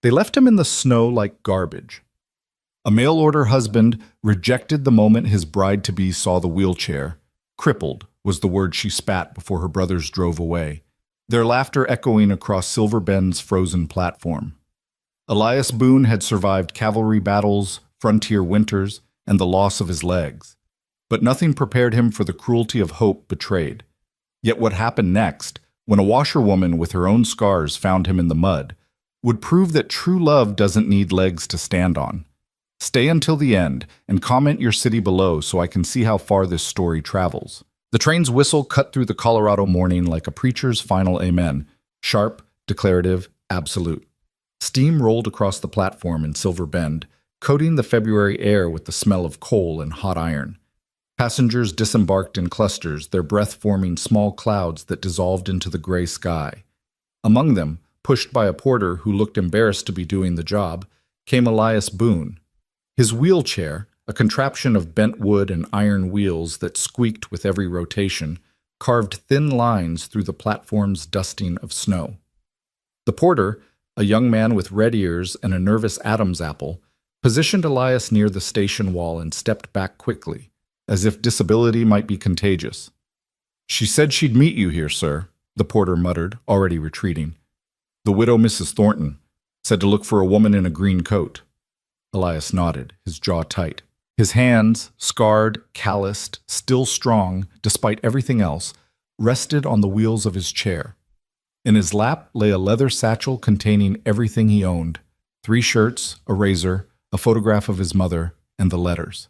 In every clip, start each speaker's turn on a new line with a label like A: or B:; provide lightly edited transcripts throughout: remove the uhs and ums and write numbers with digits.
A: They left him in the snow like garbage. A mail-order husband rejected the moment his bride-to-be saw the wheelchair. Crippled was the word she spat before her brothers drove away, their laughter echoing across Silver Bend's frozen platform. Elias Boone had survived cavalry battles, frontier winters, and the loss of his legs. But nothing prepared him for the cruelty of hope betrayed. Yet what happened next, when a washerwoman with her own scars found him in the mud, would prove that true love doesn't need legs to stand on. Stay until the end and comment your city below so I can see how far this story travels. The train's whistle cut through the Colorado morning like a preacher's final amen, sharp, declarative, absolute. Steam rolled across the platform in Silver Bend, coating the February air with the smell of coal and hot iron. Passengers disembarked in clusters, their breath forming small clouds that dissolved into the gray sky. Among them, pushed by a porter who looked embarrassed to be doing the job, came Elias Boone. His wheelchair, a contraption of bent wood and iron wheels that squeaked with every rotation, carved thin lines through the platform's dusting of snow. The porter, a young man with red ears and a nervous Adam's apple, positioned Elias near the station wall and stepped back quickly, as if disability might be contagious. "She said she'd meet you here, sir," the porter muttered, already retreating. "The widow Mrs. Thornton said to look for a woman in a green coat." Elias nodded, his jaw tight. His hands, scarred, calloused, still strong, despite everything else, rested on the wheels of his chair. In his lap lay a leather satchel containing everything he owned: 3 shirts, a razor, a photograph of his mother, and the letters.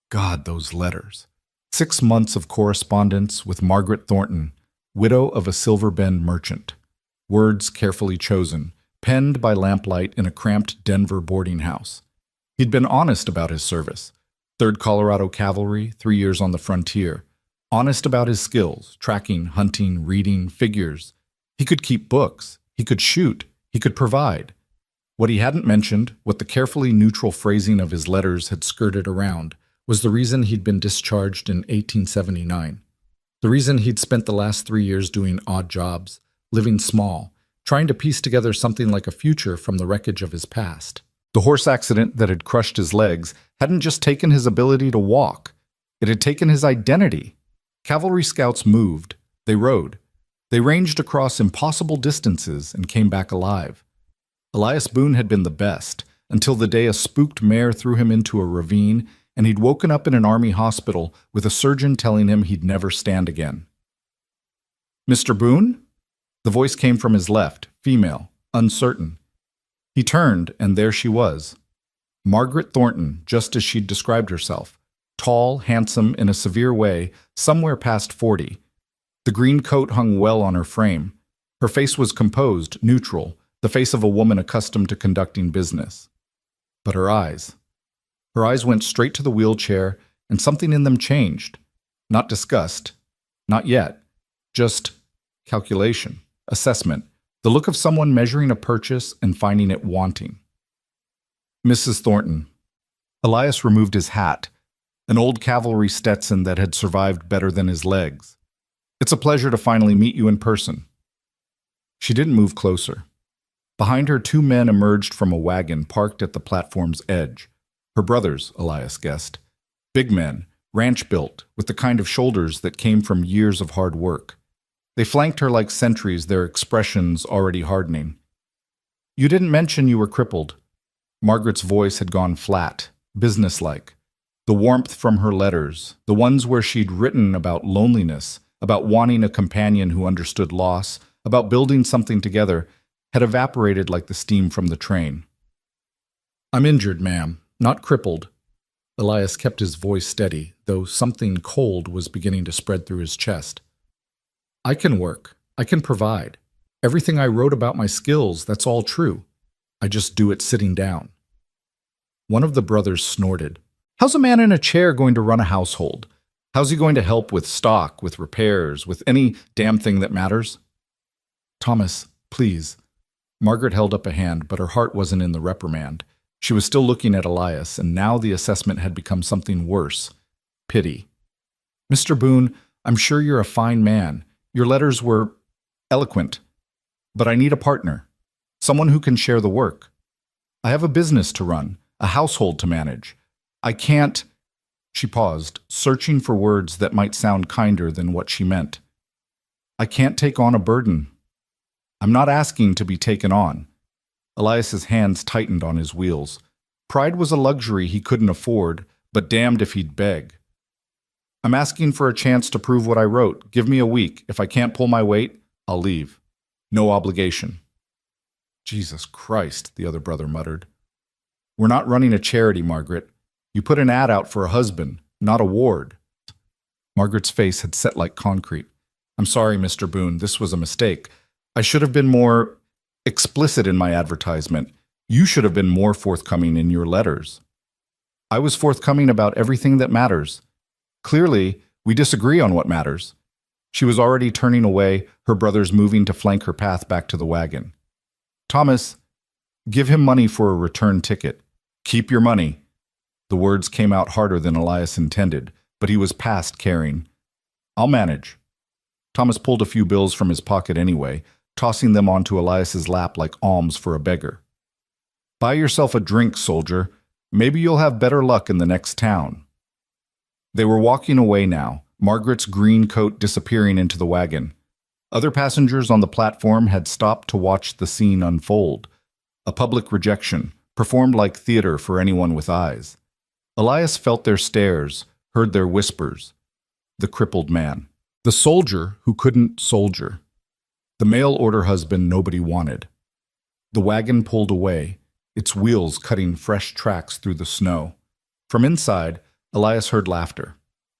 A: God, those letters. 6 months of correspondence with Margaret Thornton, widow of a Silver Bend merchant. Words carefully chosen, penned by lamplight in a cramped Denver boarding house. He'd been honest about his service. 3rd Colorado Cavalry, 3 years on the frontier. Honest about his skills, tracking, hunting, reading, figures. He could keep books. He could shoot. He could provide. What he hadn't mentioned, what the carefully neutral phrasing of his letters had skirted around, was the reason he'd been discharged in 1879. The reason he'd spent the last 3 years doing odd jobs, living small, trying to piece together something like a future from the wreckage of his past. The horse accident that had crushed his legs hadn't just taken his ability to walk. It had taken his identity. Cavalry scouts moved. They rode. They ranged across impossible distances and came back alive. Elias Boone had been the best, until the day a spooked mare threw him into a ravine and he'd woken up in an army hospital with a surgeon telling him he'd never stand again. "Mr. Boone?" The voice came from his left, female, uncertain. He turned, and there she was. Margaret Thornton, just as she'd described herself. Tall, handsome in a severe way, somewhere past 40. The green coat hung well on her frame. Her face was composed, neutral, the face of a woman accustomed to conducting business. But her eyes went straight to the wheelchair, and something in them changed. Not disgust, not yet, just calculation, assessment, the look of someone measuring a purchase and finding it wanting. "Mrs. Thornton." Elias removed his hat, an old cavalry Stetson that had survived better than his legs. "It's a pleasure to finally meet you in person." She didn't move closer. Behind her, 2 men emerged from a wagon parked at the platform's edge. Her brothers, Elias guessed. Big men, ranch-built, with the kind of shoulders that came from years of hard work. They flanked her like sentries, their expressions already hardening. "You didn't mention you were crippled." Margaret's voice had gone flat, businesslike. The warmth from her letters, the ones where she'd written about loneliness, about wanting a companion who understood loss, about building something together, had evaporated like the steam from the train. "I'm injured, ma'am, not crippled." Elias kept his voice steady, though something cold was beginning to spread through his chest. "I can work. I can provide. Everything I wrote about my skills, that's all true. I just do it sitting down." One of the brothers snorted. "How's a man in a chair going to run a household? How's he going to help with stock, with repairs, with any damn thing that matters?" "Thomas, please." Margaret held up a hand, but her heart wasn't in the reprimand. She was still looking at Elias, and now the assessment had become something worse. Pity. "Mr. Boone, I'm sure you're a fine man. Your letters were eloquent. But I need a partner. someone who can share the work. I have a business to run, a household to manage. I can't. She paused, searching for words that might sound kinder than what she meant. I can't take on a burden. I'm not asking to be taken on. Elias's hands tightened on his wheels. Pride was a luxury he couldn't afford, but damned if he'd beg. I'm asking for a chance to prove what I wrote. Give me a week. If I can't pull my weight, I'll leave. No obligation. Jesus Christ, the other brother muttered. We're not running a charity, Margaret. You put an ad out for a husband, not a ward. Margaret's face had set like concrete. I'm sorry, Mr. Boone, this was a mistake. I should have been more explicit in my advertisement. You should have been more forthcoming in your letters. I was forthcoming about everything that matters. Clearly, we disagree on what matters. She was already turning away, her brothers moving to flank her path back to the wagon. Thomas, give him money for a return ticket. Keep your money. The words came out harder than Elias intended, but he was past caring. I'll manage. Thomas pulled a few bills from his pocket anyway, tossing them onto Elias's lap like alms for a beggar. Buy yourself a drink, soldier. Maybe you'll have better luck in the next town. They were walking away now, Margaret's green coat disappearing into the wagon. Other passengers on the platform had stopped to watch the scene unfold. A public rejection, performed like theater for anyone with eyes. Elias felt their stares, heard their whispers. The crippled man. The soldier who couldn't soldier. The mail-order husband nobody wanted. The wagon pulled away, its wheels cutting fresh tracks through the snow. From inside, Elias heard laughter.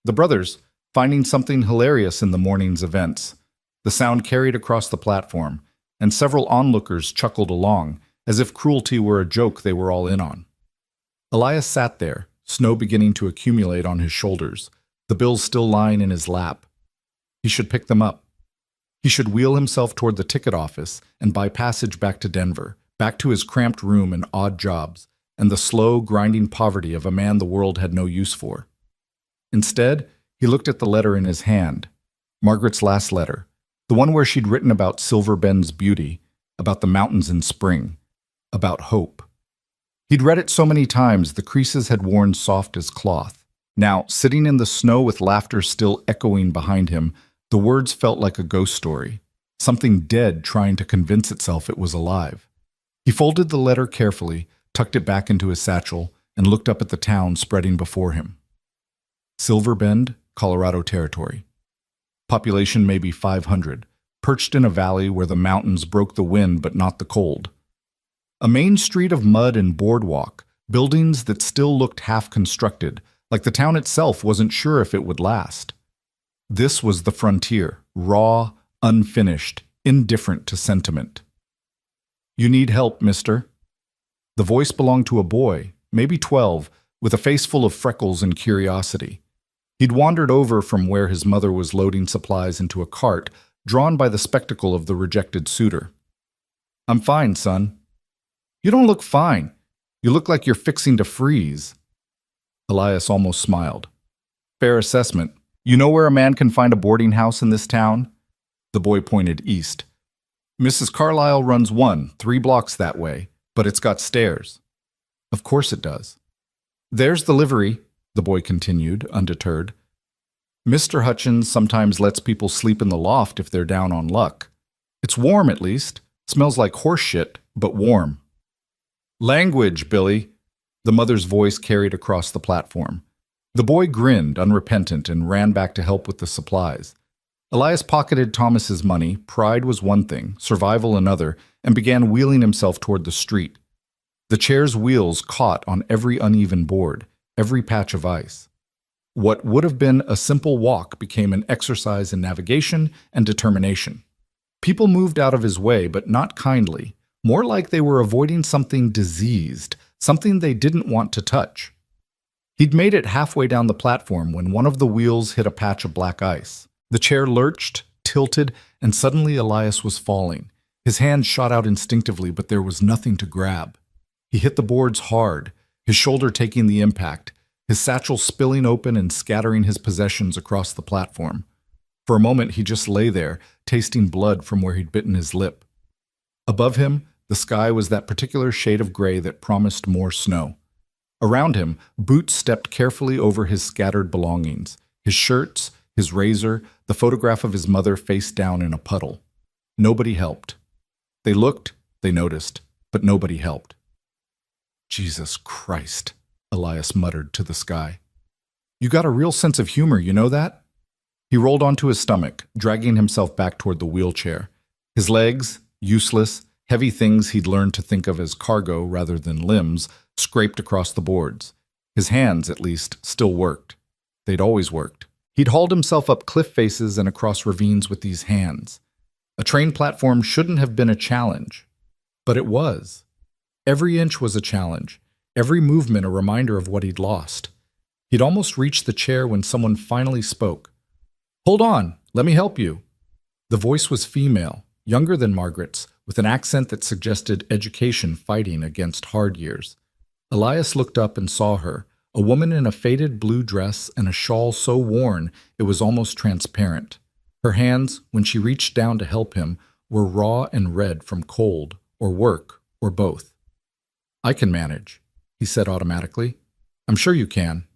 A: The brothers, finding something hilarious in the morning's events. The sound carried across the platform, and several onlookers chuckled along, as if cruelty were a joke they were all in on. Elias sat there, snow beginning to accumulate on his shoulders, the bills still lying in his lap. He should pick them up. He should wheel himself toward the ticket office and buy passage back to Denver, back to his cramped room and odd jobs, and the slow, grinding poverty of a man the world had no use for. Instead, he looked at the letter in his hand, Margaret's last letter, the one where she'd written about Silver Bend's beauty, about the mountains in spring, about hope. He'd read it so many times the creases had worn soft as cloth. Now, sitting in the snow with laughter still echoing behind him, the words felt like a ghost story, something dead trying to convince itself it was alive. He folded the letter carefully, tucked it back into his satchel, and looked up at the town spreading before him. Silver Bend, Colorado Territory. Population maybe 500, perched in a valley where the mountains broke the wind but not the cold. A main street of mud and boardwalk, buildings that still looked half-constructed, like the town itself wasn't sure if it would last. This was the frontier, raw, unfinished, indifferent to sentiment. You need help, mister. The voice belonged to a boy, maybe 12, with a face full of freckles and curiosity. He'd wandered over from where his mother was loading supplies into a cart, drawn by the spectacle of the rejected suitor. I'm fine, son. You don't look fine. You look like you're fixing to freeze. Elias almost smiled. Fair assessment. You know where a man can find a boarding house in this town? The boy pointed east. Mrs. Carlyle runs one, 3 blocks that way, but it's got stairs. Of course it does. There's the livery, the boy continued, undeterred. Mr. Hutchins sometimes lets people sleep in the loft if they're down on luck. It's warm, at least. Smells like horse shit, but warm. Language, Billy, the mother's voice carried across the platform. The boy grinned, unrepentant, and ran back to help with the supplies. Elias pocketed Thomas's money, pride was one thing, survival another, and began wheeling himself toward the street. The chair's wheels caught on every uneven board, every patch of ice. What would have been a simple walk became an exercise in navigation and determination. People moved out of his way, but not kindly, more like they were avoiding something diseased, something they didn't want to touch. He'd made it halfway down the platform when one of the wheels hit a patch of black ice. The chair lurched, tilted, and suddenly Elias was falling. His hand shot out instinctively, but there was nothing to grab. He hit the boards hard, his shoulder taking the impact, his satchel spilling open and scattering his possessions across the platform. For a moment he just lay there, tasting blood from where he'd bitten his lip. Above him, The sky was that particular shade of gray that promised more snow. Around him, Boots stepped carefully over his scattered belongings, his shirts, his razor, the photograph of his mother face down in a puddle. Nobody helped. They looked, they noticed, but nobody helped. Jesus Christ, Elias muttered to the sky. You got a real sense of humor, you know that? He rolled onto his stomach, dragging himself back toward the wheelchair. His legs, useless, heavy things he'd learned to think of as cargo rather than limbs, scraped across the boards. His hands, at least, still worked. They'd always worked. He'd hauled himself up cliff faces and across ravines with these hands. A train platform shouldn't have been a challenge. But it was. Every inch was a challenge, every movement a reminder of what he'd lost. He'd almost reached the chair when someone finally spoke. Hold on, let me help you. The voice was female, younger than Margaret's, with an accent that suggested education fighting against hard years. Elias looked up and saw her, a woman in a faded blue dress and a shawl so worn it was almost transparent. Her hands, when she reached down to help him, were raw and red from cold, or work, or both. I can manage, he said automatically. I'm sure you can.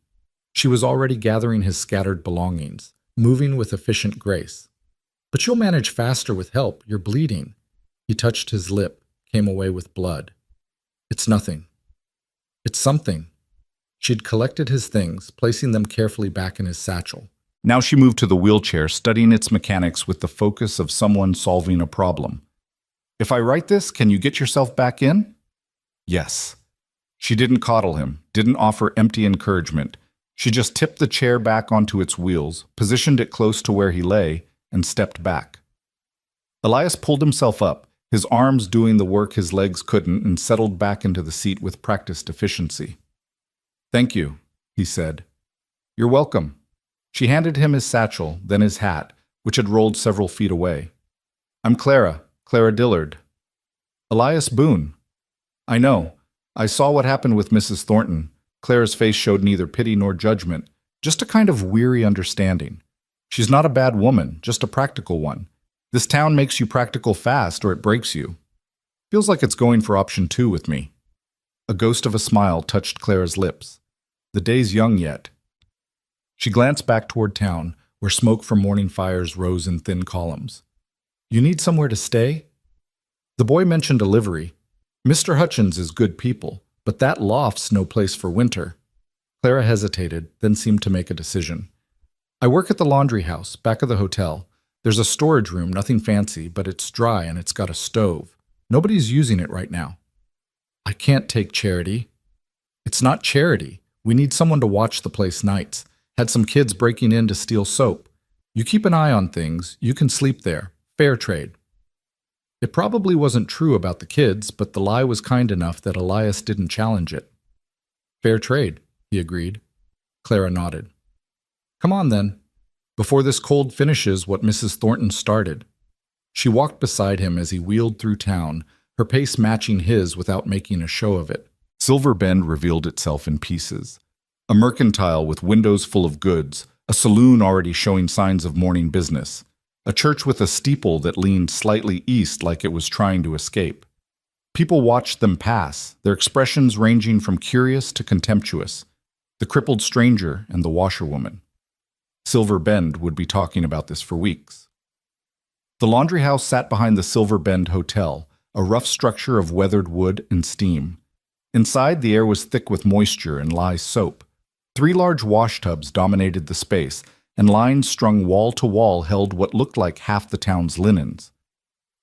A: She was already gathering his scattered belongings, moving with efficient grace. But you'll manage faster with help. You're bleeding. He touched his lip, came away with blood. It's nothing. It's something. She'd collected his things, placing them carefully back in his satchel. Now she moved to the wheelchair, studying its mechanics with the focus of someone solving a problem. If I write this, can you get yourself back in? Yes. She didn't coddle him, didn't offer empty encouragement. She just tipped the chair back onto its wheels, positioned it close to where he lay, and stepped back. Elias pulled himself up, his arms doing the work his legs couldn't, and settled back into the seat with practiced efficiency. Thank you, he said. You're welcome. She handed him his satchel, then his hat, which had rolled several feet away. I'm Clara Dillard. Elias Boone. I know. I saw what happened with Mrs. Thornton. Clara's face showed neither pity nor judgment, just a kind of weary understanding. She's not a bad woman, just a practical one. This town makes you practical fast or it breaks you. Feels like it's going for option 2 with me. A ghost of a smile touched Clara's lips. The day's young yet. She glanced back toward town, where smoke from morning fires rose in thin columns. You need somewhere to stay? The boy mentioned a livery. Mr. Hutchins is good people, but that loft's no place for winter. Clara hesitated, then seemed to make a decision. I work at the laundry house, back of the hotel. There's a storage room, nothing fancy, but it's dry and it's got a stove. Nobody's using it right now. I can't take charity. It's not charity. We need someone to watch the place nights. Had some kids breaking in to steal soap. You keep an eye on things, you can sleep there. Fair trade. It probably wasn't true about the kids, but the lie was kind enough that Elias didn't challenge it. Fair trade, he agreed. Clara nodded. Come on then, before this cold finishes what Mrs. Thornton started. She walked beside him as he wheeled through town, her pace matching his without making a show of it. Silver Bend revealed itself in pieces. A mercantile with windows full of goods, a saloon already showing signs of morning business, a church with a steeple that leaned slightly east like it was trying to escape. People watched them pass, their expressions ranging from curious to contemptuous. The crippled stranger and the washerwoman. Silver Bend would be talking about this for weeks. The laundry house sat behind the Silver Bend Hotel, a rough structure of weathered wood and steam. Inside, the air was thick with moisture and lye soap. 3 large washtubs dominated the space, and lines strung wall to wall held what looked like half the town's linens.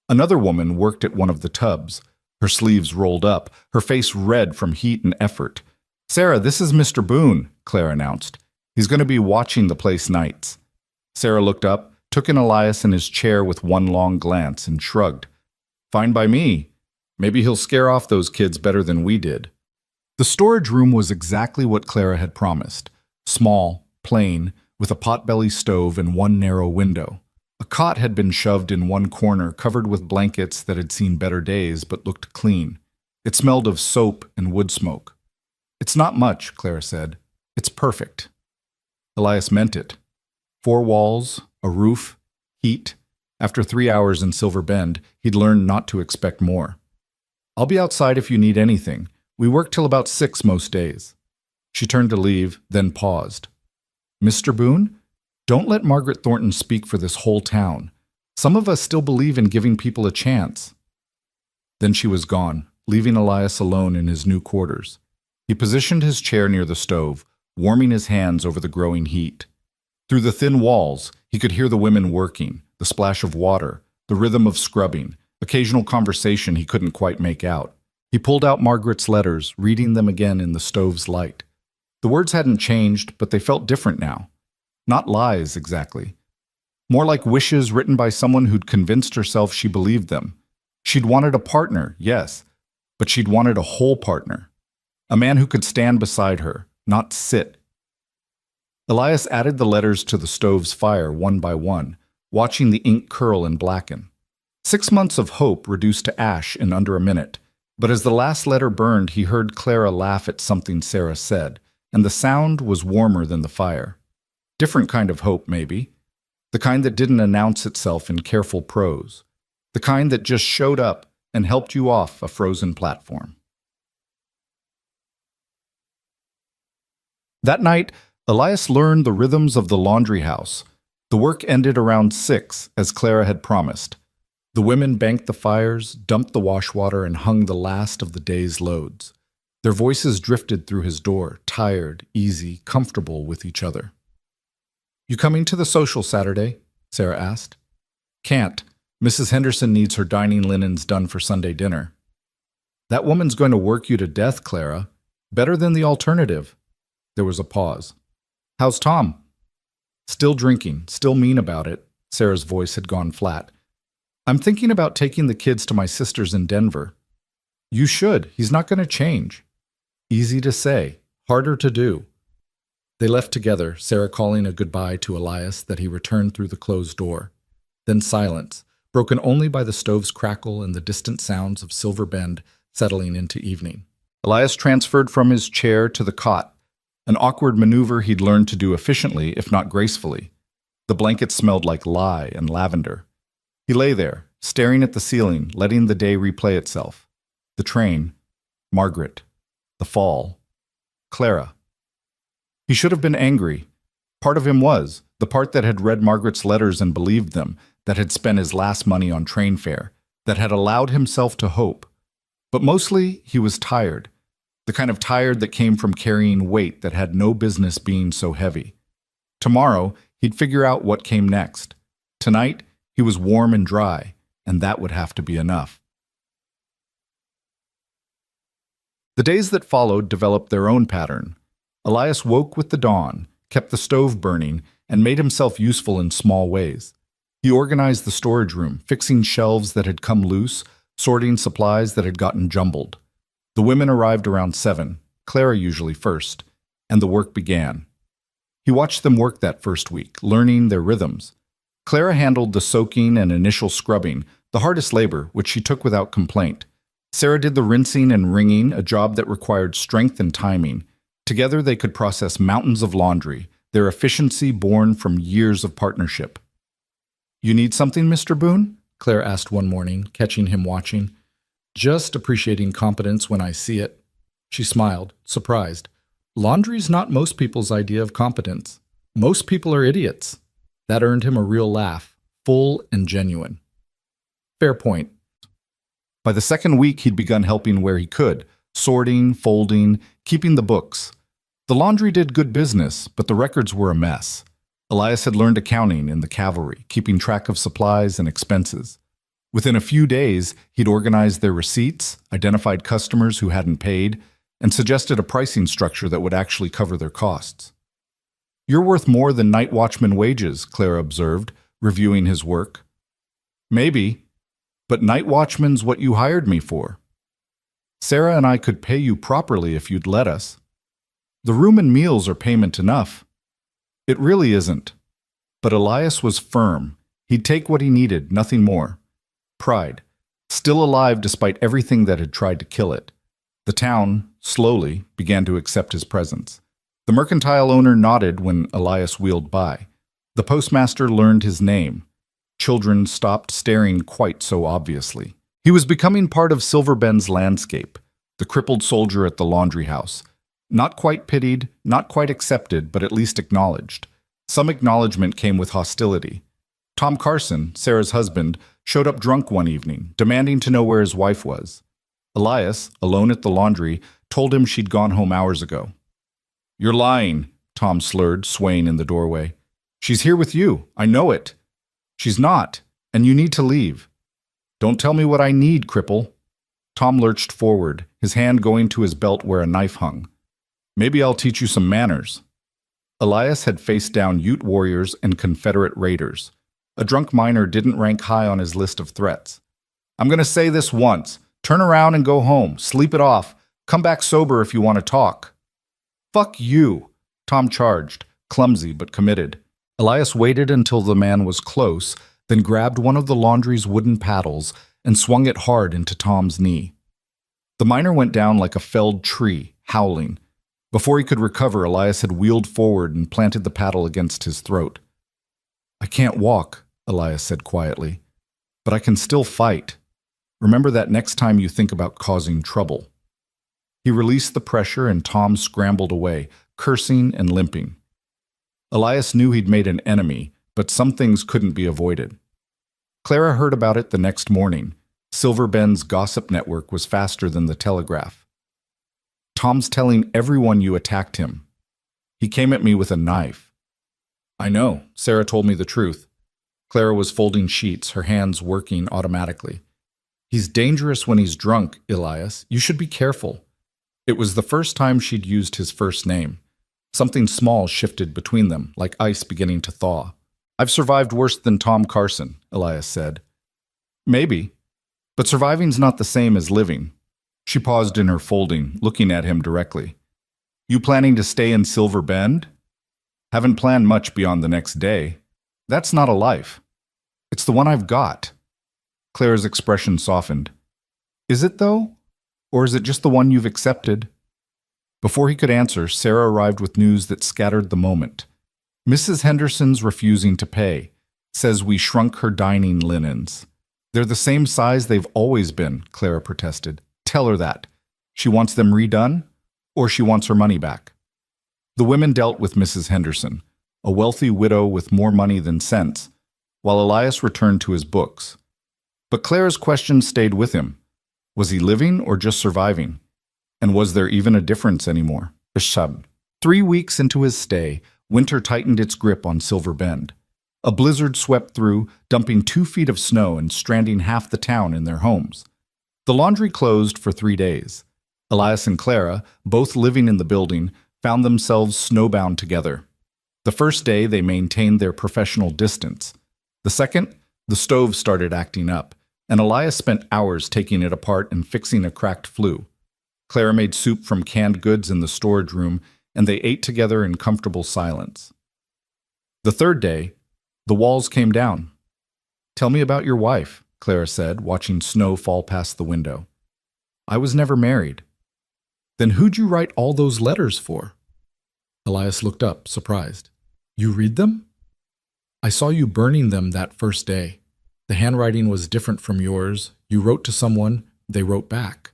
A: Another woman worked at one of the tubs, her sleeves rolled up, her face red from heat and effort. Sarah, this is Mr. Boone, Claire announced. He's going to be watching the place nights. Sarah looked up, took in Elias in his chair with one long glance, and shrugged. Fine by me. Maybe he'll scare off those kids better than we did. The storage room was exactly what Clara had promised. Small, plain, with a potbelly stove and one narrow window. A cot had been shoved in one corner, covered with blankets that had seen better days but looked clean. It smelled of soap and wood smoke. It's not much, Clara said. It's perfect. Elias meant it. 4 walls, a roof, heat. After 3 hours in Silver Bend, he'd learned not to expect more. I'll be outside if you need anything. We work till about 6 most days. She turned to leave, then paused. Mr. Boone, don't let Margaret Thornton speak for this whole town. Some of us still believe in giving people a chance. Then she was gone, leaving Elias alone in his new quarters. He positioned his chair near the stove, warming his hands over the growing heat. Through the thin walls, he could hear the women working, the splash of water, the rhythm of scrubbing, occasional conversation he couldn't quite make out. He pulled out Margaret's letters, reading them again in the stove's light. The words hadn't changed, but they felt different now. Not lies, exactly. More like wishes written by someone who'd convinced herself she believed them. She'd wanted a partner, yes, but she'd wanted a whole partner. A man who could stand beside her, not sit. Elias added the letters to the stove's fire one by one, watching the ink curl and blacken. 6 months of hope reduced to ash in under a minute, but as the last letter burned, he heard Clara laugh at something Sarah said, and the sound was warmer than the fire. Different kind of hope, maybe. The kind that didn't announce itself in careful prose. The kind that just showed up and helped you off a frozen platform. That night, Elias learned the rhythms of the laundry house. The work ended around 6, as Clara had promised. The women banked the fires, dumped the wash water, and hung the last of the day's loads. Their voices drifted through his door, tired, easy, comfortable with each other. "You coming to the social Saturday?" Sarah asked. "Can't. Mrs. Henderson needs her dining linens done for Sunday dinner." "That woman's going to work you to death, Clara. Better than the alternative." There was a pause. "How's Tom?" "Still drinking, still mean about it." Sarah's voice had gone flat. "I'm thinking about taking the kids to my sister's in Denver." "You should. He's not going to change." Easy to say, harder to do. They left together, Sarah calling a goodbye to Elias that he returned through the closed door. Then silence, broken only by the stove's crackle and the distant sounds of Silver Bend settling into evening. Elias transferred from his chair to the cot, an awkward maneuver he'd learned to do efficiently, if not gracefully. The blanket smelled like lye and lavender. He lay there, staring at the ceiling, letting the day replay itself. The train, Margaret, the fall, Clara. He should have been angry. Part of him was, the part that had read Margaret's letters and believed them, that had spent his last money on train fare, that had allowed himself to hope. But mostly, he was tired. The kind of tired that came from carrying weight that had no business being so heavy. Tomorrow, he'd figure out what came next. Tonight, he was warm and dry, and that would have to be enough. The days that followed developed their own pattern. Elias woke with the dawn, kept the stove burning, and made himself useful in small ways. He organized the storage room, fixing shelves that had come loose, sorting supplies that had gotten jumbled. The women arrived around 7, Clara usually first, and the work began. He watched them work that first week, learning their rhythms. Clara handled the soaking and initial scrubbing, the hardest labor, which she took without complaint. Sarah did the rinsing and wringing, a job that required strength and timing. Together they could process mountains of laundry, their efficiency born from years of partnership. "You need something, Mr. Boone?" Claire asked one morning, catching him watching. "Just appreciating competence when I see it." She smiled, surprised. "Laundry's not most people's idea of competence. Most people are idiots." That earned him a real laugh, full and genuine. Fair point. By the second week, he'd begun helping where he could, sorting, folding, keeping the books. The laundry did good business, but the records were a mess. Elias had learned accounting in the cavalry, keeping track of supplies and expenses. Within a few days, he'd organized their receipts, identified customers who hadn't paid, and suggested a pricing structure that would actually cover their costs. "You're worth more than night watchman wages," Clara observed, reviewing his work. "Maybe, but night watchman's what you hired me for. Sarah and I could pay you properly if you'd let us. The room and meals are payment enough." "It really isn't." But Elias was firm. He'd take what he needed, nothing more. Pride, still alive despite everything that had tried to kill it. The town, slowly, began to accept his presence. The mercantile owner nodded when Elias wheeled by. The postmaster learned his name. Children stopped staring quite so obviously. He was becoming part of Silverben's landscape, the crippled soldier at the laundry house. Not quite pitied, not quite accepted, but at least acknowledged. Some acknowledgement came with hostility. Tom Carson, Sarah's husband, showed up drunk one evening, demanding to know where his wife was. Elias, alone at the laundry, told him she'd gone home hours ago. "You're lying," Tom slurred, swaying in the doorway. "She's here with you. I know it." "She's not, and you need to leave." "Don't tell me what I need, cripple." Tom lurched forward, his hand going to his belt where a knife hung. "Maybe I'll teach you some manners." Elias had faced down Ute warriors and Confederate raiders. A drunk miner didn't rank high on his list of threats. "I'm going to say this once. Turn around and go home. Sleep it off. Come back sober if you want to talk." "Fuck you," Tom charged, clumsy but committed. Elias waited until the man was close, then grabbed one of the laundry's wooden paddles and swung it hard into Tom's knee. The miner went down like a felled tree, howling. Before he could recover, Elias had wheeled forward and planted the paddle against his throat. "I can't walk," Elias said quietly, "but I can still fight. Remember that next time you think about causing trouble." He released the pressure and Tom scrambled away, cursing and limping. Elias knew he'd made an enemy, but some things couldn't be avoided. Clara heard about it the next morning. Silverben's gossip network was faster than the telegraph. "Tom's telling everyone you attacked him. He came at me with a knife." "I know. Sarah told me the truth." Clara was folding sheets, her hands working automatically. "He's dangerous when he's drunk, Elias. You should be careful." It was the first time she'd used his first name. Something small shifted between them, like ice beginning to thaw. "I've survived worse than Tom Carson," Elias said. "Maybe, but surviving's not the same as living." She paused in her folding, looking at him directly. "You planning to stay in Silver Bend?" "Haven't planned much beyond the next day. That's not a life. It's the one I've got." Clara's expression softened. "Is it, though? Or is it just the one you've accepted?" Before he could answer, Sarah arrived with news that scattered the moment. "Mrs. Henderson's refusing to pay. Says we shrunk her dining linens." "They're the same size they've always been," Clara protested. "Tell her that. She wants them redone, or she wants her money back." The women dealt with Mrs. Henderson, a wealthy widow with more money than sense, while Elias returned to his books. But Clara's question stayed with him. Was he living or just surviving? And was there even a difference anymore? 3 weeks into his stay, winter tightened its grip on Silver Bend. A blizzard swept through, dumping 2 feet of snow and stranding half the town in their homes. The laundry closed for 3 days. Elias and Clara, both living in the building, found themselves snowbound together. The first day, they maintained their professional distance. The second, the stove started acting up, and Elias spent hours taking it apart and fixing a cracked flue. Clara made soup from canned goods in the storage room, and they ate together in comfortable silence. The third day, the walls came down. "Tell me about your wife," Clara said, watching snow fall past the window. "I was never married." "Then who'd you write all those letters for?" Elias looked up, surprised. "You read them?" "I saw you burning them that first day. The handwriting was different from yours. You wrote to someone, they wrote back.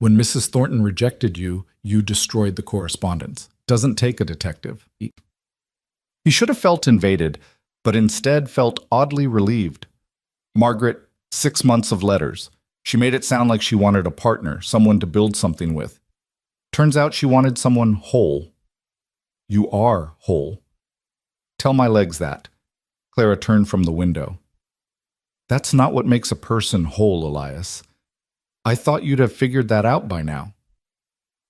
A: When Mrs. Thornton rejected you, you destroyed the correspondence. Doesn't take a detective." He should have felt invaded, but instead felt oddly relieved. "Margaret, 6 months of letters. She made it sound like she wanted a partner, someone to build something with. Turns out she wanted someone whole." "You are whole." "Tell my legs that." Clara turned from the window. "That's not what makes a person whole, Elias. I thought you'd have figured that out by now."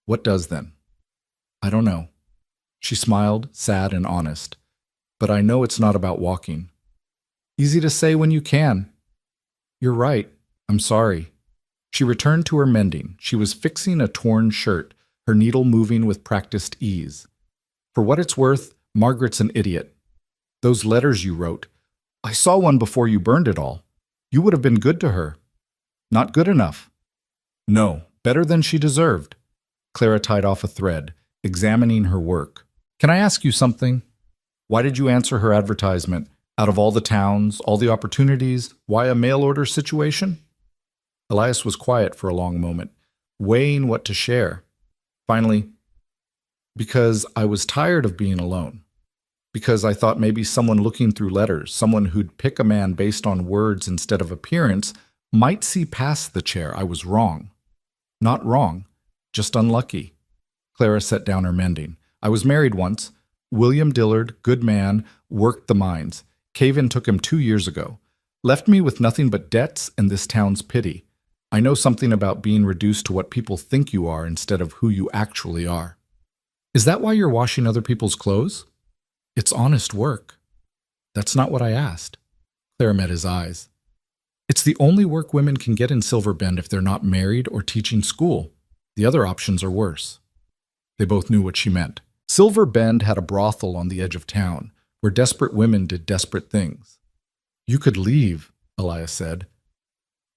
A: "What does then?" "I don't know." She smiled, sad and honest. "But I know it's not about walking." "Easy to say when you can." "You're right. I'm sorry." She returned to her mending. She was fixing a torn shirt, her needle moving with practiced ease. "For what it's worth, Margaret's an idiot. Those letters you wrote, I saw one before you burned it all. You would have been good to her." "Not good enough." "No, better than she deserved." Clara tied off a thread, examining her work. "Can I ask you something? Why did you answer her advertisement? Out of all the towns, all the opportunities, why a mail order situation?" Elias was quiet for a long moment, weighing what to share. Finally, because I was tired of being alone. Because I thought maybe someone looking through letters, someone who'd pick a man based on words instead of appearance, might see past the chair. I was wrong. Not wrong, just unlucky. Clara set down her mending. I was married once. William Dillard, good man, worked the mines. Cave-in took him 2 years ago. Left me with nothing but debts and this town's pity. I know something about being reduced to what people think you are instead of who you actually are. Is that why you're washing other people's clothes? It's honest work. That's not what I asked. Clara met his eyes. It's the only work women can get in Silver Bend if they're not married or teaching school. The other options are worse. They both knew what she meant. Silver Bend had a brothel on the edge of town, where desperate women did desperate things. You could leave, Elias said.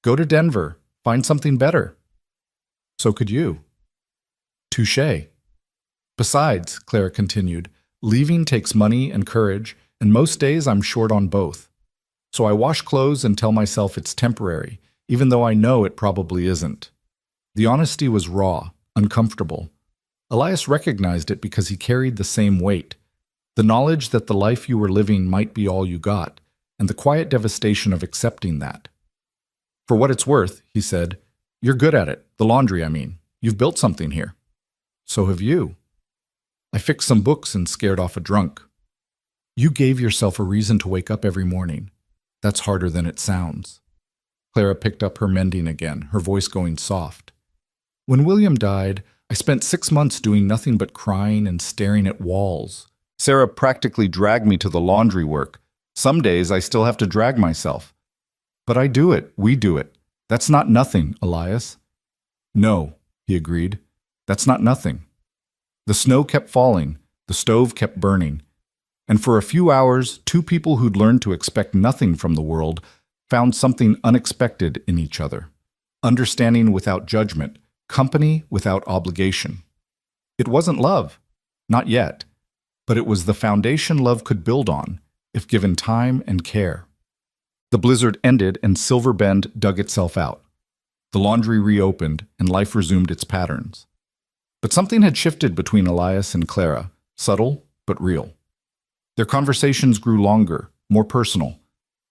A: Go to Denver. Find something better. So could you. Touché. Besides, Clara continued, leaving takes money and courage, and most days I'm short on both. So I wash clothes and tell myself it's temporary, even though I know it probably isn't. The honesty was raw, uncomfortable. Elias recognized it because he carried the same weight. The knowledge that the life you were living might be all you got, and the quiet devastation of accepting that. For what it's worth, he said, you're good at it, the laundry, I mean. You've built something here. So have you. I fixed some books and scared off a drunk. You gave yourself a reason to wake up every morning. That's harder than it sounds. Clara picked up her mending again, her voice going soft. When William died, I spent 6 months doing nothing but crying and staring at walls. Sarah practically dragged me to the laundry work. Some days I still have to drag myself. But I do it. We do it. That's not nothing, Elias. No, he agreed. That's not nothing. The snow kept falling. The stove kept burning. And for a few hours, 2 people who'd learned to expect nothing from the world found something unexpected in each other. Understanding without judgment. Company without obligation. It wasn't love. Not yet. But it was the foundation love could build on, if given time and care. The blizzard ended and Silver Bend dug itself out. The laundry reopened and life resumed its patterns. But something had shifted between Elias and Clara, subtle but real. Their conversations grew longer, more personal.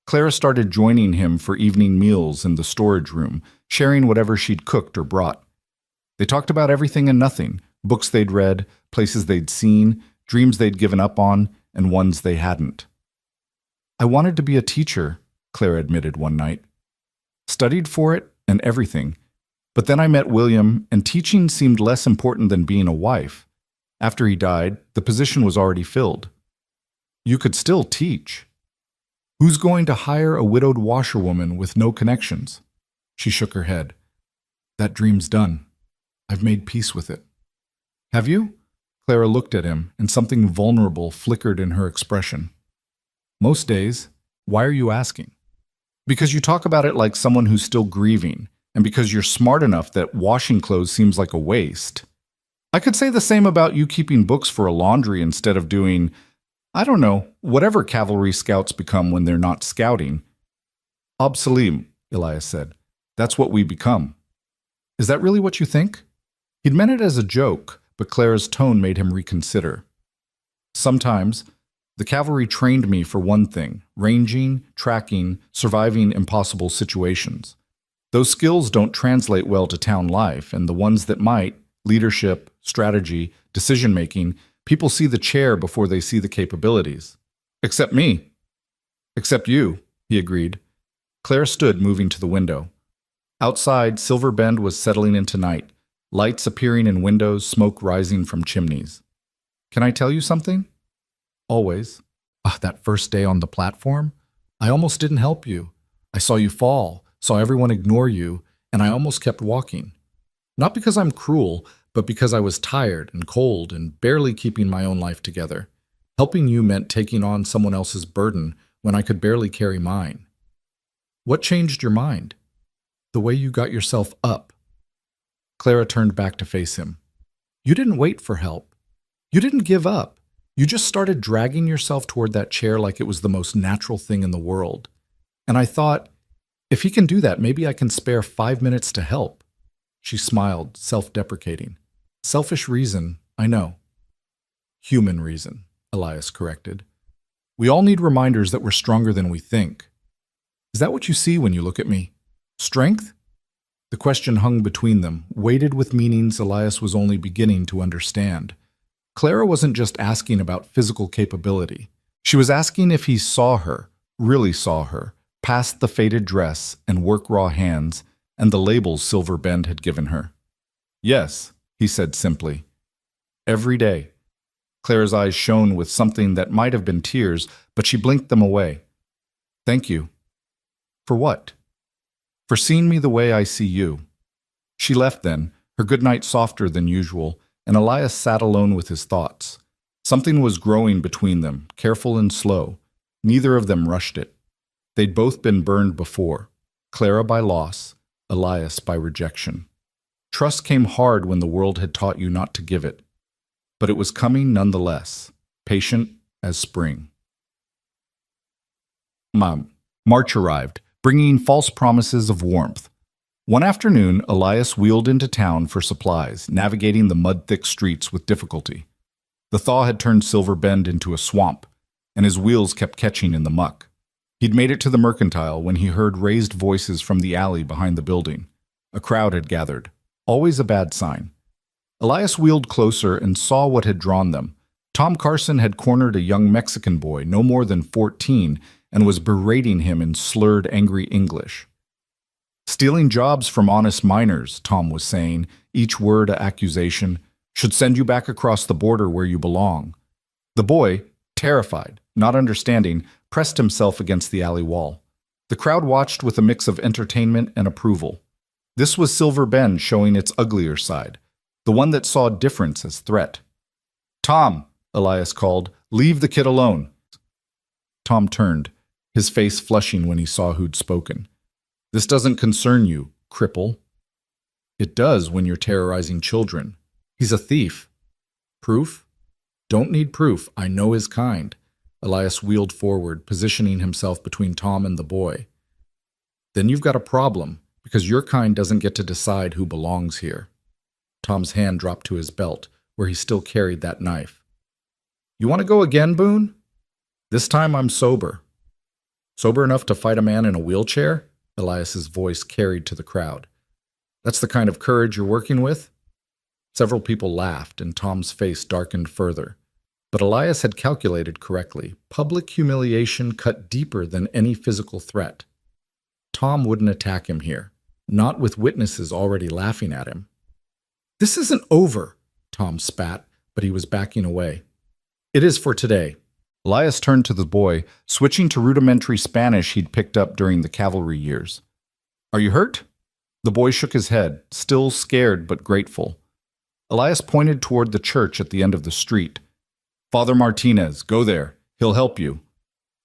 A: Clara started joining him for evening meals in the storage room, sharing whatever she'd cooked or brought. They talked about everything and nothing, books they'd read, places they'd seen, dreams they'd given up on, and ones they hadn't. I wanted to be a teacher, Clara admitted one night. Studied for it and everything, but then I met William and teaching seemed less important than being a wife. After he died, the position was already filled. You could still teach. Who's going to hire a widowed washerwoman with no connections? She shook her head. That dream's done. I've made peace with it. Have you? Clara looked at him, and something vulnerable flickered in her expression. Most days. Why are you asking? Because you talk about it like someone who's still grieving, and because you're smart enough that washing clothes seems like a waste. I could say the same about you keeping books for a laundry instead of doing, I don't know, whatever cavalry scouts become when they're not scouting. Obsolete, Elias said. That's what we become. Is that really what you think? He'd meant it as a joke, but Clara's tone made him reconsider. Sometimes, the cavalry trained me for one thing, ranging, tracking, surviving impossible situations. Those skills don't translate well to town life, and the ones that might, leadership, strategy, decision-making, people see the chair before they see the capabilities. Except me. Except you, he agreed. Claire stood, moving to the window. Outside, Silver Bend was settling into night, lights appearing in windows, smoke rising from chimneys. Can I tell you something? Always. That first day on the platform? I almost didn't help you. I saw you fall, saw everyone ignore you, and I almost kept walking. Not because I'm cruel, but because I was tired and cold and barely keeping my own life together. Helping you meant taking on someone else's burden when I could barely carry mine. What changed your mind? The way you got yourself up. Clara turned back to face him. You didn't wait for help. You didn't give up. You just started dragging yourself toward that chair like it was the most natural thing in the world. And I thought, If he can do that, maybe I can spare 5 minutes to help. She smiled, self-deprecating. Selfish reason, I know. Human reason, Elias corrected. We all need reminders that we're stronger than we think. Is that what you see when you look at me? Strength? The question hung between them, weighted with meanings Elias was only beginning to understand. Clara wasn't just asking about physical capability. She was asking if he saw her, really saw her, past the faded dress and work-raw hands and the labels Silver Bend had given her. Yes, he said simply. Every day. Clara's eyes shone with something that might have been tears, but she blinked them away. Thank you. For what? For seeing me the way I see you. She left then, her goodnight softer than usual, and Elias sat alone with his thoughts. Something was growing between them, careful and slow. Neither of them rushed it. They'd both been burned before, Clara by loss, Elias by rejection. Trust came hard when the world had taught you not to give it. But it was coming nonetheless, patient as spring. March arrived, bringing false promises of warmth. One afternoon, Elias wheeled into town for supplies, navigating the mud-thick streets with difficulty. The thaw had turned Silver Bend into a swamp, and his wheels kept catching in the muck. He'd made it to the Mercantile when he heard raised voices from the alley behind the building. A crowd had gathered, always a bad sign. Elias wheeled closer and saw what had drawn them. Tom Carson had cornered a young Mexican boy, no more than 14, and was berating him in slurred, angry English. Stealing jobs from honest miners, Tom was saying, each word an accusation, should send you back across the border where you belong. The boy, terrified, not understanding, pressed himself against the alley wall. The crowd watched with a mix of entertainment and approval. This was Silver Bend showing its uglier side, the one that saw difference as threat. Tom, Elias called, leave the kid alone. Tom turned, his face flushing when he saw who'd spoken. This doesn't concern you, cripple. It does when you're terrorizing children. He's a thief. Proof? Don't need proof. I know his kind. Elias wheeled forward, positioning himself between Tom and the boy. Then you've got a problem, because your kind doesn't get to decide who belongs here. Tom's hand dropped to his belt, where he still carried that knife. You want to go again, Boone? This time I'm sober. Sober enough to fight a man in a wheelchair? Elias's voice carried to the crowd. That's the kind of courage you're working with? Several people laughed, and Tom's face darkened further. But Elias had calculated correctly. Public humiliation cut deeper than any physical threat. Tom wouldn't attack him here, not with witnesses already laughing at him. This isn't over, Tom spat, but he was backing away. It is for today. Elias turned to the boy, switching to rudimentary Spanish he'd picked up during the cavalry years. Are you hurt? The boy shook his head, still scared but grateful. Elias pointed toward the church at the end of the street. Father Martinez, go there. He'll help you.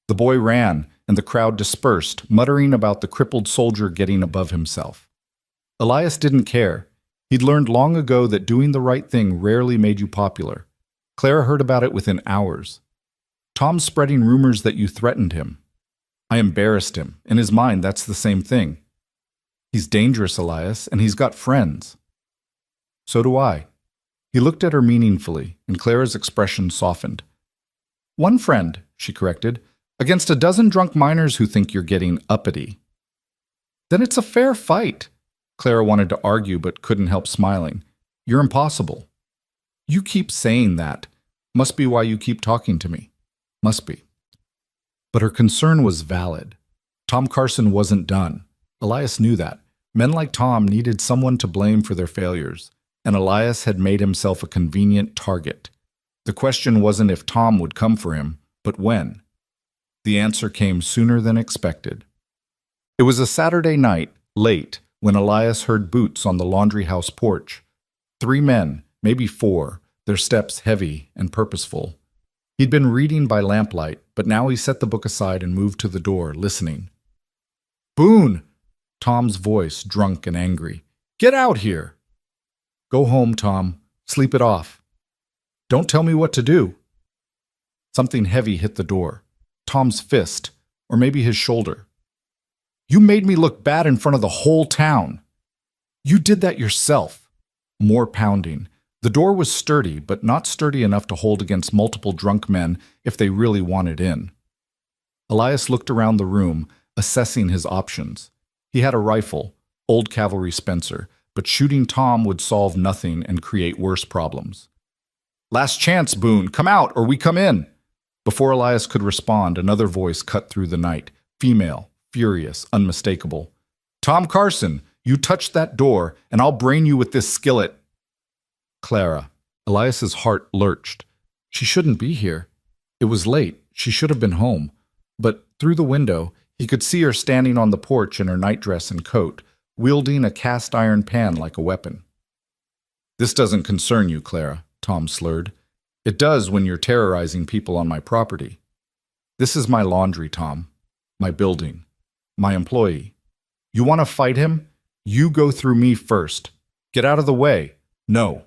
A: The boy ran, and the crowd dispersed, muttering about the crippled soldier getting above himself. Elias didn't care. He'd learned long ago that doing the right thing rarely made you popular. Clara heard about it within hours. Tom's spreading rumors that you threatened him. I embarrassed him. In his mind, that's the same thing. He's dangerous, Elias, and he's got friends. So do I. He looked at her meaningfully, and Clara's expression softened. One friend, she corrected, against a dozen drunk miners who think you're getting uppity. Then it's a fair fight. Clara wanted to argue but couldn't help smiling. You're impossible. You keep saying that. Must be why you keep talking to me. Must be. But her concern was valid. Tom Carson wasn't done. Elias knew that. Men like Tom needed someone to blame for their failures, and Elias had made himself a convenient target. The question wasn't if Tom would come for him, but when. The answer came sooner than expected. It was a Saturday night, late, when Elias heard boots on the laundry house porch. 3 men, maybe 4, their steps heavy and purposeful. He'd been reading by lamplight, but now he set the book aside and moved to the door, listening. Boone! Tom's voice, drunk and angry. Get out here! Go home, Tom. Sleep it off. Don't tell me what to do. Something heavy hit the door. Tom's fist, or maybe his shoulder. You made me look bad in front of the whole town. You did that yourself. More pounding. The door was sturdy, but not sturdy enough to hold against multiple drunk men if they really wanted in. Elias looked around the room, assessing his options. He had a rifle, old cavalry Spencer, but shooting Tom would solve nothing and create worse problems. Last chance, Boone. Come out, or we come in. Before Elias could respond, another voice cut through the night. Female, furious, unmistakable. Tom Carson, you touched that door, and I'll brain you with this skillet. Clara. Elias's heart lurched. She shouldn't be here. It was late. She should have been home. But through the window, he could see her standing on the porch in her nightdress and coat, wielding a cast-iron pan like a weapon. This doesn't concern you, Clara, Tom slurred. It does when you're terrorizing people on my property. This is my laundry, Tom. My building. My employee. You want to fight him? You go through me first. Get out of the way. No.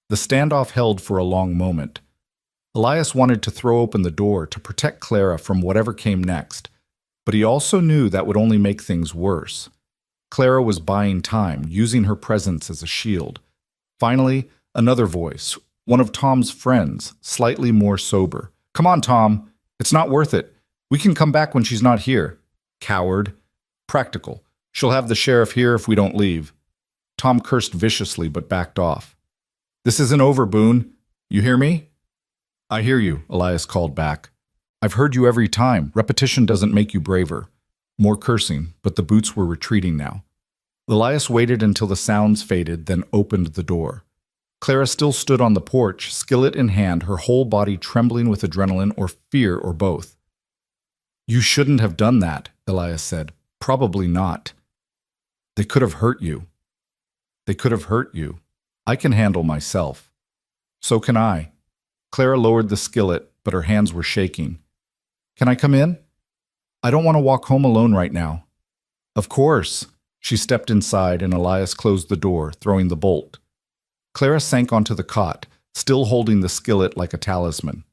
A: The standoff held for a long moment. Elias wanted to throw open the door to protect Clara from whatever came next, but he also knew that would only make things worse. Clara was buying time, using her presence as a shield. Finally, another voice, one of Tom's friends, slightly more sober. Come on, Tom. It's not worth it. We can come back when she's not here. Coward. Practical. She'll have the sheriff here if we don't leave. Tom cursed viciously but backed off. This isn't over, Boone. You hear me? I hear you, Elias called back. I've heard you every time. Repetition doesn't make you braver. More cursing, but the boots were retreating now. Elias waited until the sounds faded, then opened the door. Clara still stood on the porch, skillet in hand, her whole body trembling with adrenaline or fear or both. You shouldn't have done that, Elias said. Probably not. They could have hurt you. They could have hurt you. I can handle myself. So can I. Clara lowered the skillet, but her hands were shaking. Can I come in? I don't want to walk home alone right now. Of course. She stepped inside and Elias closed the door, throwing the bolt. Clara sank onto the cot, still holding the skillet like a talisman.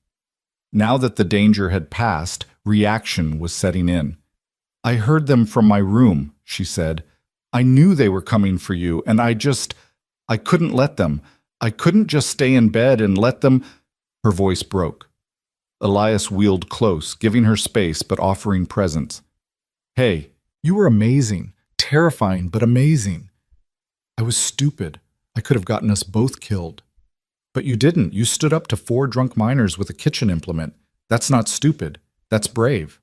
A: Now that the danger had passed, reaction was setting in. I heard them from my room, she said. I knew they were coming for you, and I couldn't let them. I couldn't just stay in bed and let them. Her voice broke. Elias wheeled close, giving her space but offering presence. Hey, you were amazing. Terrifying, but amazing. I was stupid. I could have gotten us both killed. But you didn't. You stood up to 4 drunk miners with a kitchen implement. That's not stupid. That's brave.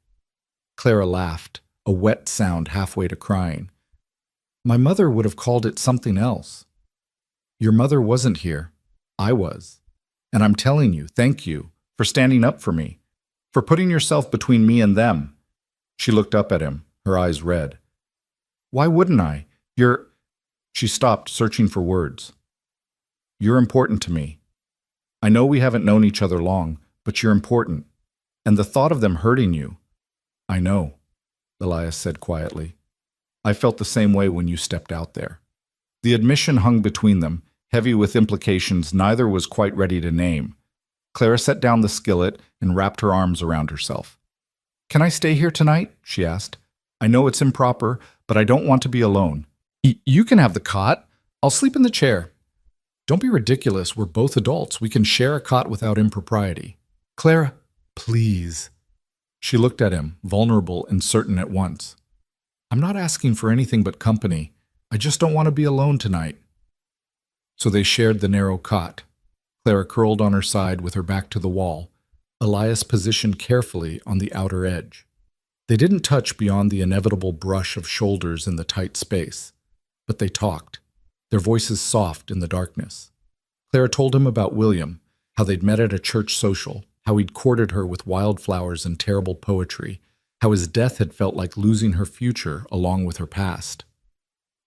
A: Clara laughed, a wet sound halfway to crying. My mother would have called it something else. Your mother wasn't here. I was. And I'm telling you, thank you for standing up for me, for putting yourself between me and them. She looked up at him, her eyes red. Why wouldn't I? She stopped, searching for words. You're important to me. I know we haven't known each other long, but you're important. And the thought of them hurting you. I know, Elias said quietly. I felt the same way when you stepped out there. The admission hung between them, heavy with implications neither was quite ready to name. Clara set down the skillet and wrapped her arms around herself. Can I stay here tonight? She asked. I know it's improper, but I don't want to be alone. You can have the cot. I'll sleep in the chair. Don't be ridiculous. We're both adults. We can share a cot without impropriety. Clara, please. She looked at him, vulnerable and certain at once. I'm not asking for anything but company. I just don't want to be alone tonight. So they shared the narrow cot. Clara curled on her side with her back to the wall, Elias positioned carefully on the outer edge. They didn't touch beyond the inevitable brush of shoulders in the tight space, but they talked, their voices soft in the darkness. Clara told him about William, how they'd met at a church social, how he'd courted her with wildflowers and terrible poetry, how his death had felt like losing her future along with her past.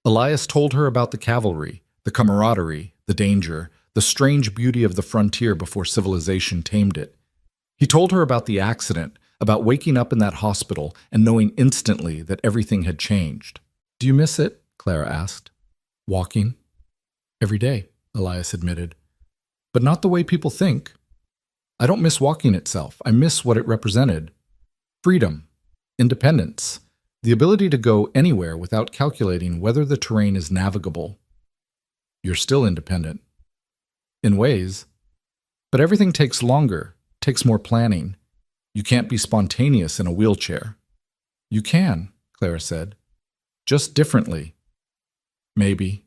A: Elias told her about the cavalry, the camaraderie, the danger, the strange beauty of the frontier before civilization tamed it. He told her about the accident, about waking up in that hospital and knowing instantly that everything had changed. Do you miss it? Clara asked. Walking? Every day, Elias admitted. But not the way people think. I don't miss walking itself. I miss what it represented. Freedom. Independence. The ability to go anywhere without calculating whether the terrain is navigable. You're still independent. In ways. But everything takes longer, takes more planning. You can't be spontaneous in a wheelchair. You can, Clara said. Just differently. Maybe.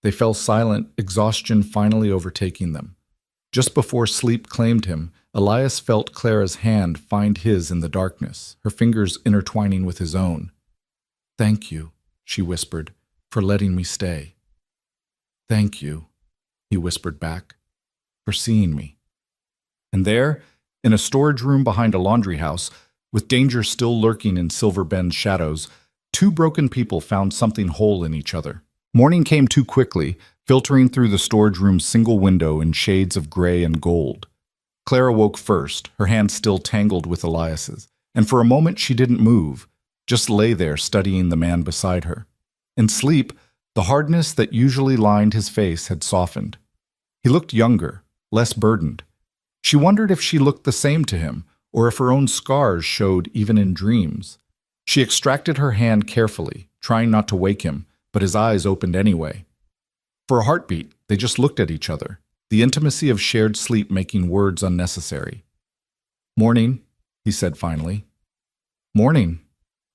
A: They fell silent, exhaustion finally overtaking them. Just before sleep claimed him, Elias felt Clara's hand find his in the darkness, her fingers intertwining with his own. "Thank you," she whispered, "for letting me stay." "Thank you," he whispered back, "for seeing me." And there, in a storage room behind a laundry house, with danger still lurking in Silver Bend's shadows, two broken people found something whole in each other. Morning came too quickly, filtering through the storage room's single window in shades of gray and gold. Clara woke first, her hand still tangled with Elias's, and for a moment she didn't move, just lay there studying the man beside her. In sleep, the hardness that usually lined his face had softened. He looked younger, less burdened. She wondered if she looked the same to him, or if her own scars showed even in dreams. She extracted her hand carefully, trying not to wake him, but his eyes opened anyway. For a heartbeat, they just looked at each other, the intimacy of shared sleep making words unnecessary. "Morning," he said finally. "Morning."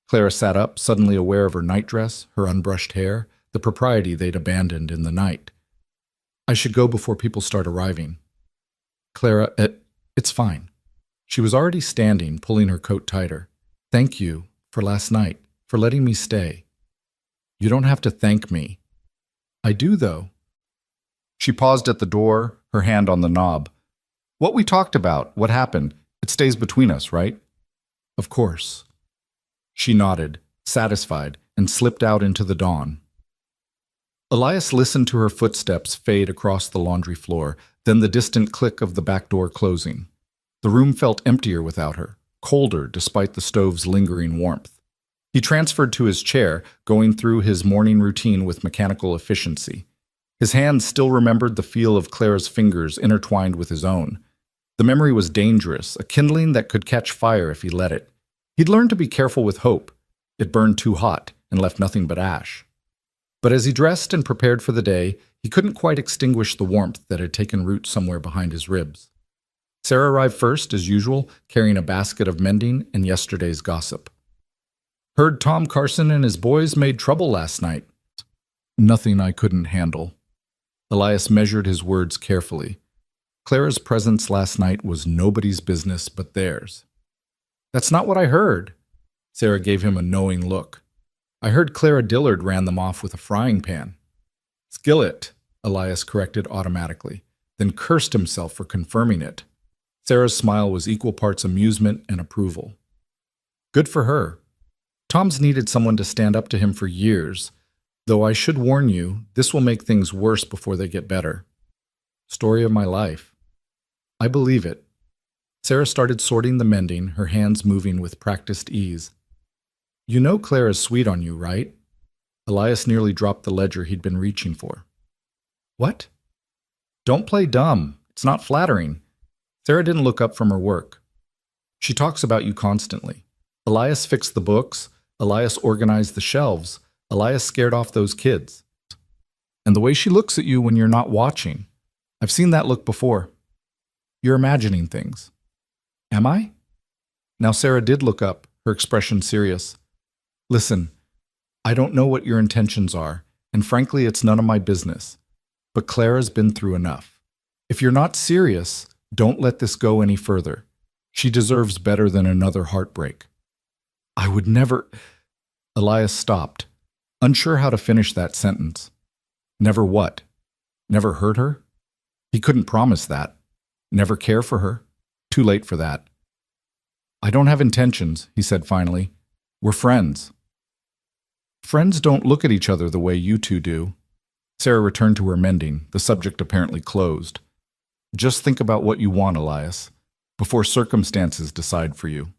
A: Clara sat up, suddenly aware of her nightdress, her unbrushed hair, the propriety they'd abandoned in the night. "I should go before people start arriving." "Clara, it's fine." She was already standing, pulling her coat tighter. "Thank you for last night, for letting me stay." "You don't have to thank me." "I do, though." She paused at the door, her hand on the knob. "What we talked about, what happened, it stays between us, right?" "Of course." She nodded, satisfied, and slipped out into the dawn. Elias listened to her footsteps fade across the laundry floor, then the distant click of the back door closing. The room felt emptier without her, colder despite the stove's lingering warmth. He transferred to his chair, going through his morning routine with mechanical efficiency. His hands still remembered the feel of Clara's fingers intertwined with his own. The memory was dangerous, a kindling that could catch fire if he let it. He'd learned to be careful with hope. It burned too hot and left nothing but ash. But as he dressed and prepared for the day, he couldn't quite extinguish the warmth that had taken root somewhere behind his ribs. Sarah arrived first, as usual, carrying a basket of mending and yesterday's gossip. "Heard Tom Carson and his boys made trouble last night." "Nothing I couldn't handle." Elias measured his words carefully. Clara's presence last night was nobody's business but theirs. "That's not what I heard." Sarah gave him a knowing look. "I heard Clara Dillard ran them off with a frying pan." "Skillet," Elias corrected automatically, then cursed himself for confirming it. Sarah's smile was equal parts amusement and approval. "Good for her. Tom's needed someone to stand up to him for years, though I should warn you, this will make things worse before they get better." "Story of my life." "I believe it." Sarah started sorting the mending, her hands moving with practiced ease. "You know Clara's sweet on you, right?" Elias nearly dropped the ledger he'd been reaching for. "What?" "Don't play dumb. It's not flattering." Sarah didn't look up from her work. "She talks about you constantly. Elias fixed the books. Elias organized the shelves. Elias scared off those kids. And the way she looks at you when you're not watching. I've seen that look before. You're imagining things." "Am I?" Now Sarah did look up, her expression serious. "Listen, I don't know what your intentions are, and frankly it's none of my business. But Clara's been through enough. If you're not serious, don't let this go any further. She deserves better than another heartbreak." "I would never—" Elias stopped, unsure how to finish that sentence. Never what? Never hurt her? He couldn't promise that. Never care for her? Too late for that. "I don't have intentions," he said finally. "We're friends." "Friends don't look at each other the way you two do." Sarah returned to her mending, the subject apparently closed. "Just think about what you want, Elias, before circumstances decide for you."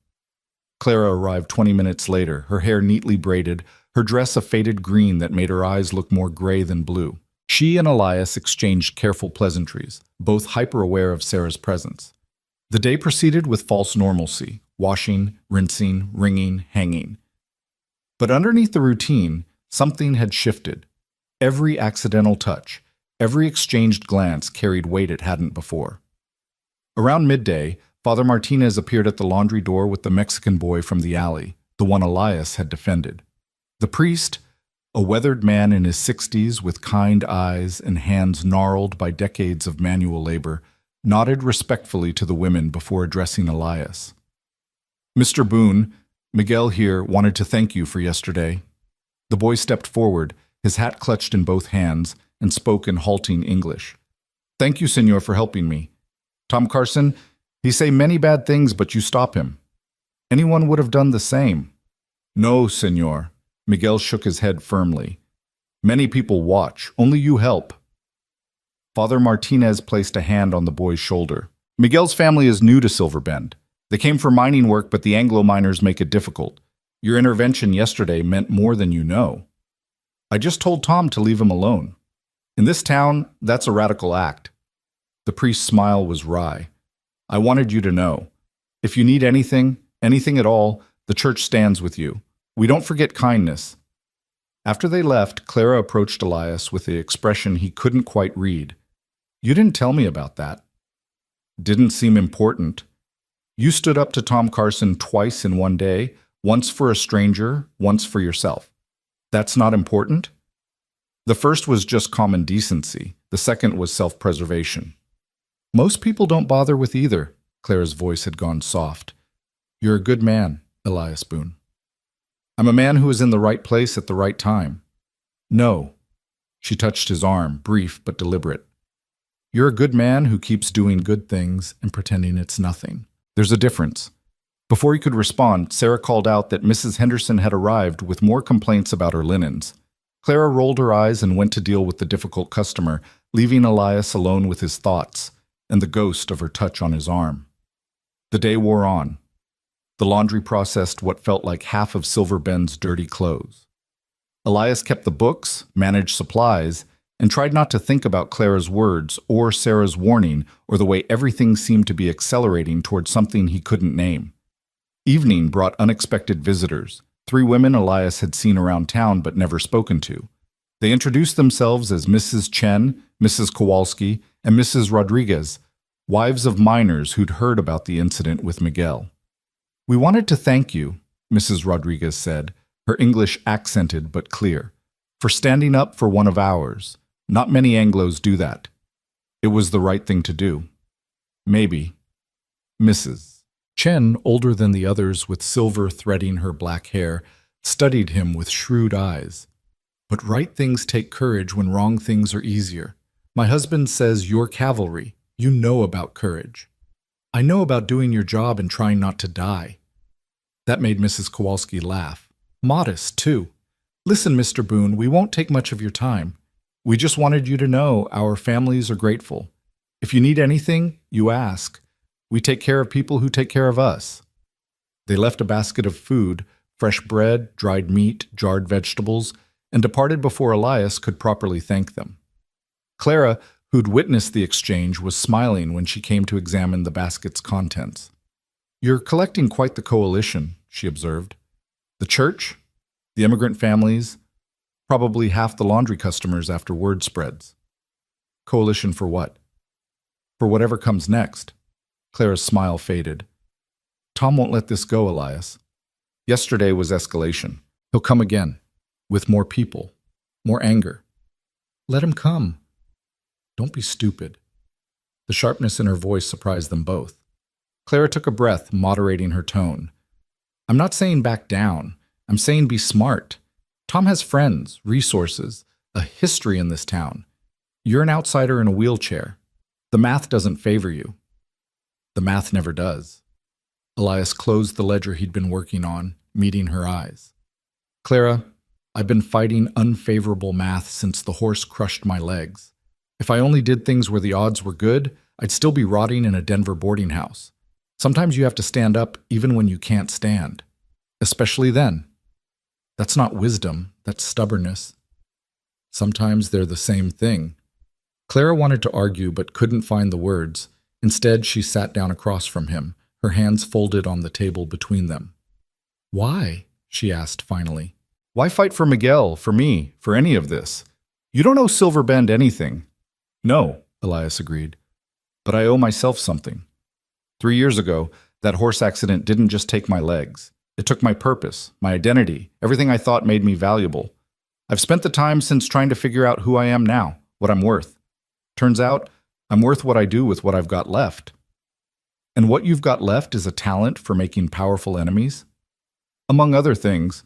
A: Clara arrived 20 minutes later, her hair neatly braided, her dress a faded green that made her eyes look more gray than blue. She and Elias exchanged careful pleasantries, both hyper-aware of Sarah's presence. The day proceeded with false normalcy, washing, rinsing, wringing, hanging. But underneath the routine, something had shifted. Every accidental touch, every exchanged glance carried weight it hadn't before. Around midday, Father Martinez appeared at the laundry door with the Mexican boy from the alley, the one Elias had defended. The priest, a weathered man in his 60s with kind eyes and hands gnarled by decades of manual labor, nodded respectfully to the women before addressing Elias. "Mr. Boone, Miguel here wanted to thank you for yesterday." The boy stepped forward, his hat clutched in both hands, and spoke in halting English. "Thank you, senor, for helping me. Tom Carson, he say many bad things, but you stop him. Anyone would have done the same." "No, senor." Miguel shook his head firmly. "Many people watch. Only you help." Father Martinez placed a hand on the boy's shoulder. "Miguel's family is new to Silver Bend. They came for mining work, but the Anglo miners make it difficult. Your intervention yesterday meant more than you know. I just told Tom to leave him alone. In this town, that's a radical act." The priest's smile was wry. "I wanted you to know. If you need anything, anything at all, the church stands with you. We don't forget kindness." After they left, Clara approached Elias with the expression he couldn't quite read. "You didn't tell me about that." "Didn't seem important. You stood up to Tom Carson twice in one day, once for a stranger, once for yourself. That's not important?" "The first was just common decency. The second was self-preservation." "Most people don't bother with either." Clara's voice had gone soft. "You're a good man, Elias Boone." "I'm a man who is in the right place at the right time." "No." She touched his arm, brief but deliberate. "You're a good man who keeps doing good things and pretending it's nothing. There's a difference." Before he could respond, Sarah called out that Mrs. Henderson had arrived with more complaints about her linens. Clara rolled her eyes and went to deal with the difficult customer, leaving Elias alone with his thoughts and the ghost of her touch on his arm. The day wore on. The laundry processed what felt like half of Silver Bend's dirty clothes. Elias kept the books, managed supplies, and tried not to think about Clara's words or Sarah's warning or the way everything seemed to be accelerating toward something he couldn't name. Evening brought unexpected visitors, 3 women Elias had seen around town but never spoken to. They introduced themselves as Mrs. Chen, Mrs. Kowalski, and Mrs. Rodriguez, wives of miners who'd heard about the incident with Miguel. "We wanted to thank you," Mrs. Rodriguez said, her English accented but clear, "for standing up for one of ours. Not many Anglos do that. It was the right thing to do." "Maybe." Mrs. Chen, older than the others with silver threading her black hair, studied him with shrewd eyes. "But right things take courage when wrong things are easier. My husband says you're cavalry. You know about courage. I know about doing your job and trying not to die." That made Mrs. Kowalski laugh. Modest, too. "Listen, Mr. Boone, we won't take much of your time. We just wanted you to know our families are grateful. If you need anything, you ask. We take care of people who take care of us." They left a basket of food, fresh bread, dried meat, jarred vegetables, and departed before Elias could properly thank them. Clara, who'd witnessed the exchange, was smiling when she came to examine the basket's contents. "You're collecting quite the coalition," she observed. "The church, the immigrant families, probably half the laundry customers after word spreads." "Coalition for what?" "For whatever comes next." Clara's smile faded. "Tom won't let this go, Elias. Yesterday was escalation. He'll come again, with more people, more anger. Let him come. Don't be stupid." The sharpness in her voice surprised them both. Clara took a breath, moderating her tone. "I'm not saying back down. I'm saying be smart. Tom has friends, resources, a history in this town. You're an outsider in a wheelchair. The math doesn't favor you." "The math never does." Elias closed the ledger he'd been working on, meeting her eyes. "Clara, I've been fighting unfavorable math since the horse crushed my legs. If I only did things where the odds were good, I'd still be rotting in a Denver boarding house. Sometimes you have to stand up even when you can't stand. Especially then. That's not wisdom, that's stubbornness. Sometimes they're the same thing." Clara wanted to argue but couldn't find the words. Instead, she sat down across from him, her hands folded on the table between them. "Why?" she asked finally. Why fight for Miguel, for me, for any of this? You don't owe Silverbend anything. No, Elias agreed. But I owe myself something. 3 years ago, that horse accident didn't just take my legs. It took my purpose, my identity, everything I thought made me valuable. I've spent the time since trying to figure out who I am now, what I'm worth. Turns out, I'm worth what I do with what I've got left. And what you've got left is a talent for making powerful enemies? Among other things,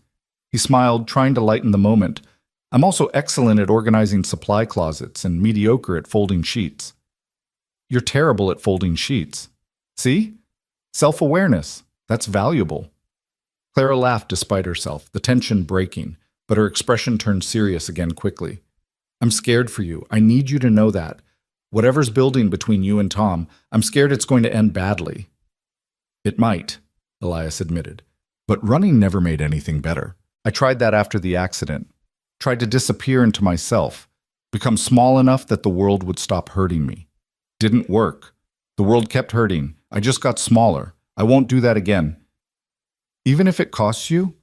A: he smiled, trying to lighten the moment. I'm also excellent at organizing supply closets and mediocre at folding sheets. You're terrible at folding sheets. See? Self-awareness. That's valuable. Clara laughed despite herself, the tension breaking, but her expression turned serious again quickly. I'm scared for you. I need you to know that. Whatever's building between you and Tom, I'm scared it's going to end badly. It might, Elias admitted. But running never made anything better. I tried that after the accident. Tried to disappear into myself. Become small enough that the world would stop hurting me. Didn't work. The world kept hurting. I just got smaller. I won't do that again. Even if it costs you?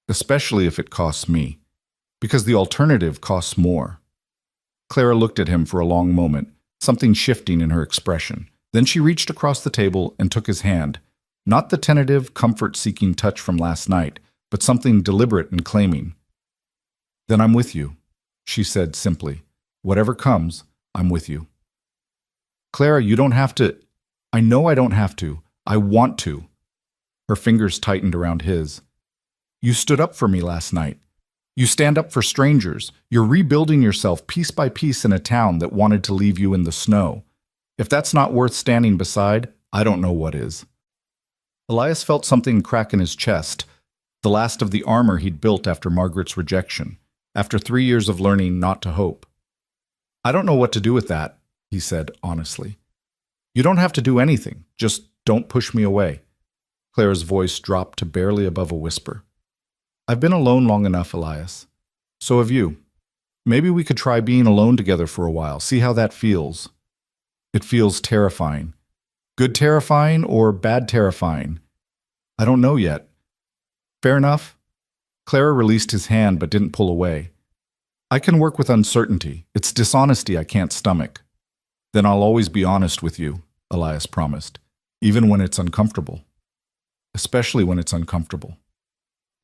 A: Especially if it costs me. Because the alternative costs more. Clara looked at him for a long moment, something shifting in her expression. Then she reached across the table and took his hand. Not the tentative, comfort-seeking touch from last night, but something deliberate and claiming. Then I'm with you, she said simply. Whatever comes, I'm with you. Clara, you don't have to. I know I don't have to. I want to. Her fingers tightened around his. You stood up for me last night. You stand up for strangers. You're rebuilding yourself piece by piece in a town that wanted to leave you in the snow. If that's not worth standing beside, I don't know what is. Elias felt something crack in his chest, the last of the armor he'd built after Margaret's rejection, after 3 years of learning not to hope. I don't know what to do with that, he said honestly. You don't have to do anything. Just don't push me away. Clara's voice dropped to barely above a whisper. I've been alone long enough, Elias. So have you. Maybe we could try being alone together for a while, see how that feels. It feels terrifying. Good terrifying or bad terrifying? I don't know yet. Fair enough. Clara released his hand but didn't pull away. I can work with uncertainty. It's dishonesty I can't stomach. Then I'll always be honest with you, Elias promised, even when it's uncomfortable. Especially when it's uncomfortable.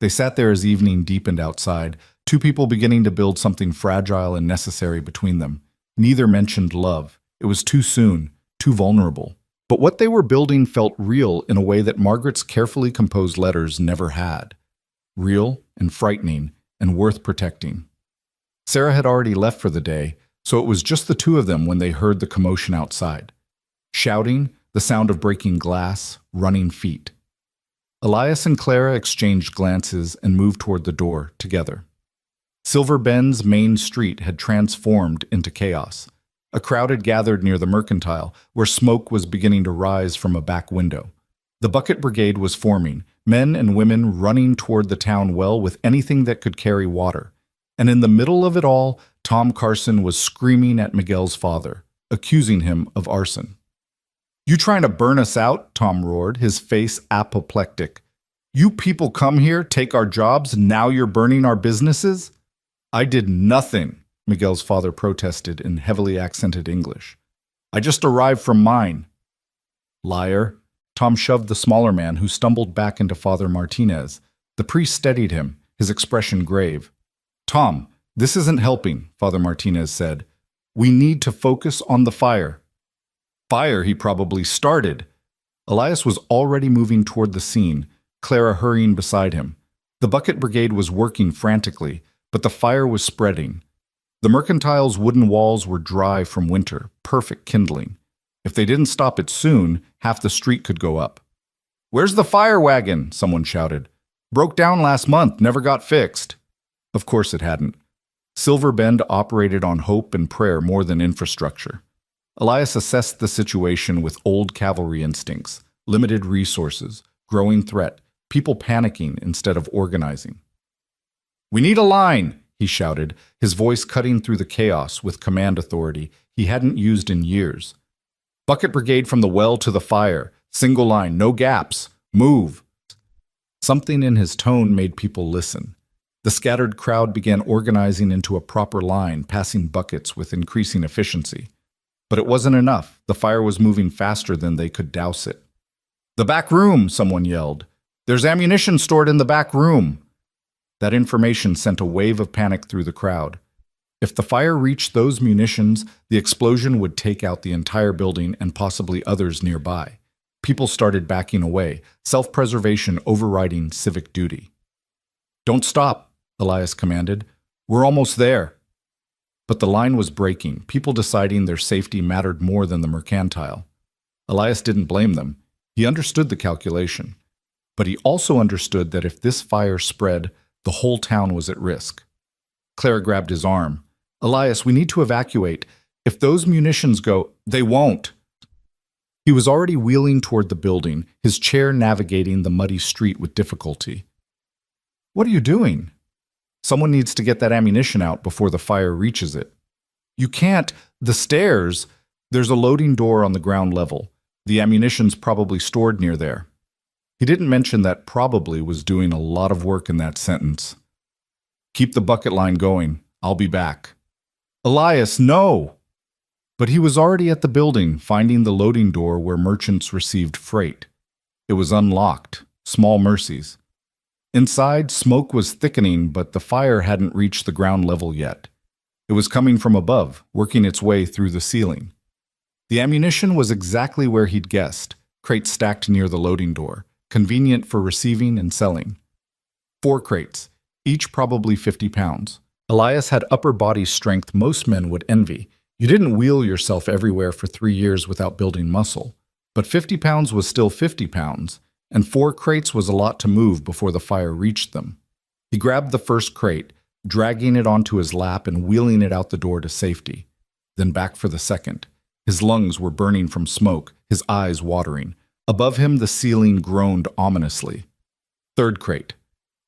A: They sat there as evening deepened outside, two people beginning to build something fragile and necessary between them. Neither mentioned love. It was too soon, too vulnerable. But what they were building felt real in a way that Margaret's carefully composed letters never had. Real and frightening and worth protecting. Sarah had already left for the day, so it was just the two of them when they heard the commotion outside. Shouting, the sound of breaking glass, running feet. Elias and Clara exchanged glances and moved toward the door together. Silver Bend's main street had transformed into chaos. A crowd had gathered near the Mercantile, where smoke was beginning to rise from a back window. The bucket brigade was forming, men and women running toward the town well with anything that could carry water. And in the middle of it all, Tom Carson was screaming at Miguel's father, accusing him of arson. You trying to burn us out? Tom roared, his face apoplectic. You people come here, take our jobs, now you're burning our businesses? I did nothing, Miguel's father protested in heavily accented English. I just arrived from mine. Liar. Tom shoved the smaller man, who stumbled back into Father Martinez. The priest steadied him, his expression grave. Tom, this isn't helping, Father Martinez said. We need to focus on the fire. Fire he probably started. Elias was already moving toward the scene, Clara hurrying beside him. The bucket brigade was working frantically, but the fire was spreading. The Mercantile's wooden walls were dry from winter, perfect kindling. If they didn't stop it soon, half the street could go up. Where's the fire wagon? Someone shouted. Broke down last month, never got fixed. Of course it hadn't. Silver Bend operated on hope and prayer more than infrastructure. Elias assessed the situation with old cavalry instincts, limited resources, growing threat, people panicking instead of organizing. We need a line, he shouted, his voice cutting through the chaos with command authority he hadn't used in years. Bucket brigade from the well to the fire, single line, no gaps, move. Something in his tone made people listen. The scattered crowd began organizing into a proper line, passing buckets with increasing efficiency. But it wasn't enough. The fire was moving faster than they could douse it. "The back room!" someone yelled. "There's ammunition stored in the back room!" That information sent a wave of panic through the crowd. If the fire reached those munitions, the explosion would take out the entire building and possibly others nearby. People started backing away, self-preservation overriding civic duty. "Don't stop," Elias commanded. "We're almost there." But the line was breaking, people deciding their safety mattered more than the mercantile. Elias didn't blame them. He understood the calculation. But he also understood that if this fire spread, the whole town was at risk. Clara grabbed his arm. "Elias, we need to evacuate. If those munitions go—" "They won't." He was already wheeling toward the building, his chair navigating the muddy street with difficulty. "What are you doing?" "Someone needs to get that ammunition out before the fire reaches it." "You can't. The stairs." "There's a loading door on the ground level. The ammunition's probably stored near there." He didn't mention that "probably" was doing a lot of work in that sentence. "Keep the bucket line going. I'll be back." "Elias, no!" But he was already at the building, finding the loading door where merchants received freight. It was unlocked. Small mercies. Inside, smoke was thickening, but the fire hadn't reached the ground level yet. It was coming from above, working its way through the ceiling. The ammunition was exactly where he'd guessed, crates stacked near the loading door, convenient for receiving and selling. 4 crates, each probably 50 pounds. Elias had upper body strength most men would envy. You didn't wheel yourself everywhere for 3 years without building muscle. But 50 pounds was still 50 pounds, and 4 crates was a lot to move before the fire reached them. He grabbed the first crate, dragging it onto his lap and wheeling it out the door to safety. Then back for the second. His lungs were burning from smoke, his eyes watering. Above him, the ceiling groaned ominously. 3rd crate.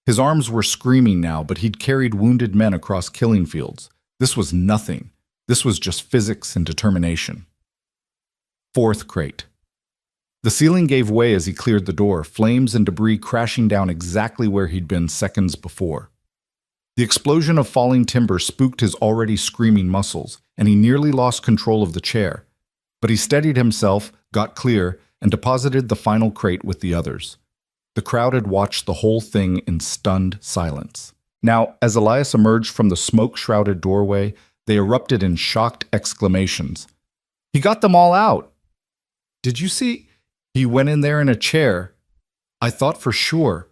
A: His arms were screaming now, but he'd carried wounded men across killing fields. This was nothing. This was just physics and determination. 4th crate. The ceiling gave way as he cleared the door, flames and debris crashing down exactly where he'd been seconds before. The explosion of falling timber spooked his already screaming muscles, and he nearly lost control of the chair. But he steadied himself, got clear, and deposited the final crate with the others. The crowd had watched the whole thing in stunned silence. Now, as Elias emerged from the smoke-shrouded doorway, they erupted in shocked exclamations. "He got them all out!" "Did you see? He went in there in a chair." "I thought for sure."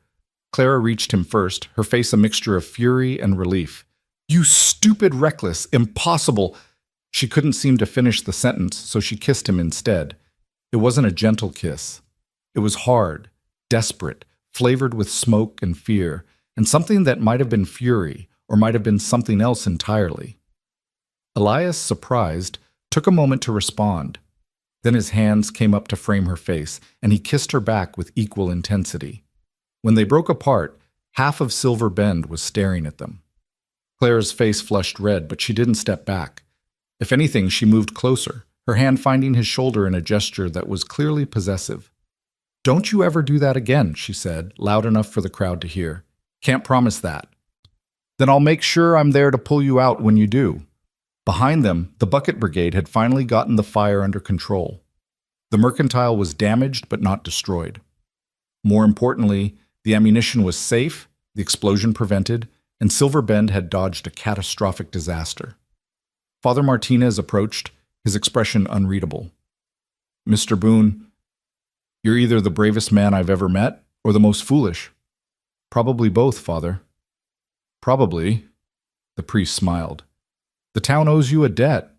A: Clara reached him first, her face a mixture of fury and relief. "You stupid reckless, impossible!" She couldn't seem to finish the sentence, so she kissed him instead. It wasn't a gentle kiss. It was hard, desperate, flavored with smoke and fear, and something that might have been fury, or might have been something else entirely. Elias, surprised, took a moment to respond. Then his hands came up to frame her face, and he kissed her back with equal intensity. When they broke apart, half of Silver Bend was staring at them. Clara's face flushed red, but she didn't step back. If anything, she moved closer, her hand finding his shoulder in a gesture that was clearly possessive. "Don't you ever do that again," she said, loud enough for the crowd to hear. "Can't promise that." "Then I'll make sure I'm there to pull you out when you do." Behind them, the bucket brigade had finally gotten the fire under control. The mercantile was damaged but not destroyed. More importantly, the ammunition was safe, the explosion prevented, and Silver Bend had dodged a catastrophic disaster. Father Martinez approached, his expression unreadable. "Mr. Boone, you're either the bravest man I've ever met or the most foolish." "Probably both, Father." "Probably," the priest smiled. "The town owes you a debt."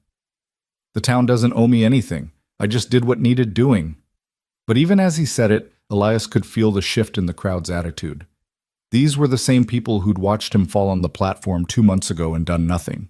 A: "The town doesn't owe me anything. I just did what needed doing." But even as he said it, Elias could feel the shift in the crowd's attitude. These were the same people who'd watched him fall on the platform 2 months ago and done nothing.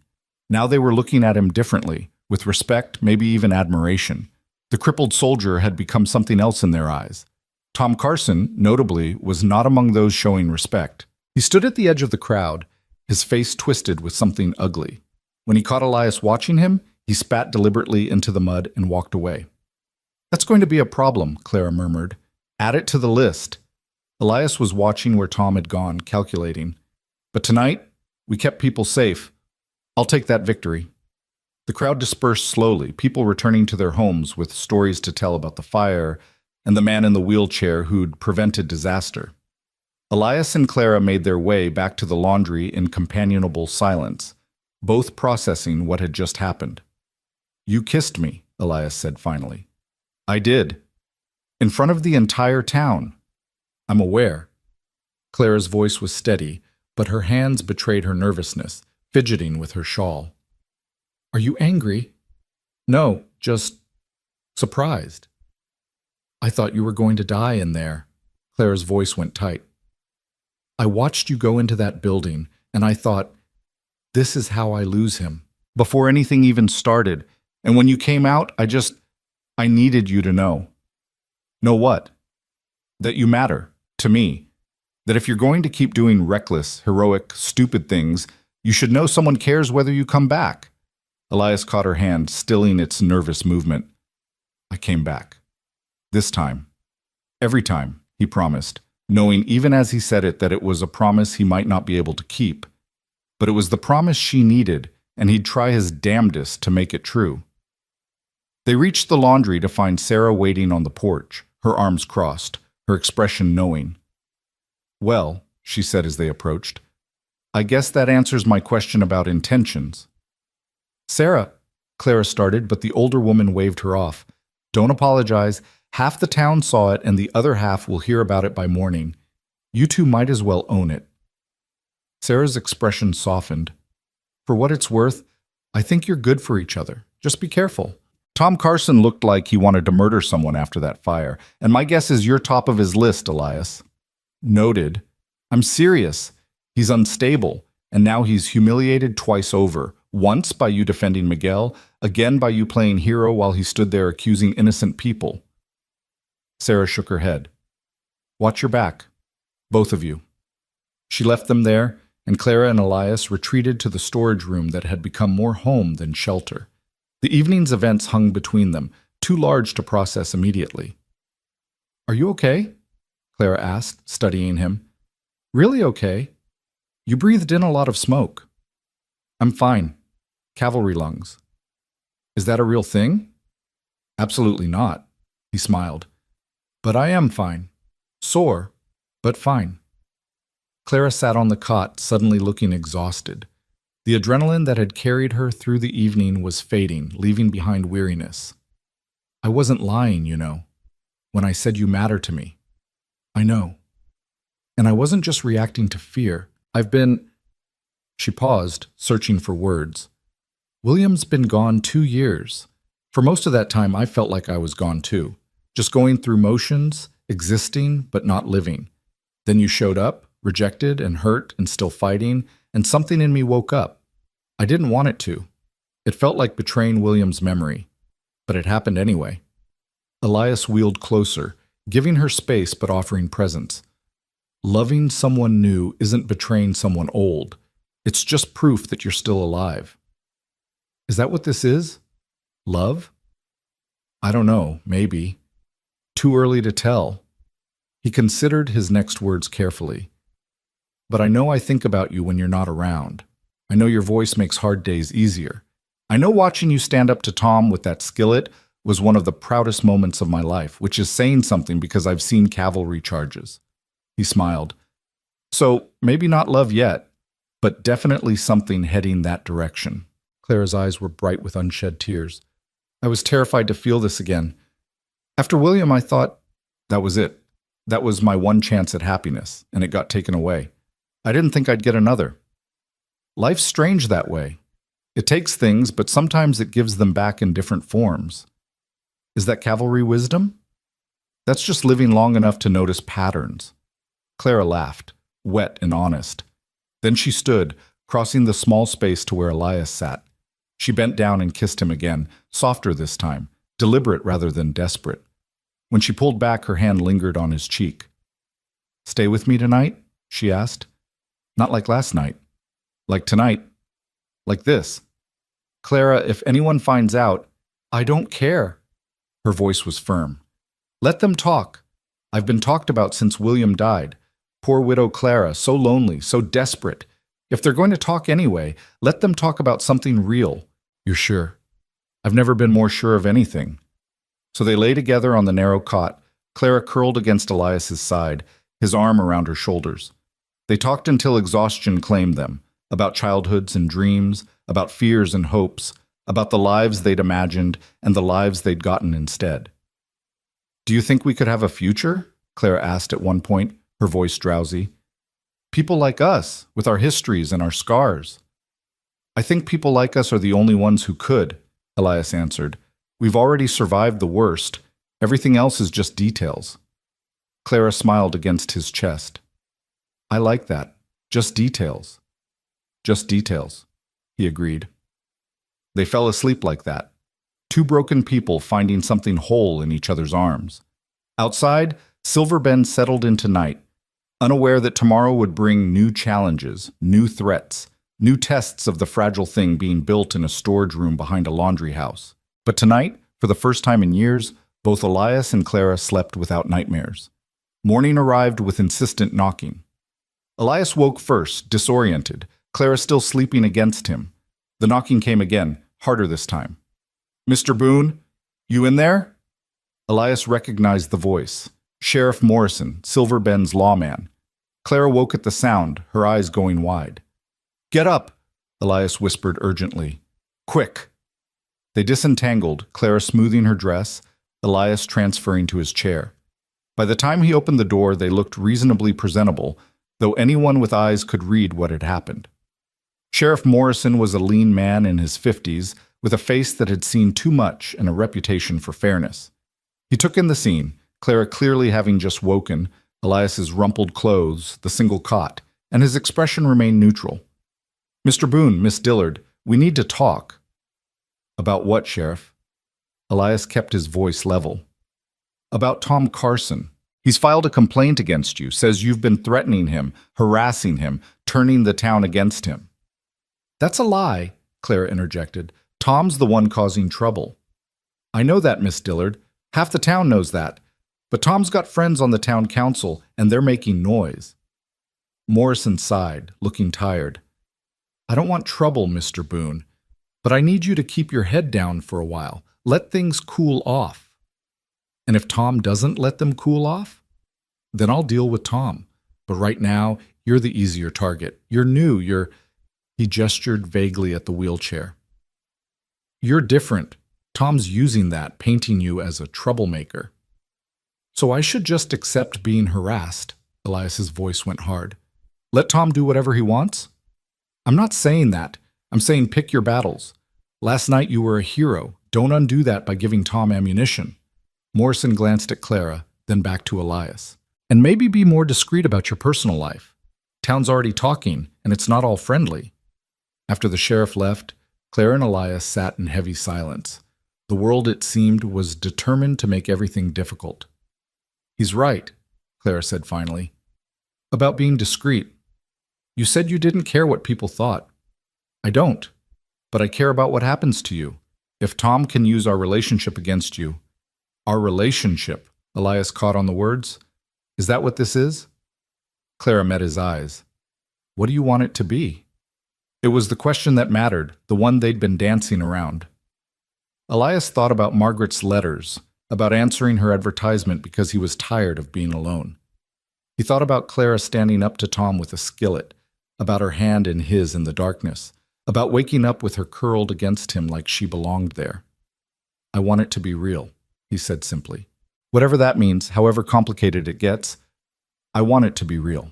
A: Now they were looking at him differently, with respect, maybe even admiration. The crippled soldier had become something else in their eyes. Tom Carson, notably, was not among those showing respect. He stood at the edge of the crowd, his face twisted with something ugly. When he caught Elias watching him, he spat deliberately into the mud and walked away. "That's going to be a problem," Clara murmured. "Add it to the list." Elias was watching where Tom had gone, calculating. But tonight, we kept people safe. I'll take that victory. The crowd dispersed slowly, people returning to their homes with stories to tell about the fire and the man in the wheelchair who'd prevented disaster. Elias and Clara made their way back to the laundry in companionable silence, both processing what had just happened. "You kissed me," Elias said finally. "I did. In front of the entire town." "I'm aware." Clara's voice was steady, but her hands betrayed her nervousness, fidgeting with her shawl. "Are you angry?" "No, just surprised." "I thought you were going to die in there." Clara's voice went tight. "I watched you go into that building, and I thought, this is how I lose him. Before anything even started, and when you came out, I needed you to know." "Know what?" "That you matter, to me. That if you're going to keep doing reckless, heroic, stupid things, you should know someone cares whether you come back." Elias caught her hand, stilling its nervous movement. "I came back. This time. Every time," he promised, knowing even as he said it that it was a promise he might not be able to keep. But it was the promise she needed, and he'd try his damnedest to make it true. They reached the laundry to find Sarah waiting on the porch, her arms crossed, her expression knowing. "Well," she said as they approached, "I guess that answers my question about intentions." "Sarah," Clara started, but the older woman waved her off. "Don't apologize. Half the town saw it, and the other half will hear about it by morning. You two might as well own it." Sarah's expression softened. "For what it's worth, I think you're good for each other. Just be careful. Tom Carson looked like he wanted to murder someone after that fire, and my guess is you're top of his list, Elias." "Noted. I'm serious. He's unstable, and now he's humiliated twice over. Once by you defending Miguel, again by you playing hero while he stood there accusing innocent people." Sarah shook her head. "Watch your back. Both of you." She left them there, and Clara and Elias retreated to the storage room that had become more home than shelter. The evening's events hung between them, too large to process immediately. "Are you okay?" Clara asked, studying him. "Really okay? You breathed in a lot of smoke." "I'm fine. Cavalry lungs." "Is that a real thing?" "Absolutely not," he smiled. "But I am fine. Sore, but fine." Clara sat on the cot, suddenly looking exhausted. The adrenaline that had carried her through the evening was fading, leaving behind weariness. "I wasn't lying, you know, when I said you matter to me. I know. And I wasn't just reacting to fear. I've been—" She paused, searching for words. "William's been gone 2 years. For most of that time, I felt like I was gone too. Just going through motions, existing but not living. Then you showed up, rejected and hurt and still fighting, and something in me woke up. I didn't want it to. It felt like betraying William's memory. But it happened anyway." Elias wheeled closer, giving her space but offering presence. "Loving someone new isn't betraying someone old. It's just proof that you're still alive." "Is that what this is? Love?" "I don't know, maybe. Too early to tell." He considered his next words carefully. "But I know I think about you when you're not around. I know your voice makes hard days easier. I know watching you stand up to Tom with that skillet was one of the proudest moments of my life, which is saying something because I've seen cavalry charges." He smiled. "So maybe not love yet, but definitely something heading that direction." Clara's eyes were bright with unshed tears. "I was terrified to feel this again. After William, I thought that was it. That was my one chance at happiness, and it got taken away. I didn't think I'd get another. Life's strange that way. It takes things, but sometimes it gives them back in different forms. Is that cavalry wisdom? That's just living long enough to notice patterns." Clara laughed, wet and honest. Then she stood, crossing the small space to where Elias sat. She bent down and kissed him again, softer this time, deliberate rather than desperate. When she pulled back, her hand lingered on his cheek. "Stay with me tonight?" she asked. "Not like last night. Like tonight. Like this. Clara, if anyone finds out, I don't care." Her voice was firm. "Let them talk. I've been talked about since William died. Poor widow Clara, so lonely, so desperate. If they're going to talk anyway, let them talk about something real. You're sure? I've never been more sure of anything. So they lay together on the narrow cot, Clara curled against Elias's side, his arm around her shoulders. They talked until exhaustion claimed them, about childhoods and dreams, about fears and hopes, about the lives they'd imagined and the lives they'd gotten instead. Do you think we could have a future? Clara asked at one point, her voice drowsy. People like us, with our histories and our scars. I think people like us are the only ones who could, Elias answered. We've already survived the worst. Everything else is just details. Clara smiled against his chest. I like that. Just details. Just details, he agreed. They fell asleep like that. Two broken people finding something whole in each other's arms. Outside, Silver Bend settled into night, unaware that tomorrow would bring new challenges, new threats, new tests of the fragile thing being built in a storage room behind a laundry house. But tonight, for the first time in years, both Elias and Clara slept without nightmares. Morning arrived with insistent knocking. Elias woke first, disoriented, Clara still sleeping against him. The knocking came again, harder this time. Mr. Boone, you in there? Elias recognized the voice. Sheriff Morrison, Silver Bend's lawman. Clara woke at the sound, her eyes going wide. Get up, Elias whispered urgently. Quick. They disentangled, Clara smoothing her dress, Elias transferring to his chair. By the time he opened the door, they looked reasonably presentable, though anyone with eyes could read what had happened. Sheriff Morrison was a lean man in his 50s, with a face that had seen too much and a reputation for fairness. He took in the scene, Clara clearly having just woken, Elias's rumpled clothes, the single cot, and his expression remained neutral. Mr. Boone, Miss Dillard, we need to talk. About what, Sheriff? Elias kept his voice level. About Tom Carson. He's filed a complaint against you, says you've been threatening him, harassing him, turning the town against him. That's a lie, Clara interjected. Tom's the one causing trouble. I know that, Miss Dillard. Half the town knows that. But Tom's got friends on the town council, and they're making noise. Morrison sighed, looking tired. I don't want trouble, Mr. Boone, but I need you to keep your head down for a while. Let things cool off. And if Tom doesn't let them cool off, then I'll deal with Tom. But right now, you're the easier target. You're new, He gestured vaguely at the wheelchair. You're different. Tom's using that, painting you as a troublemaker. So I should just accept being harassed, Elias's voice went hard. Let Tom do whatever he wants? I'm not saying that. I'm saying pick your battles. Last night you were a hero. Don't undo that by giving Tom ammunition. Morrison glanced at Clara, then back to Elias. And maybe be more discreet about your personal life. Town's already talking, and it's not all friendly. After the sheriff left, Clara and Elias sat in heavy silence. The world, it seemed, was determined to make everything difficult. He's right, Clara said finally. About being discreet. You said you didn't care what people thought. I don't, but I care about what happens to you. If Tom can use our relationship against you. Our relationship, Elias caught on the words. Is that what this is? Clara met his eyes. What do you want it to be? It was the question that mattered, the one they'd been dancing around. Elias thought about Margaret's letters, about answering her advertisement because he was tired of being alone. He thought about Clara standing up to Tom with a skillet, about her hand in his in the darkness, about waking up with her curled against him like she belonged there. I want it to be real, he said simply. Whatever that means, however complicated it gets, I want it to be real.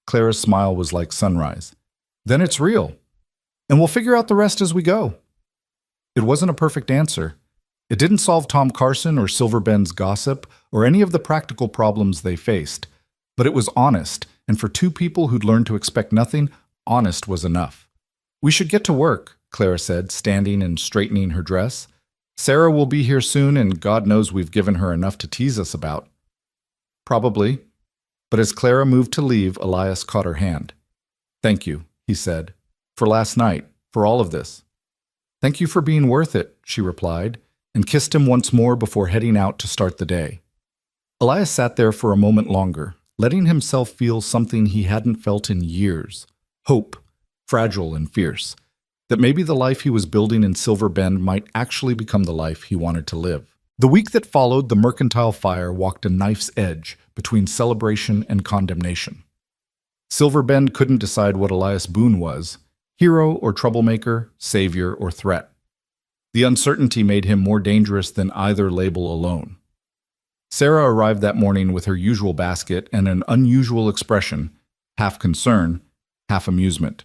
A: Clara's smile was like sunrise. Then it's real, and we'll figure out the rest as we go. It wasn't a perfect answer. It didn't solve Tom Carson or Silver Bend's gossip or any of the practical problems they faced, but it was honest, and for two people who'd learned to expect nothing, honest was enough. We should get to work, Clara said, standing and straightening her dress. Sarah will be here soon, and God knows we've given her enough to tease us about. Probably. But as Clara moved to leave, Elias caught her hand. Thank you, he said, for last night, for all of this. Thank you for being worth it, she replied, and kissed him once more before heading out to start the day. Elias sat there for a moment longer, letting himself feel something he hadn't felt in years. Hope, fragile and fierce, that maybe the life he was building in Silver Bend might actually become the life he wanted to live. The week that followed, the mercantile fire walked a knife's edge between celebration and condemnation. Silver Bend couldn't decide what Elias Boone was, hero or troublemaker, savior or threat. The uncertainty made him more dangerous than either label alone. Sarah arrived that morning with her usual basket and an unusual expression, half concern, half amusement.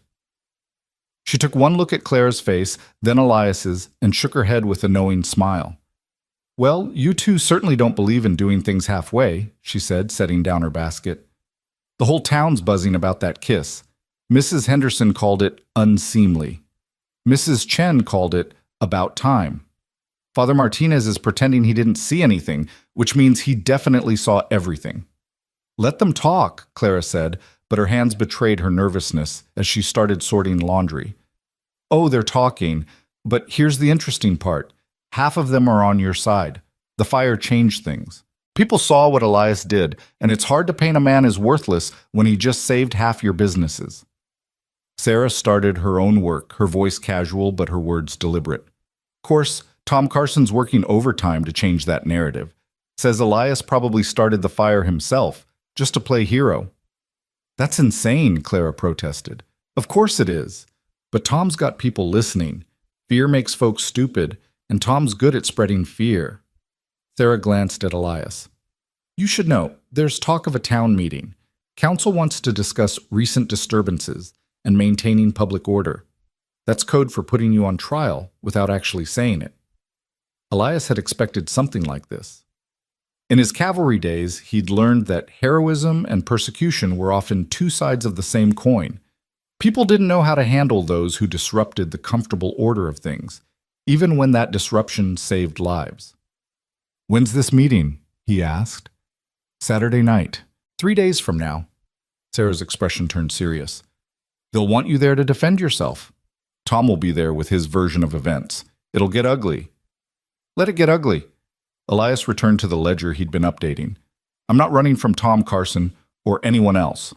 A: She took one look at Clara's face, then Elias's, and shook her head with a knowing smile. "Well, you two certainly don't believe in doing things halfway," she said, setting down her basket. "The whole town's buzzing about that kiss. Mrs. Henderson called it unseemly. Mrs. Chen called it about time. Father Martinez is pretending he didn't see anything, which means he definitely saw everything." "Let them talk," Clara said, but her hands betrayed her nervousness as she started sorting laundry. "Oh, they're talking, but here's the interesting part. Half of them are on your side. The fire changed things. People saw what Elias did, and it's hard to paint a man as worthless when he just saved half your businesses." Sarah started her own work, her voice casual but her words deliberate. "Of course, Tom Carson's working overtime to change that narrative. Says Elias probably started the fire himself, just to play hero." "That's insane," Clara protested. "Of course it is. But Tom's got people listening. Fear makes folks stupid, and Tom's good at spreading fear." Sarah glanced at Elias. "You should know, there's talk of a town meeting. Council wants to discuss recent disturbances and maintaining public order. That's code for putting you on trial without actually saying it." Elias had expected something like this. In his cavalry days, he'd learned that heroism and persecution were often two sides of the same coin. People didn't know how to handle those who disrupted the comfortable order of things, even when that disruption saved lives. "When's this meeting?" he asked. "Saturday night, 3 days from now." Sarah's expression turned serious. "They'll want you there to defend yourself. Tom will be there with his version of events. It'll get ugly." "Let it get ugly." Elias returned to the ledger he'd been updating. "I'm not running from Tom Carson or anyone else."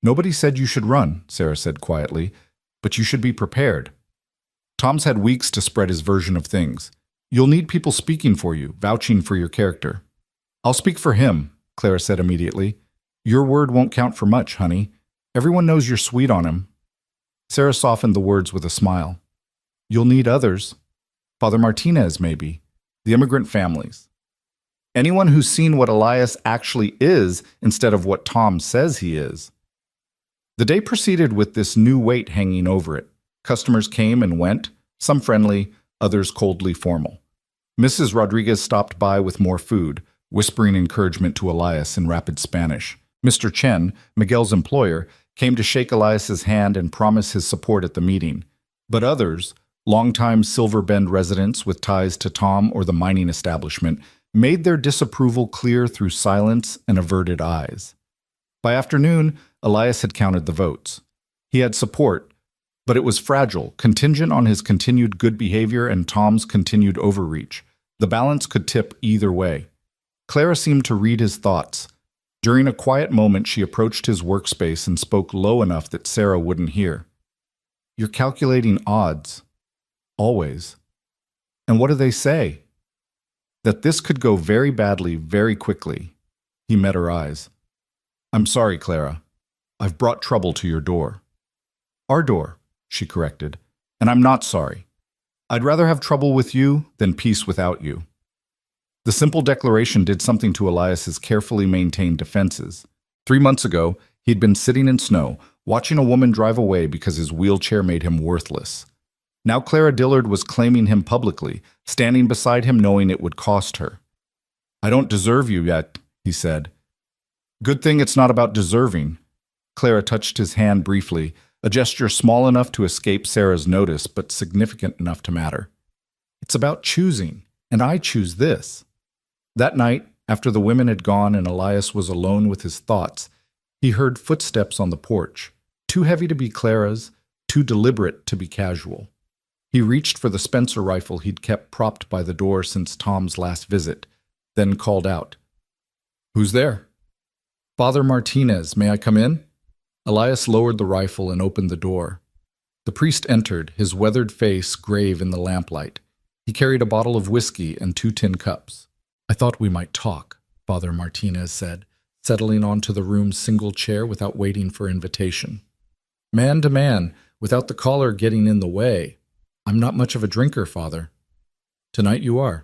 A: "Nobody said you should run," Sarah said quietly, "but you should be prepared. Tom's had weeks to spread his version of things. You'll need people speaking for you, vouching for your character." "I'll speak for him," Clara said immediately. "Your word won't count for much, honey. Everyone knows you're sweet on him." Sarah softened the words with a smile. "You'll need others. Father Martinez, maybe. The immigrant families. Anyone who's seen what Elias actually is instead of what Tom says he is." The day proceeded with this new weight hanging over it. Customers came and went, some friendly, others coldly formal. Mrs. Rodriguez stopped by with more food, whispering encouragement to Elias in rapid Spanish. Mr. Chen, Miguel's employer, came to shake Elias's hand and promise his support at the meeting. But others, longtime Silver Bend residents with ties to Tom or the mining establishment, made their disapproval clear through silence and averted eyes. By afternoon, Elias had counted the votes. He had support, but it was fragile, contingent on his continued good behavior and Tom's continued overreach. The balance could tip either way. Clara seemed to read his thoughts. During a quiet moment, she approached his workspace and spoke low enough that Sarah wouldn't hear. "You're calculating odds. Always. And what do they say?" "That this could go very badly very quickly." He met her eyes. "I'm sorry, Clara. I've brought trouble to your door." "Our door," she corrected. "And I'm not sorry. I'd rather have trouble with you than peace without you." The simple declaration did something to Elias's carefully maintained defenses. 3 months ago, he'd been sitting in snow, watching a woman drive away because his wheelchair made him worthless. Now Clara Dillard was claiming him publicly, standing beside him knowing it would cost her. "I don't deserve you yet," he said. "Good thing it's not about deserving." Clara touched his hand briefly, a gesture small enough to escape Sarah's notice but significant enough to matter. "It's about choosing, and I choose this." That night, after the women had gone and Elias was alone with his thoughts, he heard footsteps on the porch, too heavy to be Clara's, too deliberate to be casual. He reached for the Spencer rifle he'd kept propped by the door since Tom's last visit, then called out, "Who's there?" "Father Martinez, may I come in?" Elias lowered the rifle and opened the door. The priest entered, his weathered face grave in the lamplight. He carried a bottle of whiskey and 2 tin cups. "I thought we might talk," Father Martinez said, settling onto the room's single chair without waiting for invitation. "Man to man, without the caller getting in the way. I'm not much of a drinker, Father." "Tonight you are."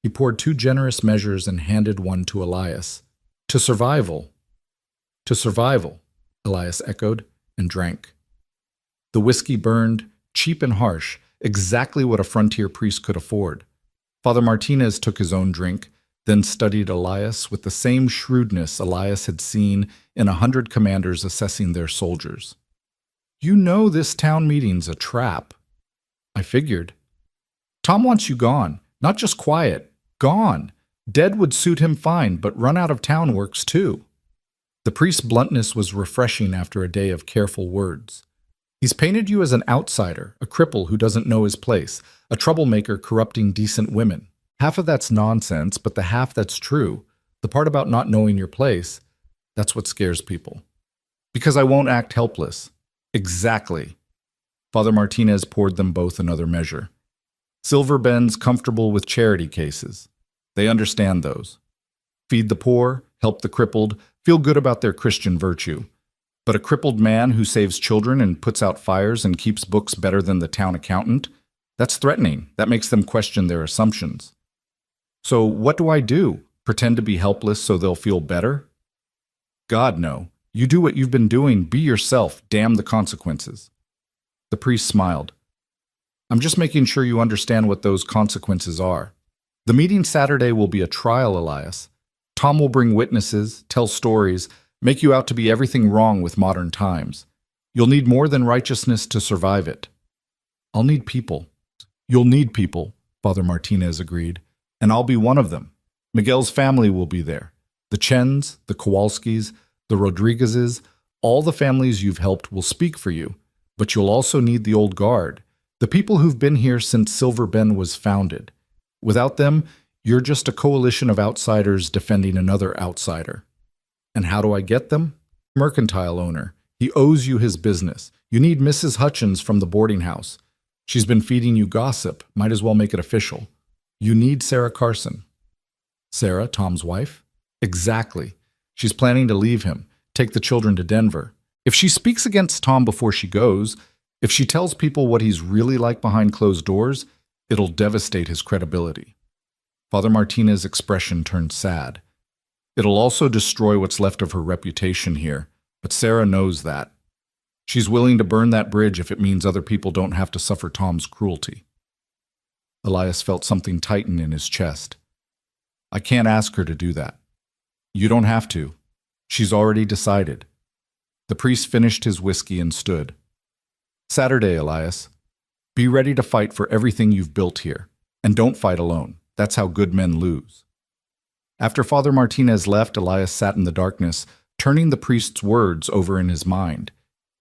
A: He poured 2 generous measures and handed one to Elias. "To survival." "To survival," Elias echoed, and drank. The whiskey burned, cheap and harsh, exactly what a frontier priest could afford. Father Martinez took his own drink, then studied Elias with the same shrewdness Elias had seen in 100 commanders assessing their soldiers. "You know this town meeting's a trap." "I figured." "Tom wants you gone, not just quiet, gone. Dead would suit him fine, but run out of town works too." The priest's bluntness was refreshing after a day of careful words. "He's painted you as an outsider, a cripple who doesn't know his place, a troublemaker corrupting decent women. Half of that's nonsense, but the half that's true, the part about not knowing your place, that's what scares people." "Because I won't act helpless." "Exactly." Father Martinez poured them both another measure. "Silver Ben's comfortable with charity cases. They understand those. Feed the poor, help the crippled, feel good about their Christian virtue. But a crippled man who saves children and puts out fires and keeps books better than the town accountant, that's threatening. That makes them question their assumptions. So what do I do? Pretend to be helpless so they'll feel better? God, no. You do what you've been doing. Be yourself. Damn the consequences." The priest smiled. "I'm just making sure you understand what those consequences are. The meeting Saturday will be a trial, Elias. Tom will bring witnesses, tell stories, make you out to be everything wrong with modern times. You'll need more than righteousness to survive it." "I'll need people." "You'll need people," Father Martinez agreed, "and I'll be one of them. Miguel's family will be there. The Chens, the Kowalskis, the Rodriguezes, all the families you've helped will speak for you, but you'll also need the old guard, the people who've been here since Silver Ben was founded. Without them, you're just a coalition of outsiders defending another outsider. And how do I get them? Mercantile owner. He owes you his business. You need Mrs. Hutchins from the boarding house. She's been feeding you gossip. Might as well make it official. You need Sarah Carson." "Sarah, Tom's wife?" "Exactly. She's planning to leave him, take the children to Denver. If she speaks against Tom before she goes, if she tells people what he's really like behind closed doors, it'll devastate his credibility." Father Martinez's expression turned sad. "It'll also destroy what's left of her reputation here, but Sarah knows that. She's willing to burn that bridge if it means other people don't have to suffer Tom's cruelty." Elias felt something tighten in his chest. "I can't ask her to do that." "You don't have to. She's already decided." The priest finished his whiskey and stood. "Saturday, Elias. Be ready to fight for everything you've built here. And don't fight alone. That's how good men lose." After Father Martinez left, Elias sat in the darkness, turning the priest's words over in his mind.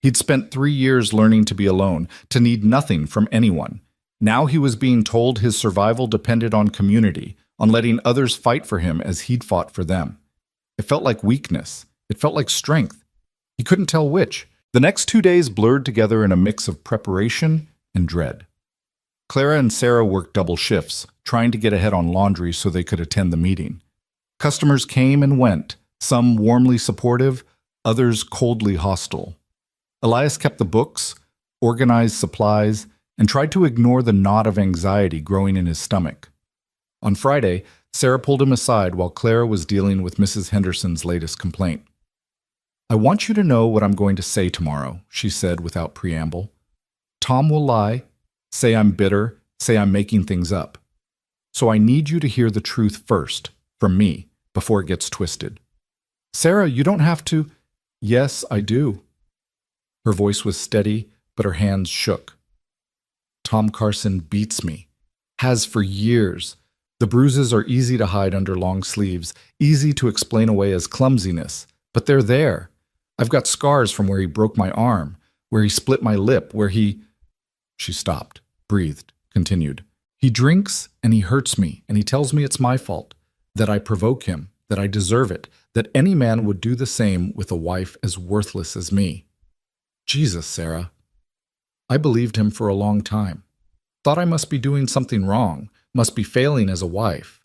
A: He'd spent 3 years learning to be alone, to need nothing from anyone. Now he was being told his survival depended on community, on letting others fight for him as he'd fought for them. It felt like weakness. It felt like strength. He couldn't tell which. The next 2 days blurred together in a mix of preparation and dread. Clara and Sarah worked double shifts, trying to get ahead on laundry so they could attend the meeting. Customers came and went, some warmly supportive, others coldly hostile. Elias kept the books, organized supplies, and tried to ignore the knot of anxiety growing in his stomach. On Friday, Sarah pulled him aside while Clara was dealing with Mrs. Henderson's latest complaint. "I want you to know what I'm going to say tomorrow," she said without preamble. "Tom will lie, say I'm bitter, say I'm making things up. So I need you to hear the truth first, from me, before it gets twisted." "Sarah, you don't have to—" "Yes, I do." Her voice was steady, but her hands shook. "Tom Carson beats me. Has for years. The bruises are easy to hide under long sleeves, easy to explain away as clumsiness, but they're there. I've got scars from where he broke my arm, where he split my lip, where he—" She stopped, breathed, continued. "He drinks and he hurts me, and he tells me it's my fault, that I provoke him, that I deserve it, that any man would do the same with a wife as worthless as me." Jesus, Sarah. I believed him for a long time. Thought I must be doing something wrong, must be failing as a wife.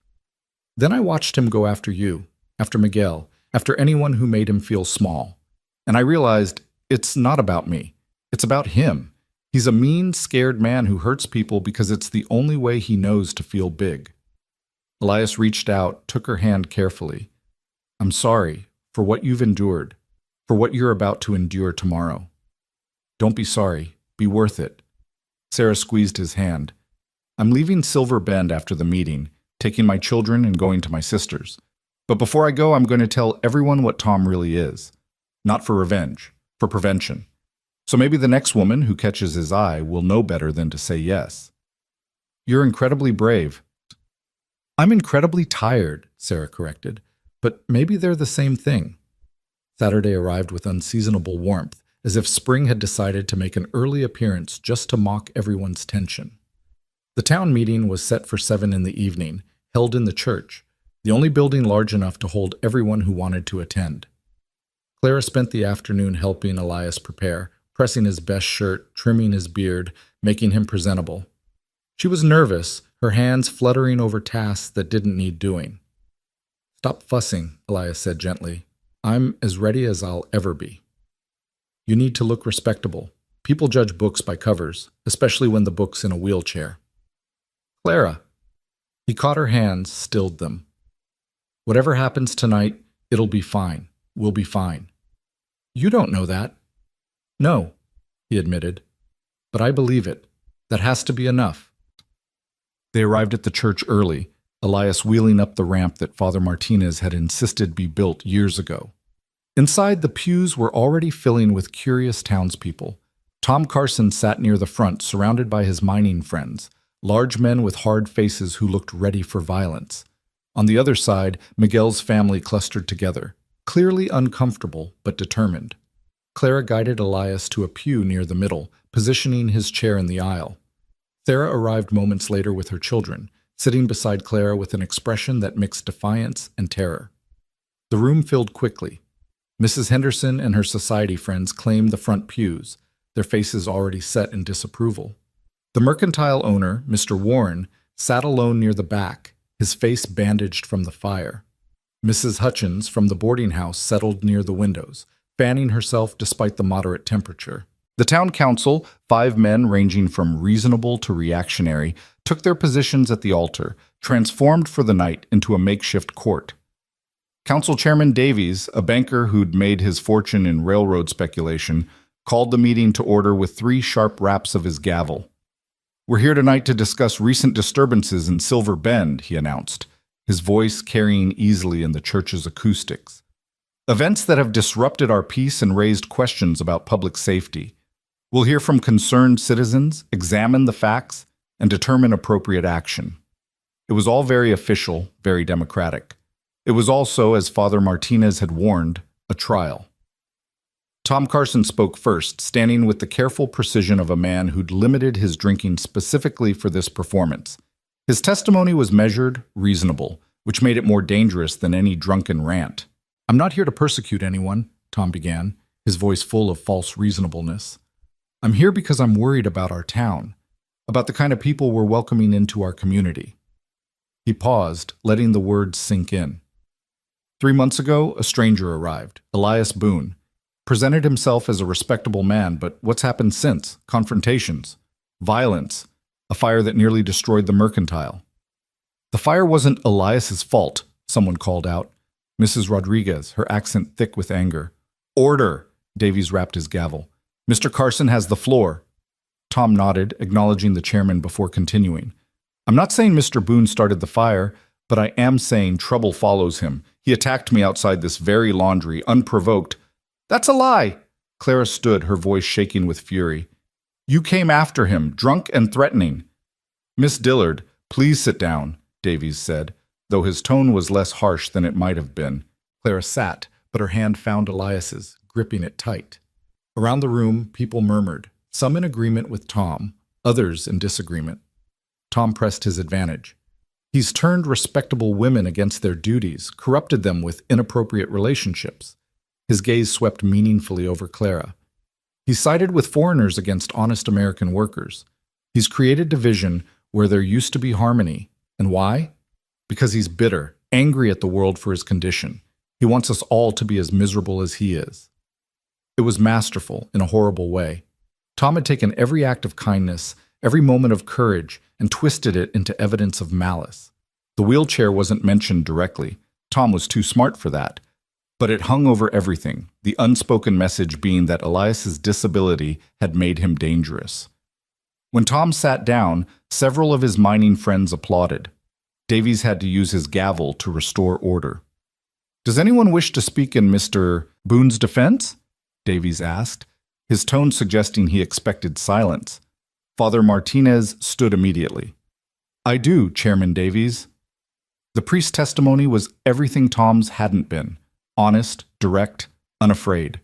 A: Then I watched him go after you, after Miguel, after anyone who made him feel small. And I realized it's not about me. It's about him. He's a mean, scared man who hurts people because it's the only way he knows to feel big. Elias reached out, took her hand carefully. I'm sorry for what you've endured, for what you're about to endure tomorrow. Don't be sorry. Be worth it. Sarah squeezed his hand. I'm leaving Silver Bend after the meeting, taking my children and going to my sister's. But before I go, I'm going to tell everyone what Tom really is. Not for revenge, for prevention. So maybe the next woman who catches his eye will know better than to say yes. You're incredibly brave. I'm incredibly tired, Sarah corrected, but maybe they're the same thing. Saturday arrived with unseasonable warmth, as if spring had decided to make an early appearance just to mock everyone's tension. The town meeting was set for 7 in the evening, held in the church, the only building large enough to hold everyone who wanted to attend. Clara spent the afternoon helping Elias prepare, pressing his best shirt, trimming his beard, making him presentable. She was nervous, her hands fluttering over tasks that didn't need doing. Stop fussing, Elias said gently. I'm as ready as I'll ever be. You need to look respectable. People judge books by covers, especially when the book's in a wheelchair. Clara. He caught her hands, stilled them. Whatever happens tonight, it'll be fine. We'll be fine. You don't know that. No, he admitted. But I believe it. That has to be enough. They arrived at the church early, Elias wheeling up the ramp that Father Martinez had insisted be built years ago. Inside, the pews were already filling with curious townspeople. Tom Carson sat near the front, surrounded by his mining friends, large men with hard faces who looked ready for violence. On the other side, Miguel's family clustered together, clearly uncomfortable but determined. Clara guided Elias to a pew near the middle, positioning his chair in the aisle. Sarah arrived moments later with her children, sitting beside Clara with an expression that mixed defiance and terror. The room filled quickly. Mrs. Henderson and her society friends claimed the front pews, their faces already set in disapproval. The mercantile owner, Mr. Warren, sat alone near the back, his face bandaged from the fire. Mrs. Hutchins from the boarding house settled near the windows, fanning herself despite the moderate temperature. The town council, 5 men ranging from reasonable to reactionary, took their positions at the altar, transformed for the night into a makeshift court. Council Chairman Davies, a banker who'd made his fortune in railroad speculation, called the meeting to order with 3 sharp raps of his gavel. We're here tonight to discuss recent disturbances in Silver Bend, he announced, his voice carrying easily in the church's acoustics. Events that have disrupted our peace and raised questions about public safety. We'll hear from concerned citizens, examine the facts, and determine appropriate action. It was all very official, very democratic. It was also, as Father Martinez had warned, a trial. Tom Carson spoke first, standing with the careful precision of a man who'd limited his drinking specifically for this performance. His testimony was measured, reasonable, which made it more dangerous than any drunken rant. I'm not here to persecute anyone, Tom began, his voice full of false reasonableness. I'm here because I'm worried about our town, about the kind of people we're welcoming into our community. He paused, letting the words sink in. 3 months ago, a stranger arrived, Elias Boone. Presented himself as a respectable man, but what's happened since? Confrontations, violence, a fire that nearly destroyed the mercantile. The fire wasn't Elias's fault, someone called out. Mrs. Rodriguez, her accent thick with anger. Order, Davies rapped his gavel. Mr. Carson has the floor. Tom nodded, acknowledging the chairman before continuing. I'm not saying Mr. Boone started the fire, but I am saying trouble follows him. He attacked me outside this very laundry, unprovoked. That's a lie. Clara stood, her voice shaking with fury. You came after him, drunk and threatening. Miss Dillard, please sit down, Davies said, though his tone was less harsh than it might have been. Clara sat, but her hand found Elias's, gripping it tight. Around the room, people murmured, some in agreement with Tom, others in disagreement. Tom pressed his advantage. He's turned respectable women against their duties, corrupted them with inappropriate relationships. His gaze swept meaningfully over Clara. He's sided with foreigners against honest American workers. He's created division where there used to be harmony. And why? Because he's bitter, angry at the world for his condition. He wants us all to be as miserable as he is. It was masterful in a horrible way. Tom had taken every act of kindness, every moment of courage, and twisted it into evidence of malice. The wheelchair wasn't mentioned directly. Tom was too smart for that. But it hung over everything, the unspoken message being that Elias's disability had made him dangerous. When Tom sat down, several of his mining friends applauded. Davies had to use his gavel to restore order. "Does anyone wish to speak in Mr. Boone's defense?" Davies asked, his tone suggesting he expected silence. Father Martinez stood immediately. "I do, Chairman Davies." The priest's testimony was everything Tom's hadn't been: honest, direct, unafraid.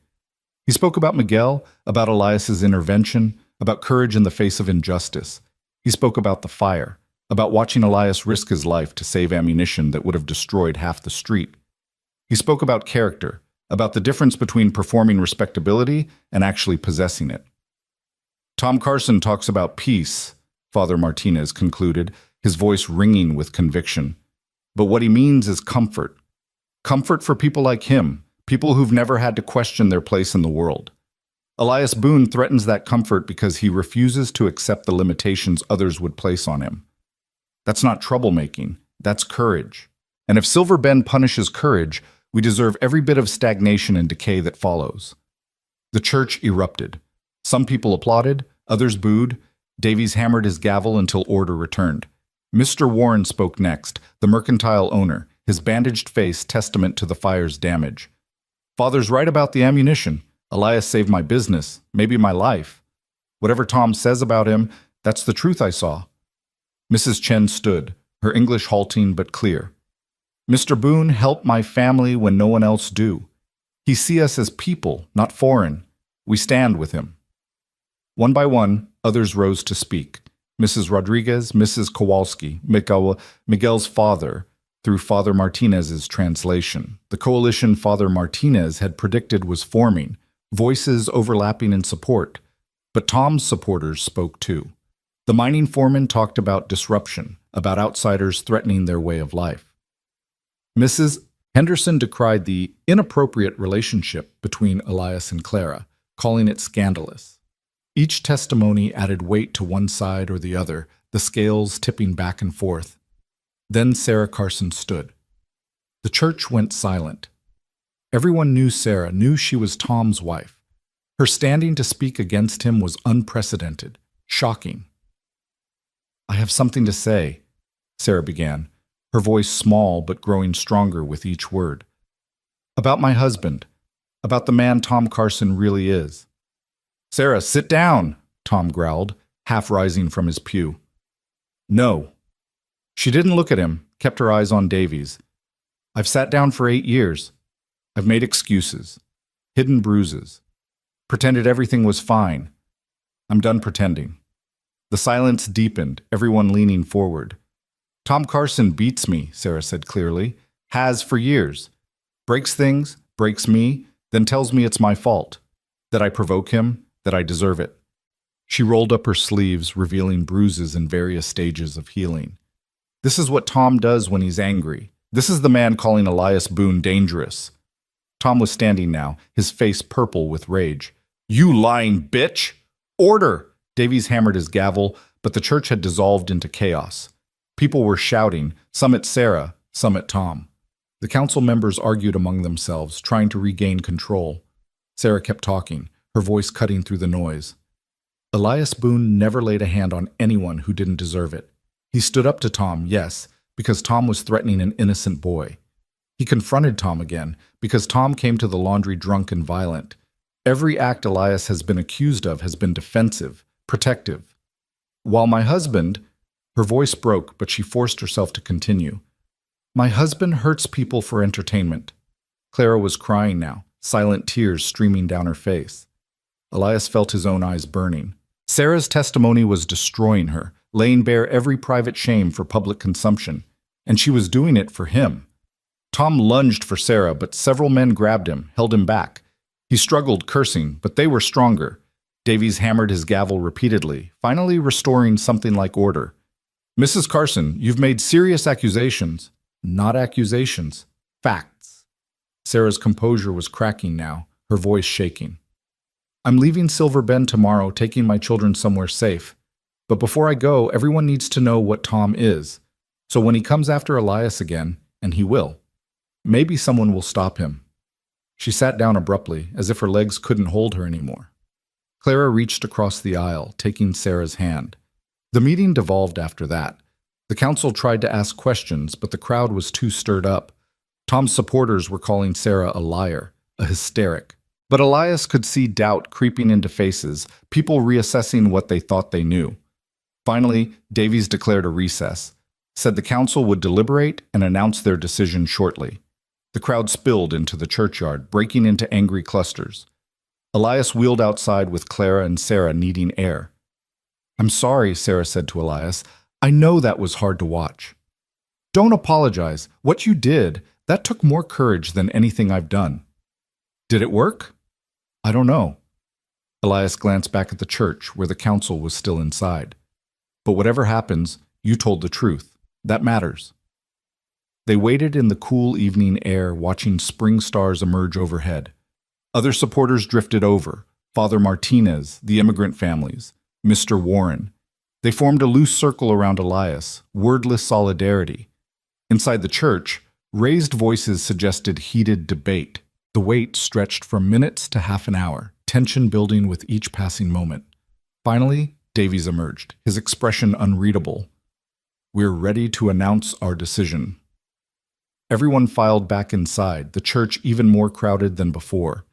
A: He spoke about Miguel, about Elias's intervention, about courage in the face of injustice. He spoke about the fire, about watching Elias risk his life to save ammunition that would have destroyed half the street. He spoke about character, about the difference between performing respectability and actually possessing it. "Tom Carson talks about peace," Father Martinez concluded, his voice ringing with conviction. "But what he means is comfort. Comfort for people like him, people who've never had to question their place in the world. Elias Boone threatens that comfort because he refuses to accept the limitations others would place on him. That's not troublemaking, that's courage. And if Silver Bend punishes courage, we deserve every bit of stagnation and decay that follows." The church erupted. Some people applauded, others booed. Davies hammered his gavel until order returned. Mr. Warren spoke next, the mercantile owner, his bandaged face testament to the fire's damage. "Father's right about the ammunition. Elias saved my business, maybe my life. Whatever Tom says about him, that's the truth I saw." Mrs. Chen stood, her English halting but clear. "Mr. Boone helped my family when no one else do. He see us as people, not foreign. We stand with him." One by one, others rose to speak. Mrs. Rodriguez, Mrs. Kowalski, Miguel's father, through Father Martinez's translation. The coalition Father Martinez had predicted was forming, voices overlapping in support. But Tom's supporters spoke too. The mining foreman talked about disruption, about outsiders threatening their way of life. Mrs. Henderson decried the inappropriate relationship between Elias and Clara, calling it scandalous. Each testimony added weight to one side or the other, the scales tipping back and forth. Then Sarah Carson stood. The church went silent. Everyone knew Sarah, knew she was Tom's wife. Her standing to speak against him was unprecedented, shocking. "I have something to say," Sarah began, her voice small but growing stronger with each word. "About my husband, about the man Tom Carson really is." "Sarah, sit down," Tom growled, half rising from his pew. "No." She didn't look at him, kept her eyes on Davies. "I've sat down for 8 years. I've made excuses, hidden bruises, pretended everything was fine. I'm done pretending." The silence deepened, everyone leaning forward. "Tom Carson beats me," Sarah said clearly. "Has for years. Breaks things, breaks me, then tells me it's my fault. That I provoke him, that I deserve it." She rolled up her sleeves, revealing bruises in various stages of healing. "This is what Tom does when he's angry. This is the man calling Elias Boone dangerous." Tom was standing now, his face purple with rage. "You lying bitch! Order!" Davies hammered his gavel, but the church had dissolved into chaos. People were shouting, some at Sarah, some at Tom. The council members argued among themselves, trying to regain control. Sarah kept talking, her voice cutting through the noise. Elias Boone never laid a hand on anyone who didn't deserve it. He stood up to Tom, yes, because Tom was threatening an innocent boy. He confronted Tom again, because Tom came to the laundry drunk and violent. Every act Elias has been accused of has been defensive, protective. While my husband, her voice broke, but she forced herself to continue. My husband hurts people for entertainment. Clara was crying now, silent tears streaming down her face. Elias felt his own eyes burning. Sarah's testimony was destroying her, laying bare every private shame for public consumption, and she was doing it for him. Tom lunged for Sarah, but several men grabbed him, held him back. He struggled, cursing, but they were stronger. Davies hammered his gavel repeatedly, finally restoring something like order. Mrs. Carson, you've made serious accusations. Not accusations. Facts. Sarah's composure was cracking now, her voice shaking. I'm leaving Silver Bend tomorrow, taking my children somewhere safe. But before I go, everyone needs to know what Tom is. So when he comes after Elias again, and he will, maybe someone will stop him. She sat down abruptly, as if her legs couldn't hold her anymore. Clara reached across the aisle, taking Sarah's hand. The meeting devolved after that. The council tried to ask questions, but the crowd was too stirred up. Tom's supporters were calling Sarah a liar, a hysteric. But Elias could see doubt creeping into faces, people reassessing what they thought they knew. Finally, Davies declared a recess, said the council would deliberate and announce their decision shortly. The crowd spilled into the churchyard, breaking into angry clusters. Elias wheeled outside with Clara and Sarah needing air. I'm sorry, Sarah said to Elias. I know that was hard to watch. Don't apologize. What you did, that took more courage than anything I've done. Did it work? I don't know. Elias glanced back at the church, where the council was still inside. But whatever happens, you told the truth. That matters. They waited in the cool evening air, watching spring stars emerge overhead. Other supporters drifted over, Father Martinez, the immigrant families, Mr. Warren. They formed a loose circle around Elias, wordless solidarity. Inside the church, raised voices suggested heated debate. The wait stretched from minutes to half an hour, tension building with each passing moment. Finally, Davies emerged, his expression unreadable. We're ready to announce our decision. Everyone filed back inside, the church even more crowded than before.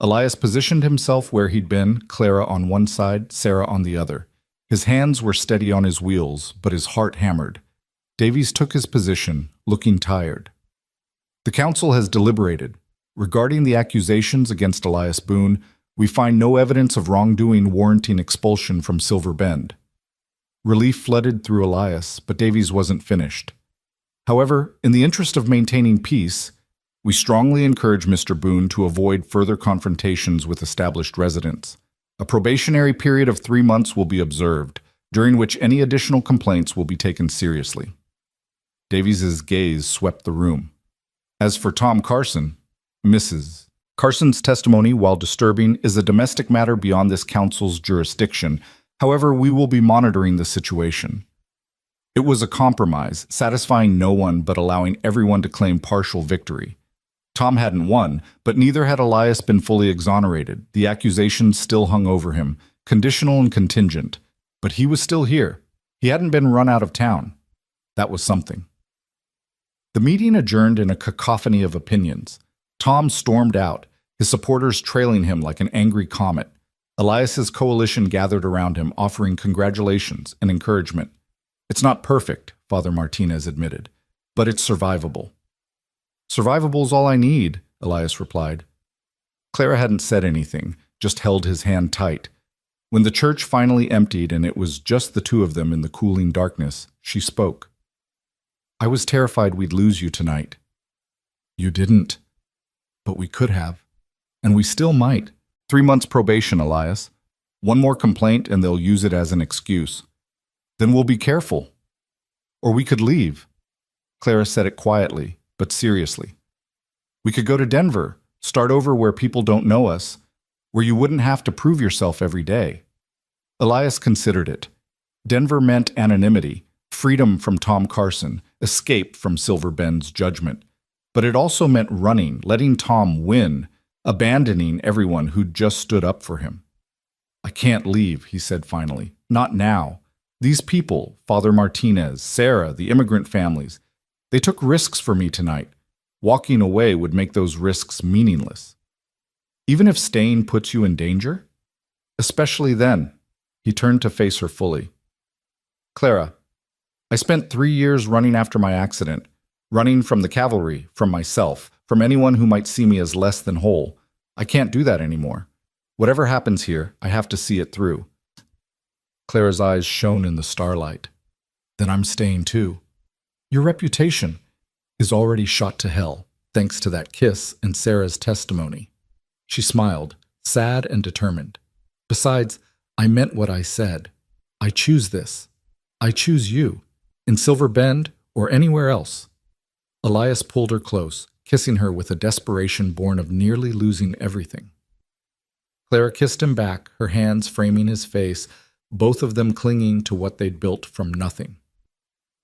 A: Elias positioned himself where he'd been, Clara on one side, Sarah on the other. His hands were steady on his wheels, but his heart hammered. Davies took his position, looking tired. The council has deliberated. Regarding the accusations against Elias Boone, we find no evidence of wrongdoing warranting expulsion from Silver Bend. Relief flooded through Elias, but Davies wasn't finished. However, in the interest of maintaining peace, we strongly encourage Mr. Boone to avoid further confrontations with established residents. A probationary period of 3 months will be observed, during which any additional complaints will be taken seriously. Davies's gaze swept the room. As for Tom Carson, Mrs. Carson's testimony, while disturbing, is a domestic matter beyond this council's jurisdiction. However, we will be monitoring the situation. It was a compromise, satisfying no one but allowing everyone to claim partial victory. Tom hadn't won, but neither had Elias been fully exonerated. The accusations still hung over him, conditional and contingent. But he was still here. He hadn't been run out of town. That was something. The meeting adjourned in a cacophony of opinions. Tom stormed out, his supporters trailing him like an angry comet. Elias's coalition gathered around him, offering congratulations and encouragement. It's not perfect, Father Martinez admitted, but it's survivable. Survivable's all I need, Elias replied. Clara hadn't said anything, just held his hand tight. When the church finally emptied and it was just the two of them in the cooling darkness, she spoke. I was terrified we'd lose you tonight. You didn't. But we could have. And we still might. 3 months probation, Elias. One more complaint and they'll use it as an excuse. Then we'll be careful. Or we could leave. Clara said it quietly, but seriously. We could go to Denver, start over where people don't know us, where you wouldn't have to prove yourself every day. Elias considered it. Denver meant anonymity, freedom from Tom Carson, escape from Silver Bend's judgment. But it also meant running, letting Tom win, abandoning everyone who'd just stood up for him. I can't leave, he said finally. Not now. These people, Father Martinez, Sarah, the immigrant families, they took risks for me tonight. Walking away would make those risks meaningless. Even if staying puts you in danger? Especially then. He turned to face her fully. Clara, I spent 3 years running after my accident, running from the cavalry, from myself, from anyone who might see me as less than whole. I can't do that anymore. Whatever happens here, I have to see it through. Clara's eyes shone in the starlight. Then I'm staying too. Your reputation is already shot to hell, thanks to that kiss and Sarah's testimony. She smiled, sad and determined. Besides, I meant what I said. I choose this. I choose you. In Silver Bend or anywhere else." Elias pulled her close, kissing her with a desperation born of nearly losing everything. Clara kissed him back, her hands framing his face, both of them clinging to what they'd built from nothing.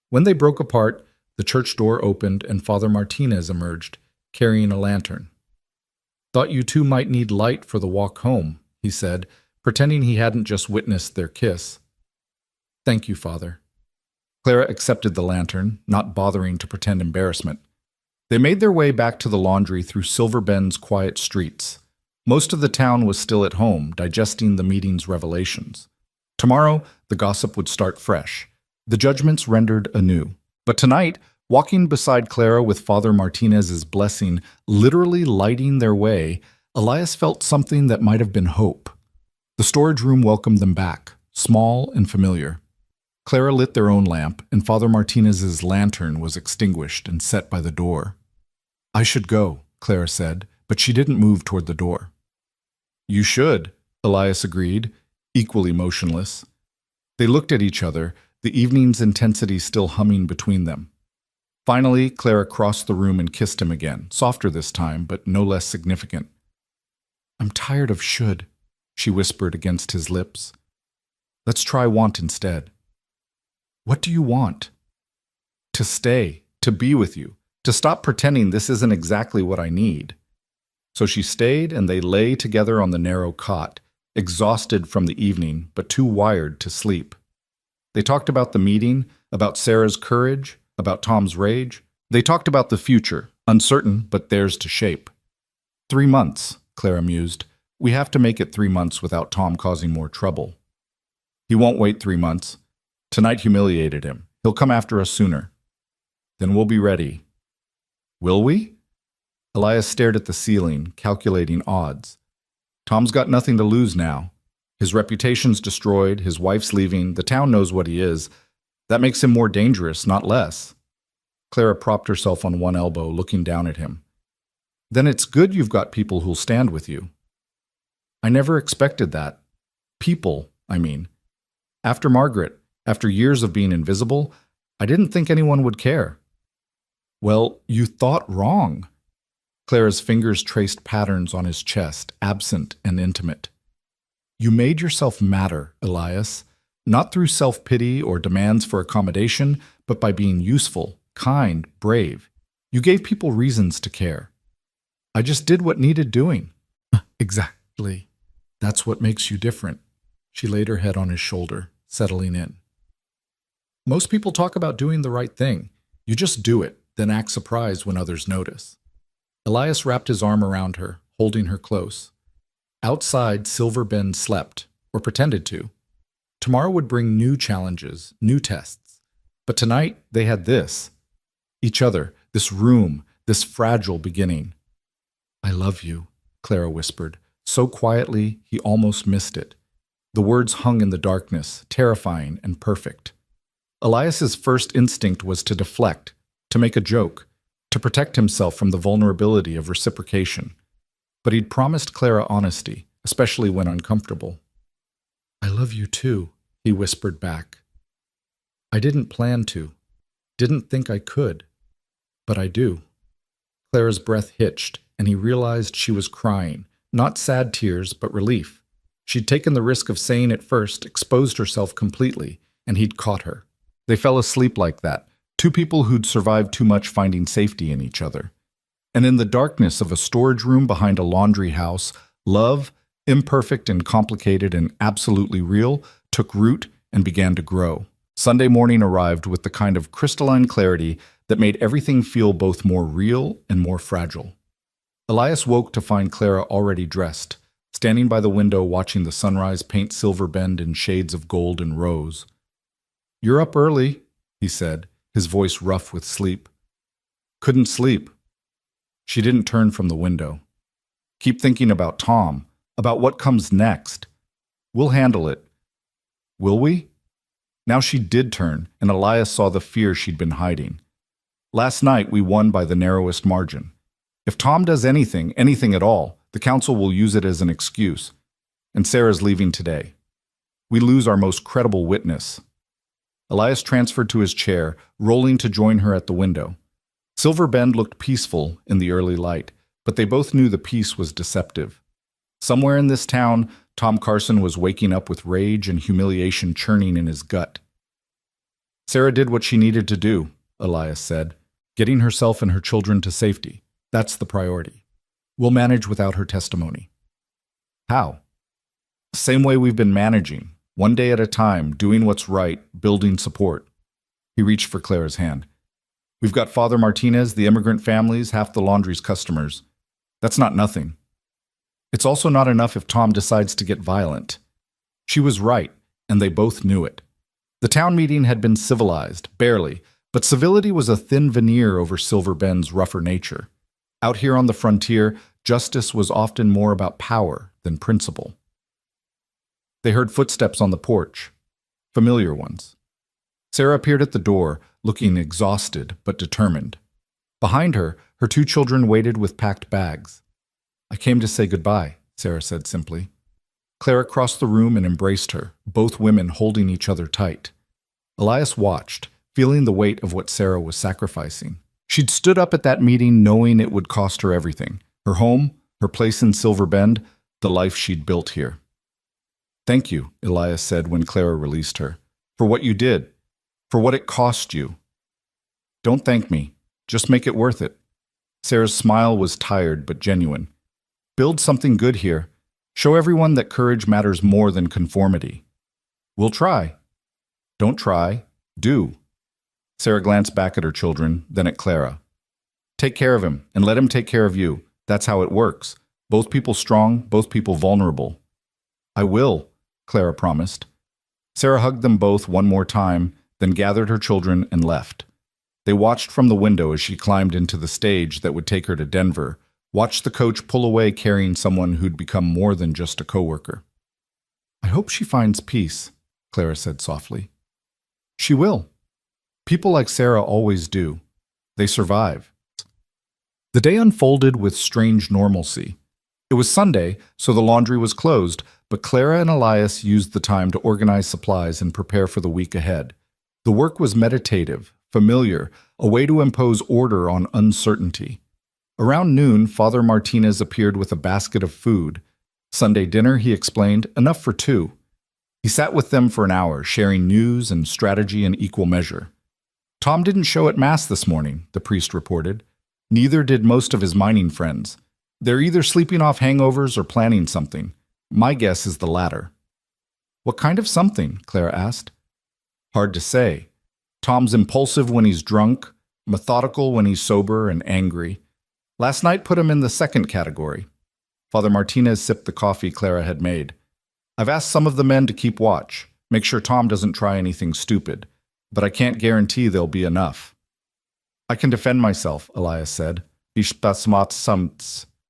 A: When they broke apart, the church door opened and Father Martinez emerged, carrying a lantern. "Thought you two might need light for the walk home," he said, pretending he hadn't just witnessed their kiss. "Thank you, Father." Clara accepted the lantern, not bothering to pretend embarrassment. They made their way back to the laundry through Silver Bend's quiet streets. Most of the town was still at home, digesting the meeting's revelations. Tomorrow, the gossip would start fresh, the judgments rendered anew. But tonight, walking beside Clara with Father Martinez's blessing literally lighting their way, Elias felt something that might have been hope. The storage room welcomed them back, small and familiar. Clara lit their own lamp, and Father Martinez's lantern was extinguished and set by the door. "I should go," Clara said, but she didn't move toward the door. "You should," Elias agreed, equally motionless. They looked at each other, the evening's intensity still humming between them. Finally, Clara crossed the room and kissed him again, softer this time, but no less significant. "I'm tired of should," she whispered against his lips. "Let's try want instead." "What do you want?" "To stay, to be with you, to stop pretending this isn't exactly what I need." So she stayed, and they lay together on the narrow cot, exhausted from the evening, but too wired to sleep. They talked about the meeting, about Sarah's courage, about Tom's rage. They talked about the future, uncertain but theirs to shape. 3 months, Clara mused. We have to make it 3 months without Tom causing more trouble. He won't wait 3 months. Tonight humiliated him. He'll come after us sooner. Then we'll be ready. Will we? Elias stared at the ceiling, calculating odds. Tom's got nothing to lose now. His reputation's destroyed, his wife's leaving, the town knows what he is. That makes him more dangerous, not less. Clara propped herself on one elbow, looking down at him. Then it's good you've got people who'll stand with you. I never expected that. People, I mean. After Margaret, after years of being invisible, I didn't think anyone would care. Well, you thought wrong. Clara's fingers traced patterns on his chest, absent and intimate. You made yourself matter, Elias, not through self-pity or demands for accommodation, but by being useful, kind, brave. You gave people reasons to care. I just did what needed doing. Exactly. That's what makes you different. She laid her head on his shoulder, settling in. Most people talk about doing the right thing. You just do it, then act surprised when others notice. Elias wrapped his arm around her, holding her close. Outside, Silver Bend slept, or pretended to. Tomorrow would bring new challenges, new tests. But tonight, they had this. Each other, this room, this fragile beginning. I love you, Clara whispered, so quietly he almost missed it. The words hung in the darkness, terrifying and perfect. Elias's first instinct was to deflect, to make a joke, to protect himself from the vulnerability of reciprocation. But he'd promised Clara honesty, especially when uncomfortable. I love you too, he whispered back. I didn't plan to, didn't think I could, but I do. Clara's breath hitched, and he realized she was crying, not sad tears, but relief. She'd taken the risk of saying it first, exposed herself completely, and he'd caught her. They fell asleep like that, two people who'd survived too much finding safety in each other. And in the darkness of a storage room behind a laundry house, love, imperfect and complicated and absolutely real, took root and began to grow. Sunday morning arrived with the kind of crystalline clarity that made everything feel both more real and more fragile. Elias woke to find Clara already dressed, standing by the window watching the sunrise paint Silver Bend in shades of gold and rose. You're up early, he said, his voice rough with sleep. Couldn't sleep. She didn't turn from the window. Keep thinking about Tom, about what comes next. We'll handle it. Will we? Now she did turn, and Elias saw the fear she'd been hiding. Last night we won by the narrowest margin. If Tom does anything at all, the council will use it as an excuse. and Sarah's leaving today. We lose our most credible witness. Elias transferred to his chair, rolling to join her at the window. Silver Bend looked peaceful in the early light, but they both knew the peace was deceptive. Somewhere in this town, Tom Carson was waking up with rage and humiliation churning in his gut. Sarah did what she needed to do, Elias said, getting herself and her children to safety. That's the priority. We'll manage without her testimony. How? Same way we've been managing, one day at a time, doing what's right, building support. He reached for Clara's hand. We've got Father Martinez, the immigrant families, half the laundry's customers. That's not nothing. It's also not enough if Tom decides to get violent. She was right, and they both knew it. The town meeting had been civilized, barely, but civility was a thin veneer over Silver Bend's rougher nature. Out here on the frontier, justice was often more about power than principle. They heard footsteps on the porch, familiar ones. Sarah appeared at the door, looking exhausted but determined. Behind her, her two children waited with packed bags. I came to say goodbye, Sarah said simply. Clara crossed the room and embraced her, both women holding each other tight. Elias watched, feeling the weight of what Sarah was sacrificing. She'd stood up at that meeting knowing it would cost her everything. Her home, her place in Silver Bend, the life she'd built here. Thank you, Elias said when Clara released her, for what you did, for what it cost you. Don't thank me. Just make it worth it. Sarah's smile was tired but genuine. Build something good here. Show everyone that courage matters more than conformity. We'll try. Don't try. Do. Sarah glanced back at her children, then at Clara. Take care of him, and let him take care of you. That's how it works. Both people strong, both people vulnerable. I will, Clara promised. Sarah hugged them both one more time, then gathered her children and left. They watched from the window as she climbed into the stage that would take her to Denver, watched the coach pull away carrying someone who'd become more than just a coworker. I hope she finds peace, Clara said softly. She will. People like Sarah always do. They survive. The day unfolded with strange normalcy. It was Sunday, so the laundry was closed, but Clara and Elias used the time to organize supplies and prepare for the week ahead. The work was meditative, familiar, a way to impose order on uncertainty. Around noon, Father Martinez appeared with a basket of food. Sunday dinner, he explained, enough for two. He sat with them for an hour, sharing news and strategy in equal measure. Tom didn't show at Mass this morning, the priest reported. Neither did most of his mining friends. They're either sleeping off hangovers or planning something. My guess is the latter. What kind of something? Clara asked. Hard to say. Tom's impulsive when he's drunk, methodical when he's sober and angry. Last night put him in the second category. Father Martinez sipped the coffee Clara had made. I've asked some of the men to keep watch, make sure Tom doesn't try anything stupid, but I can't guarantee there'll be enough. I can defend myself, Elias said.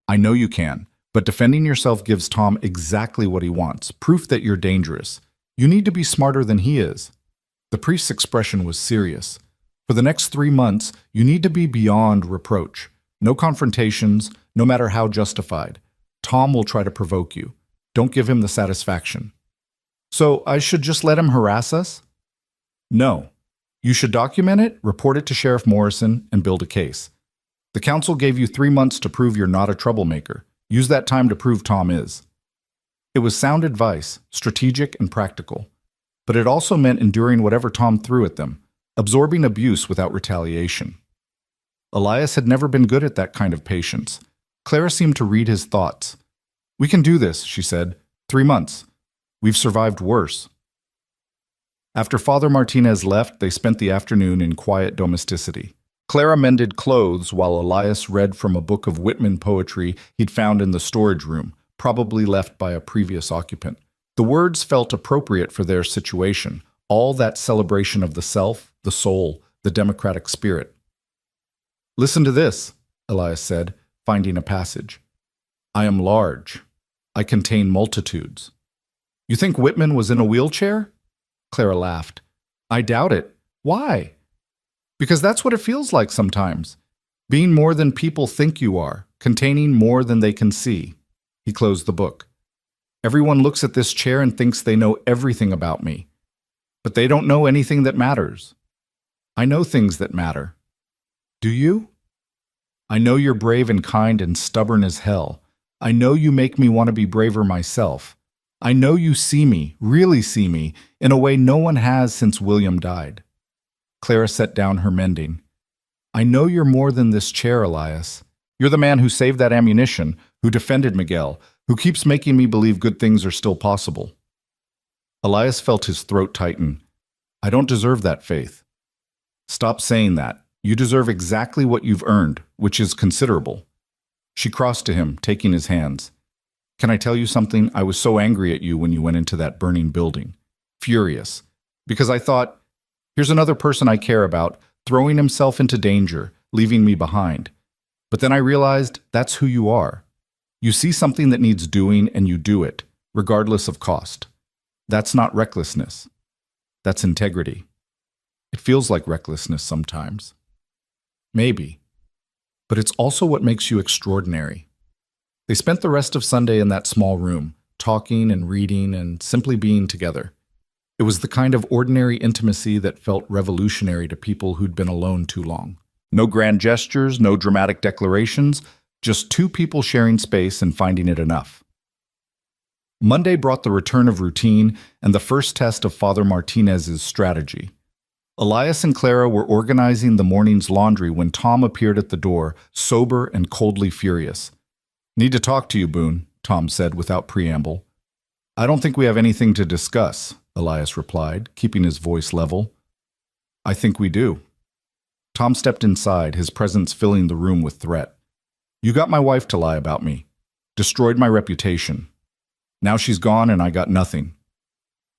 A: I know you can, but defending yourself gives Tom exactly what he wants, proof that you're dangerous. You need to be smarter than he is. The priest's expression was serious. For the next 3 months, you need to be beyond reproach. No confrontations, no matter how justified. Tom will try to provoke you. Don't give him the satisfaction. So I should just let him harass us? No. You should document it, report it to Sheriff Morrison, and build a case. The council gave you 3 months to prove you're not a troublemaker. Use that time to prove Tom is. It was sound advice, strategic and practical. But it also meant enduring whatever Tom threw at them, absorbing abuse without retaliation. Elias had never been good at that kind of patience. Clara seemed to read his thoughts. We can do this, she said. 3 months. We've survived worse. After Father Martinez left, they spent the afternoon in quiet domesticity. Clara mended clothes while Elias read from a book of Whitman poetry he'd found in the storage room, probably left by a previous occupant. The words felt appropriate for their situation, all that celebration of the self, the soul, the democratic spirit. Listen to this, Elias said, finding a passage. I am large. I contain multitudes. You think Whitman was in a wheelchair? Clara laughed. I doubt it. Why? Because that's what it feels like sometimes. Being more than people think you are, containing more than they can see. He closed the book. Everyone looks at this chair and thinks they know everything about me. But they don't know anything that matters. I know things that matter. Do you? I know you're brave and kind and stubborn as hell. I know you make me want to be braver myself. I know you see me, really see me, in a way no one has since William died. Clara set down her mending. I know you're more than this chair, Elias. You're the man who saved that ammunition, who defended Miguel, who keeps making me believe good things are still possible. Elias felt his throat tighten. I don't deserve that faith. Stop saying that. You deserve exactly what you've earned, which is considerable. She crossed to him, taking his hands. Can I tell you something? I was so angry at you when you went into that burning building. Furious. Because I thought, here's another person I care about, throwing himself into danger, leaving me behind. But then I realized that's who you are. You see something that needs doing and you do it, regardless of cost. That's not recklessness. That's integrity. It feels like recklessness sometimes. Maybe. But it's also what makes you extraordinary. They spent the rest of Sunday in that small room, talking and reading and simply being together. It was the kind of ordinary intimacy that felt revolutionary to people who'd been alone too long. No grand gestures, no dramatic declarations, just two people sharing space and finding it enough. Monday brought the return of routine and the first test of Father Martinez's strategy. Elias and Clara were organizing the morning's laundry when Tom appeared at the door, sober and coldly furious. Need to talk to you, Boone, Tom said without preamble. I don't think we have anything to discuss, Elias replied, keeping his voice level. I think we do. Tom stepped inside, his presence filling the room with threat. You got my wife to lie about me. Destroyed my reputation. Now she's gone and I got nothing.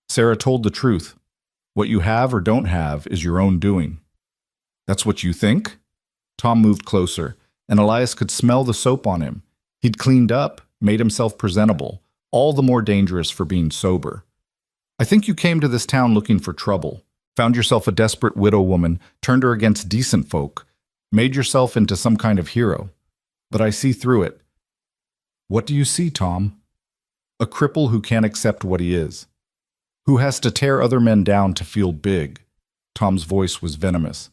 A: Sarah told the truth. What you have or don't have is your own doing. That's what you think? Tom moved closer, and Elias could smell the soap on him. He'd cleaned up, made himself presentable, all the more dangerous for being sober. I think you came to this town looking for trouble, found yourself a desperate widow woman, turned her against decent folk, made yourself into some kind of hero. But I see through it. What do you see, Tom? A cripple who can't accept what he is. Who has to tear other men down to feel big. Tom's voice was venomous.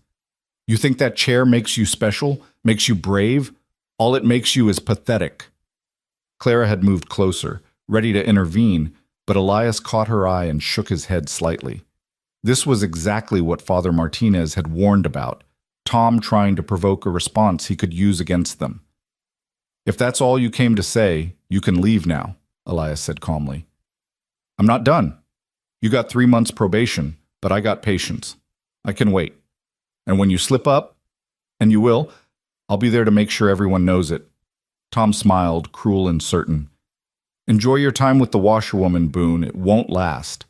A: You think that chair makes you special, makes you brave? All it makes you is pathetic. Clara had moved closer, ready to intervene, but Elias caught her eye and shook his head slightly. This was exactly what Father Martinez had warned about, Tom trying to provoke a response he could use against them. If that's all you came to say, you can leave now, Elias said calmly. I'm not done. You got 3 months probation, but I got patience. I can wait. And when you slip up, and you will, I'll be there to make sure everyone knows it. Tom smiled, cruel and certain. Enjoy your time with the washerwoman, Boone. It won't last.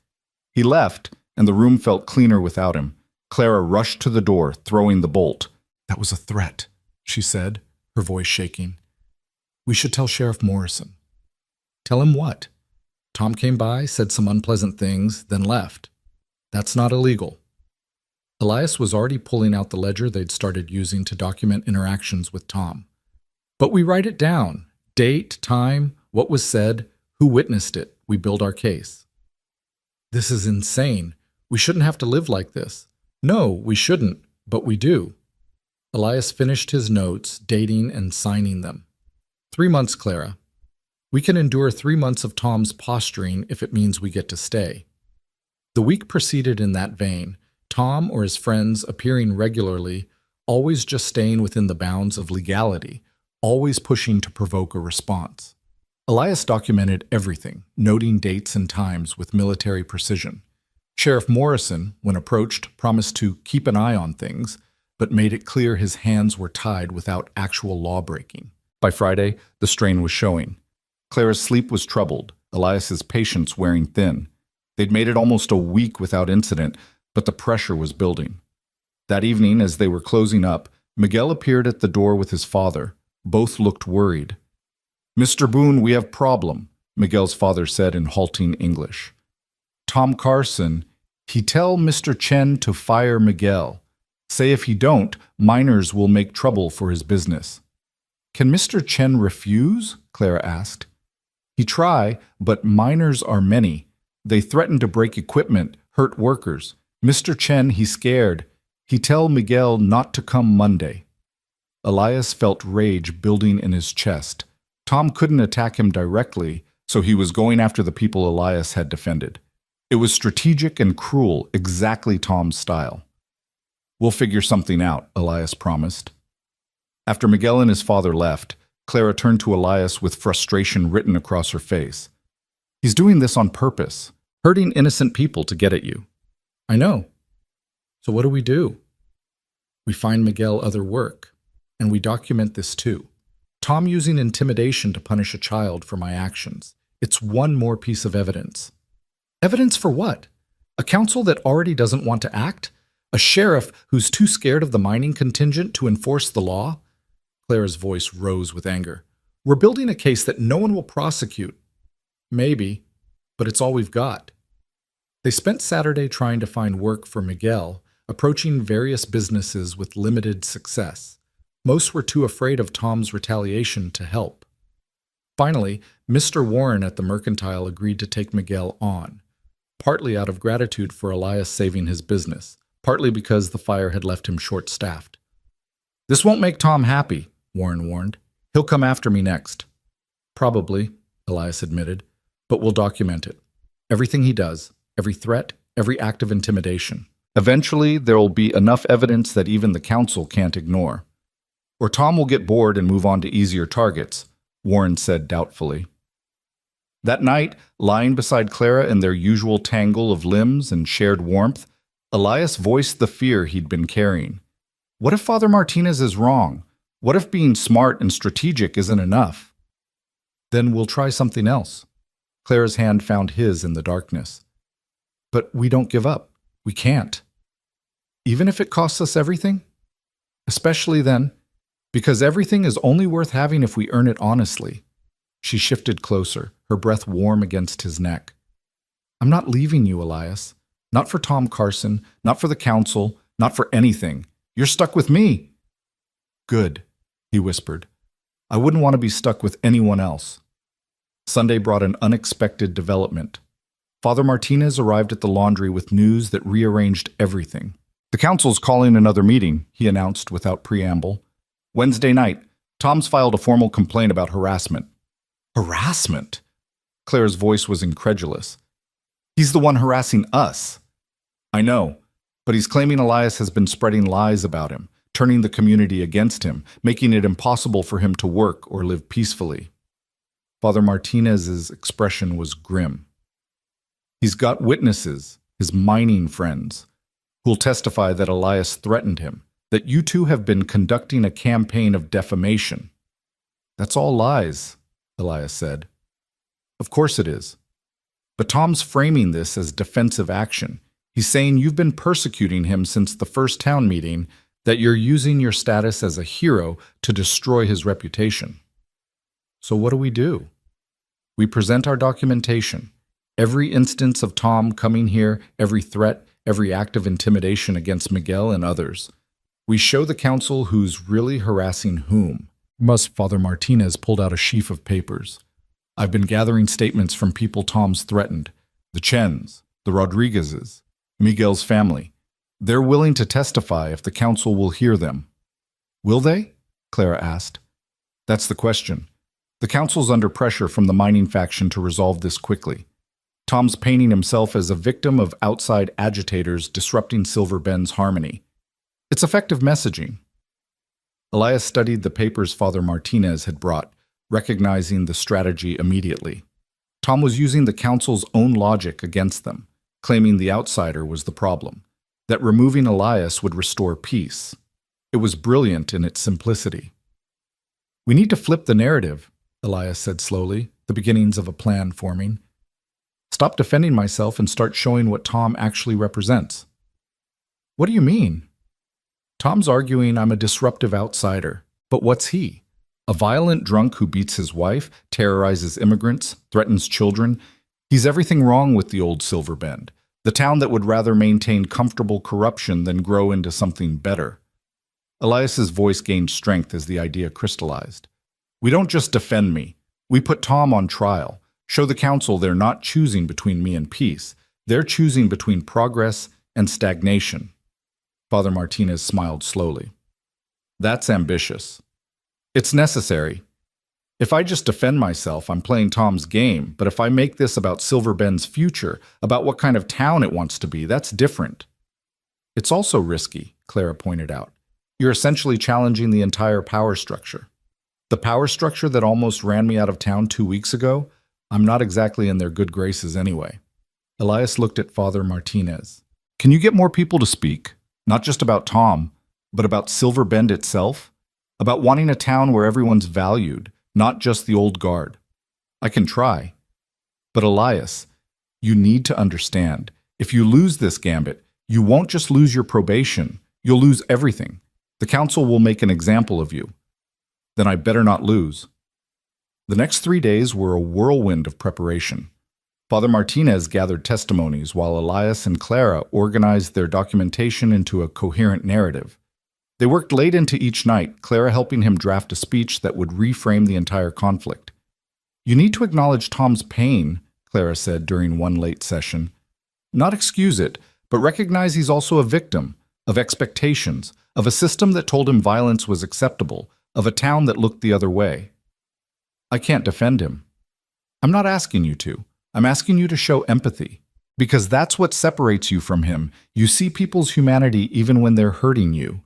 A: He left, and the room felt cleaner without him. Clara rushed to the door, throwing the bolt. That was a threat, she said, her voice shaking. We should tell Sheriff Morrison. Tell him what? Tom came by, said some unpleasant things, then left. That's not illegal. Elias was already pulling out the ledger they'd started using to document interactions with Tom. But we write it down. Date, time, what was said, who witnessed it. We build our case. This is insane. We shouldn't have to live like this. No, we shouldn't, but we do. Elias finished his notes, dating and signing them. 3 months, Clara. We can endure 3 months of Tom's posturing if it means we get to stay. The week proceeded in that vein, Tom or his friends appearing regularly, always just staying within the bounds of legality, always pushing to provoke a response. Elias documented everything, noting dates and times with military precision. Sheriff Morrison, when approached, promised to keep an eye on things, but made it clear his hands were tied without actual law-breaking. By Friday, the strain was showing. Clara's sleep was troubled, Elias's patience wearing thin. They'd made it almost a week without incident, but the pressure was building. That evening, as they were closing up, Miguel appeared at the door with his father. Both looked worried. Mr. Boone, we have problem, Miguel's father said in halting English. Tom Carson, he tell Mr. Chen to fire Miguel. Say if he don't, miners will make trouble for his business. Can Mr. Chen refuse? Clara asked. He try, but miners are many. They threaten to break equipment, hurt workers. Mr. Chen, he scared. He tell Miguel not to come Monday. Elias felt rage building in his chest. Tom couldn't attack him directly, so he was going after the people Elias had defended. It was strategic and cruel, exactly Tom's style. We'll figure something out, Elias promised. After Miguel and his father left, Clara turned to Elias with frustration written across her face. He's doing this on purpose, hurting innocent people to get at you. I know. So what do? We find Miguel other work, and we document this too. Tom using intimidation to punish a child for my actions. It's one more piece of evidence. Evidence for what? A council that already doesn't want to act? A sheriff who's too scared of the mining contingent to enforce the law? Clara's voice rose with anger. We're building a case that no one will prosecute. Maybe, but it's all we've got. They spent Saturday trying to find work for Miguel, approaching various businesses with limited success. Most were too afraid of Tom's retaliation to help. Finally, Mr. Warren at the Mercantile agreed to take Miguel on, partly out of gratitude for Elias saving his business, partly because the fire had left him short-staffed. This won't make Tom happy, Warren warned. He'll come after me next. Probably, Elias admitted, but we'll document it. Everything he does, every threat, every act of intimidation. Eventually, there will be enough evidence that even the council can't ignore. Or Tom will get bored and move on to easier targets, Warren said doubtfully. That night, lying beside Clara in their usual tangle of limbs and shared warmth, Elias voiced the fear he'd been carrying. What if Father Martinez is wrong? What if being smart and strategic isn't enough? Then we'll try something else. Clara's hand found his in the darkness. But we don't give up. We can't. Even if it costs us everything? Especially then, because everything is only worth having if we earn it honestly. She shifted closer, her breath warm against his neck. I'm not leaving you, Elias. Not for Tom Carson, not for the council, not for anything. You're stuck with me. Good, he whispered. I wouldn't want to be stuck with anyone else. Sunday brought an unexpected development. Father Martinez arrived at the laundry with news that rearranged everything. The council's calling another meeting, he announced without preamble. Wednesday night, Tom's filed a formal complaint about harassment. Harassment? Claire's voice was incredulous. He's the one harassing us. I know, but he's claiming Elias has been spreading lies about him, turning the community against him, making it impossible for him to work or live peacefully. Father Martinez's expression was grim. He's got witnesses, his mining friends, who'll testify that Elias threatened him, that you two have been conducting a campaign of defamation. That's all lies, Elias said. Of course it is. But Tom's framing this as defensive action. He's saying you've been persecuting him since the first town meeting, that you're using your status as a hero to destroy his reputation. So what do? We present our documentation. Every instance of Tom coming here, every threat, every act of intimidation against Miguel and others. We show the council who's really harassing whom. Father Martinez pulled out a sheaf of papers. I've been gathering statements from people Tom's threatened. The Chens, the Rodriguezes, Miguel's family. They're willing to testify if the council will hear them. Will they? Clara asked. That's the question. The council's under pressure from the mining faction to resolve this quickly. Tom's painting himself as a victim of outside agitators disrupting Silver Bend's harmony. It's effective messaging. Elias studied the papers Father Martinez had brought, recognizing the strategy immediately. Tom was using the council's own logic against them, claiming the outsider was the problem, that removing Elias would restore peace. It was brilliant in its simplicity. We need to flip the narrative, Elias said slowly, the beginnings of a plan forming. Stop defending myself and start showing what Tom actually represents. What do you mean? Tom's arguing I'm a disruptive outsider. But what's he? A violent drunk who beats his wife, terrorizes immigrants, threatens children. He's everything wrong with the old Silver Bend, the town that would rather maintain comfortable corruption than grow into something better. Elias's voice gained strength as the idea crystallized. We don't just defend me. We put Tom on trial. Show the council they're not choosing between me and peace. They're choosing between progress and stagnation. Father Martinez smiled slowly. That's ambitious. It's necessary. If I just defend myself, I'm playing Tom's game, but if I make this about Silver Bend's future, about what kind of town it wants to be, that's different. It's also risky, Clara pointed out. You're essentially challenging the entire power structure. The power structure that almost ran me out of town 2 weeks ago, I'm not exactly in their good graces anyway. Elias looked at Father Martinez. Can you get more people to speak? Not just about Tom, but about Silver Bend itself? About wanting a town where everyone's valued, not just the old guard. I can try. But Elias, you need to understand, if you lose this gambit, you won't just lose your probation, you'll lose everything. The council will make an example of you. Then I better not lose. The next 3 days were a whirlwind of preparation. Father Martinez gathered testimonies while Elias and Clara organized their documentation into a coherent narrative. They worked late into each night, Clara helping him draft a speech that would reframe the entire conflict. You need to acknowledge Tom's pain, Clara said during one late session. Not excuse it, but recognize he's also a victim of expectations, of a system that told him violence was acceptable, of a town that looked the other way. I can't defend him. I'm not asking you to. I'm asking you to show empathy, because that's what separates you from him. You see people's humanity even when they're hurting you.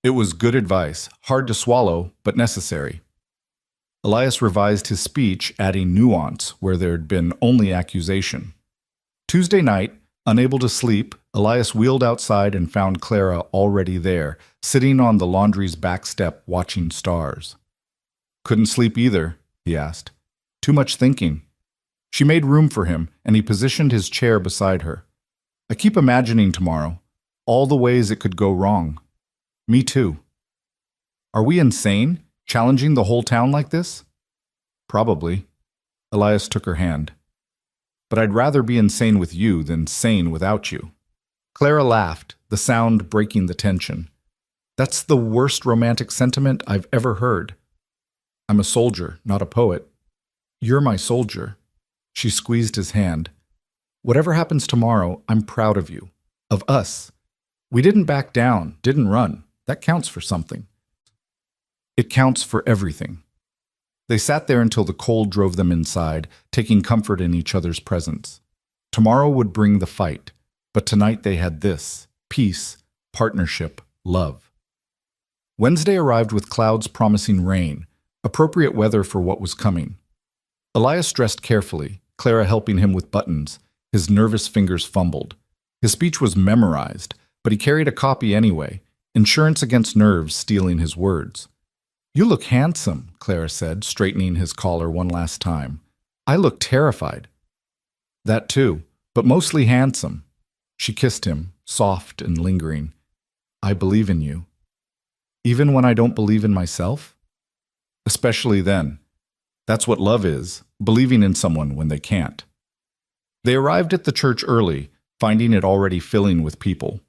A: It was good advice, hard to swallow, but necessary. Elias revised his speech, adding nuance where there'd been only accusation. Tuesday night, unable to sleep, Elias wheeled outside and found Clara already there, sitting on the laundry's back step watching stars. Couldn't sleep either, he asked. Too much thinking. She made room for him, and he positioned his chair beside her. I keep imagining tomorrow, all the ways it could go wrong. Me too. Are we insane, challenging the whole town like this? Probably. Elias took her hand. But I'd rather be insane with you than sane without you. Clara laughed, the sound breaking the tension. That's the worst romantic sentiment I've ever heard. I'm a soldier, not a poet. You're my soldier. She squeezed his hand. Whatever happens tomorrow, I'm proud of you. Of us. We didn't back down, didn't run. That counts for something. It counts for everything. They sat there until the cold drove them inside, taking comfort in each other's presence. Tomorrow would bring the fight, but tonight they had this: peace, partnership, love. Wednesday arrived with clouds promising rain, appropriate weather for what was coming. Elias dressed carefully, Clara helping him with buttons. His nervous fingers fumbled. His speech was memorized, but he carried a copy anyway, insurance against nerves stealing his words. You look handsome, Clara said, straightening his collar one last time. I look terrified. That too, but mostly handsome. She kissed him, soft and lingering. I believe in you. Even when I don't believe in myself? Especially then. That's what love is, believing in someone when they can't. They arrived at the church early, finding it already filling with people.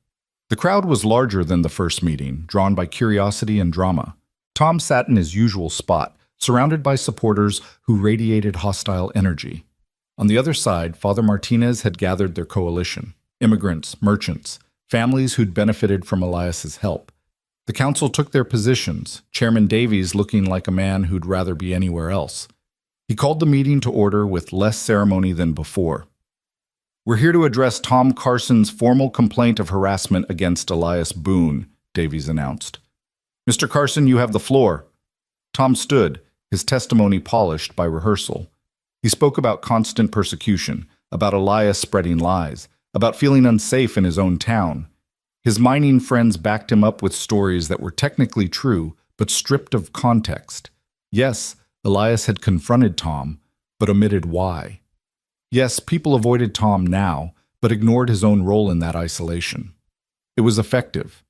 A: The crowd was larger than the first meeting, drawn by curiosity and drama. Tom sat in his usual spot, surrounded by supporters who radiated hostile energy. On the other side, Father Martinez had gathered their coalition: immigrants, merchants, families who'd benefited from Elias's help. The council took their positions, Chairman Davies looking like a man who'd rather be anywhere else. He called the meeting to order with less ceremony than before. We're here to address Tom Carson's formal complaint of harassment against Elias Boone, Davies announced. Mr. Carson, you have the floor. Tom stood, his testimony polished by rehearsal. He spoke about constant persecution, about Elias spreading lies, about feeling unsafe in his own town. His mining friends backed him up with stories that were technically true, but stripped of context. Yes, Elias had confronted Tom, but omitted why. Yes, people avoided Tom now, but ignored his own role in that isolation. It was effective.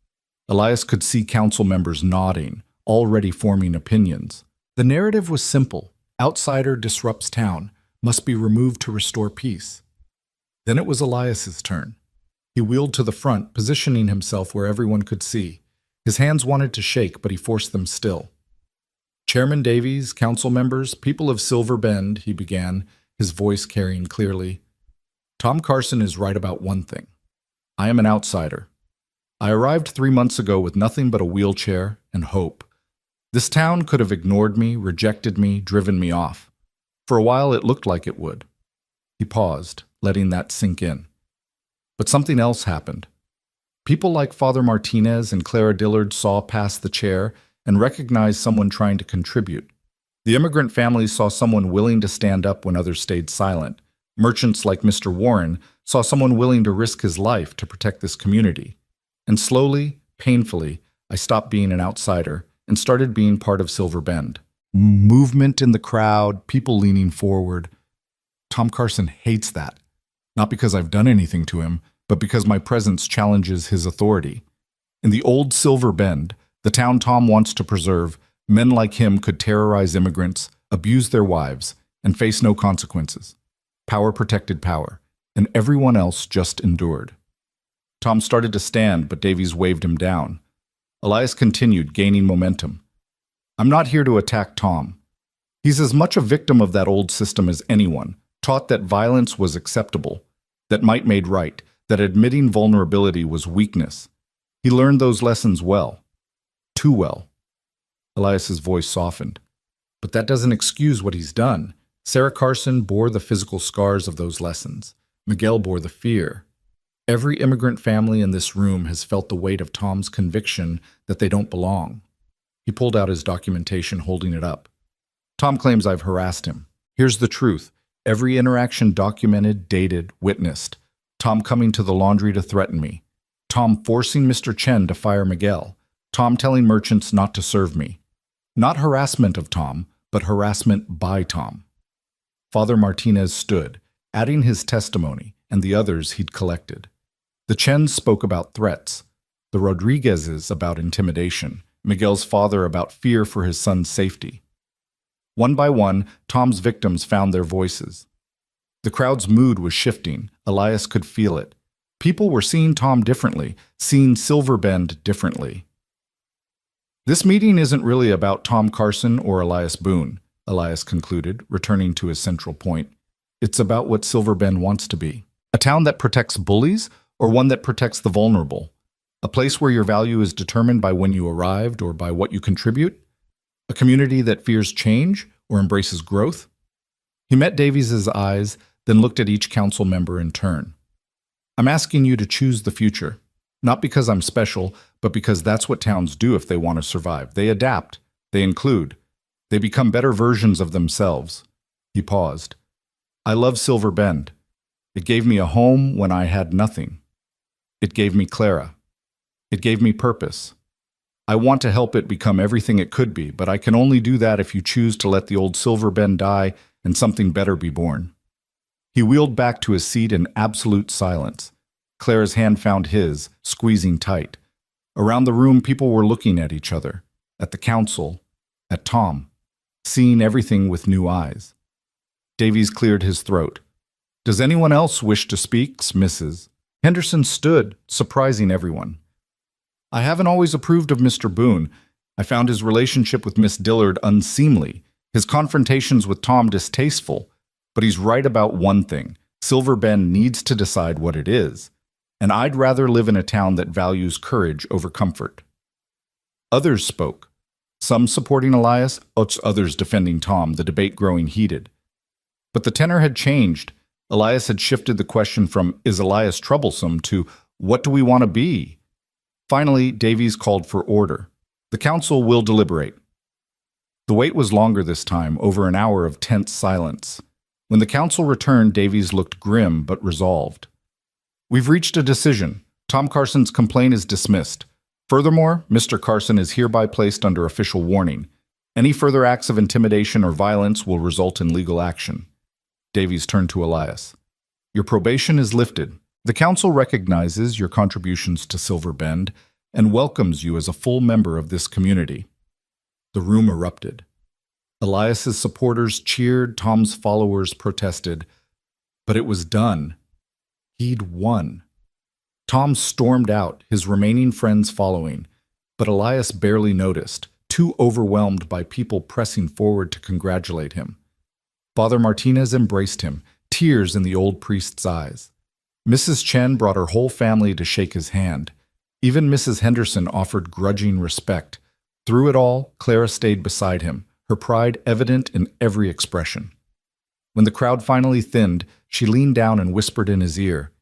A: Elias could see council members nodding, already forming opinions. The narrative was simple. Outsider disrupts town, must be removed to restore peace. Then it was Elias's turn. He wheeled to the front, positioning himself where everyone could see. His hands wanted to shake, but he forced them still. Chairman Davies, council members, people of Silver Bend, he began, his voice carrying clearly. Tom Carson is right about one thing. I am an outsider. I arrived 3 months ago with nothing but a wheelchair and hope. This town could have ignored me, rejected me, driven me off. For a while it looked like it would. He paused, letting that sink in. But something else happened. People like Father Martinez and Clara Dillard saw past the chair and recognized someone trying to contribute. The immigrant families saw someone willing to stand up when others stayed silent. Merchants like Mr. Warren saw someone willing to risk his life to protect this community. And slowly, painfully, I stopped being an outsider and started being part of Silver Bend. Movement in the crowd, people leaning forward. Tom Carson hates that. Not because I've done anything to him, but because my presence challenges his authority. In the old Silver Bend, the town Tom wants to preserve, men like him could terrorize immigrants, abuse their wives, and face no consequences. Power protected power, and everyone else just endured. Tom started to stand, but Davies waved him down. Elias continued, gaining momentum. I'm not here to attack Tom. He's as much a victim of that old system as anyone, taught that violence was acceptable, that might made right, that admitting vulnerability was weakness. He learned those lessons well. Too well. Elias's voice softened. But that doesn't excuse what he's done. Sarah Carson bore the physical scars of those lessons. Miguel bore the fear. Every immigrant family in this room has felt the weight of Tom's conviction that they don't belong. He pulled out his documentation, holding it up. Tom claims I've harassed him. Here's the truth. Every interaction documented, dated, witnessed. Tom coming to the laundry to threaten me. Tom forcing Mr. Chen to fire Miguel. Tom telling merchants not to serve me. Not harassment of Tom, but harassment by Tom. Father Martinez stood, adding his testimony and the others he'd collected. The Chens spoke about threats, the Rodriguezes about intimidation, Miguel's father about fear for his son's safety. One by one, Tom's victims found their voices. The crowd's mood was shifting. Elias could feel it. People were seeing Tom differently, seeing Silver Bend differently. This meeting isn't really about Tom Carson or Elias Boone, Elias concluded, returning to his central point. It's about what Silver Bend wants to be. A town that protects bullies, or one that protects the vulnerable? A place where your value is determined by when you arrived or by what you contribute? A community that fears change or embraces growth? He met Davies's eyes, then looked at each council member in turn. I'm asking you to choose the future, not because I'm special, but because that's what towns do if they want to survive. They adapt, they include, they become better versions of themselves. He paused. I love Silver Bend. It gave me a home when I had nothing. It gave me Clara. It gave me purpose. I want to help it become everything it could be, but I can only do that if you choose to let the old Silver Bend die and something better be born. He wheeled back to his seat in absolute silence. Clara's hand found his, squeezing tight. Around the room, people were looking at each other, at the council, at Tom, seeing everything with new eyes. Davies cleared his throat. Does anyone else wish to speak, Mrs.? Henderson stood, surprising everyone. I haven't always approved of Mr. Boone. I found his relationship with Miss Dillard unseemly, his confrontations with Tom distasteful. But he's right about one thing. Silver Bend needs to decide what it is. And I'd rather live in a town that values courage over comfort. Others spoke, some supporting Elias, others defending Tom, the debate growing heated. But the tenor had changed. Elias had shifted the question from, is Elias troublesome, to, what do we want to be? Finally, Davies called for order. The council will deliberate. The wait was longer this time, over an hour of tense silence. When the council returned, Davies looked grim but resolved. We've reached a decision. Tom Carson's complaint is dismissed. Furthermore, Mr. Carson is hereby placed under official warning. Any further acts of intimidation or violence will result in legal action. Davies turned to Elias. Your probation is lifted. The council recognizes your contributions to Silver Bend and welcomes you as a full member of this community. The room erupted. Elias's supporters cheered, Tom's followers protested. But it was done. He'd won. Tom stormed out, his remaining friends following, but Elias barely noticed, too overwhelmed by people pressing forward to congratulate him. Father Martinez embraced him, tears in the old priest's eyes. Mrs. Chen brought her whole family to shake his hand. Even Mrs. Henderson offered grudging respect. Through it all, Clara stayed beside him, her pride evident in every expression. When the crowd finally thinned, she leaned down and whispered in his ear,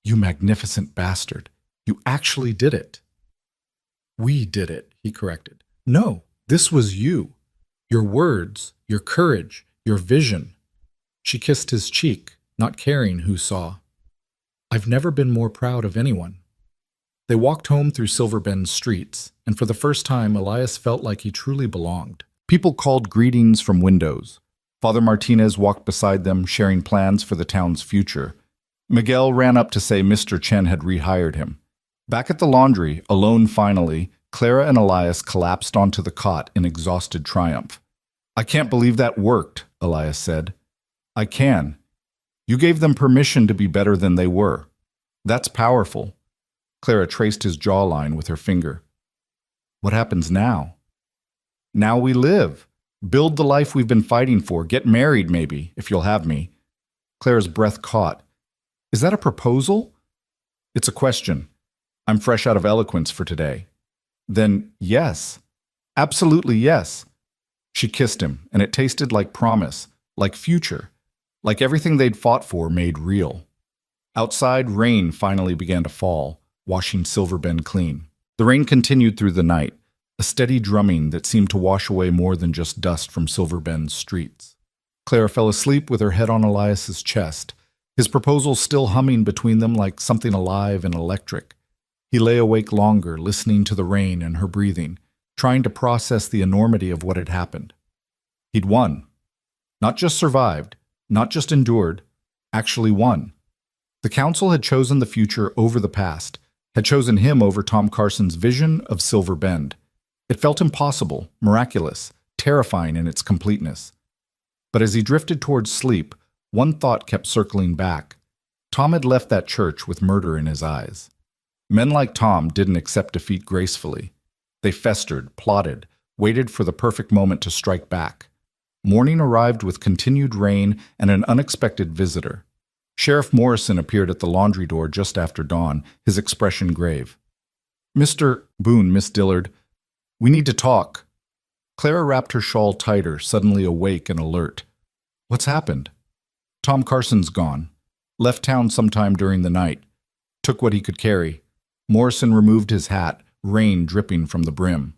A: "You magnificent bastard. You actually did it." "We did it," he corrected. "No, this was you. Your words, your courage, your vision." She kissed his cheek, not caring who saw. "I've never been more proud of anyone." They walked home through Silver Bend's streets, and for the first time Elias felt like he truly belonged. People called greetings from windows. Father Martinez walked beside them, sharing plans for the town's future. Miguel ran up to say Mr. Chen had rehired him. Back at the laundry, alone finally, Clara and Elias collapsed onto the cot in exhausted triumph. "I can't believe that worked," Elias said. "I can. You gave them permission to be better than they were. That's powerful." Clara traced his jawline with her finger. "What happens now?" "Now we live. Build the life we've been fighting for. Get married, maybe, if you'll have me." Clara's breath caught. "Is that a proposal?" "It's a question. I'm fresh out of eloquence for today." "Then, yes. Absolutely yes." She kissed him, and it tasted like promise, like future, like everything they'd fought for made real. Outside, rain finally began to fall, washing Silver Bend clean. The rain continued through the night, a steady drumming that seemed to wash away more than just dust from Silver Bend's streets. Clara fell asleep with her head on Elias's chest, his proposal still humming between them like something alive and electric. He lay awake longer, listening to the rain and her breathing, trying to process the enormity of what had happened. He'd won. Not just survived, not just endured, actually won. The council had chosen the future over the past, had chosen him over Tom Carson's vision of Silver Bend. It felt impossible, miraculous, terrifying in its completeness. But as he drifted towards sleep, one thought kept circling back. Tom had left that church with murder in his eyes. Men like Tom didn't accept defeat gracefully. They festered, plotted, waited for the perfect moment to strike back. Morning arrived with continued rain and an unexpected visitor. Sheriff Morrison appeared at the laundry door just after dawn, his expression grave. "Mr. Boone, Miss Dillard, we need to talk." Clara wrapped her shawl tighter, suddenly awake and alert. "What's happened?" "Tom Carson's gone. Left town sometime during the night. Took what he could carry." Morrison removed his hat, rain dripping from the brim.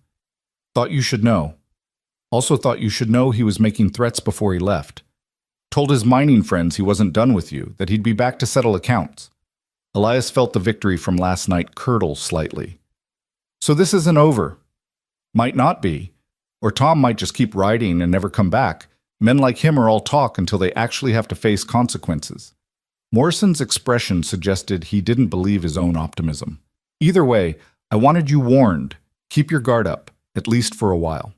A: "Thought you should know. Also thought you should know he was making threats before he left. Told his mining friends he wasn't done with you, that he'd be back to settle accounts." Elias felt the victory from last night curdle slightly. "So this isn't over." "Might not be. Or Tom might just keep riding and never come back. Men like him are all talk until they actually have to face consequences." Morrison's expression suggested he didn't believe his own optimism. "Either way, I wanted you warned. Keep your guard up, at least for a while."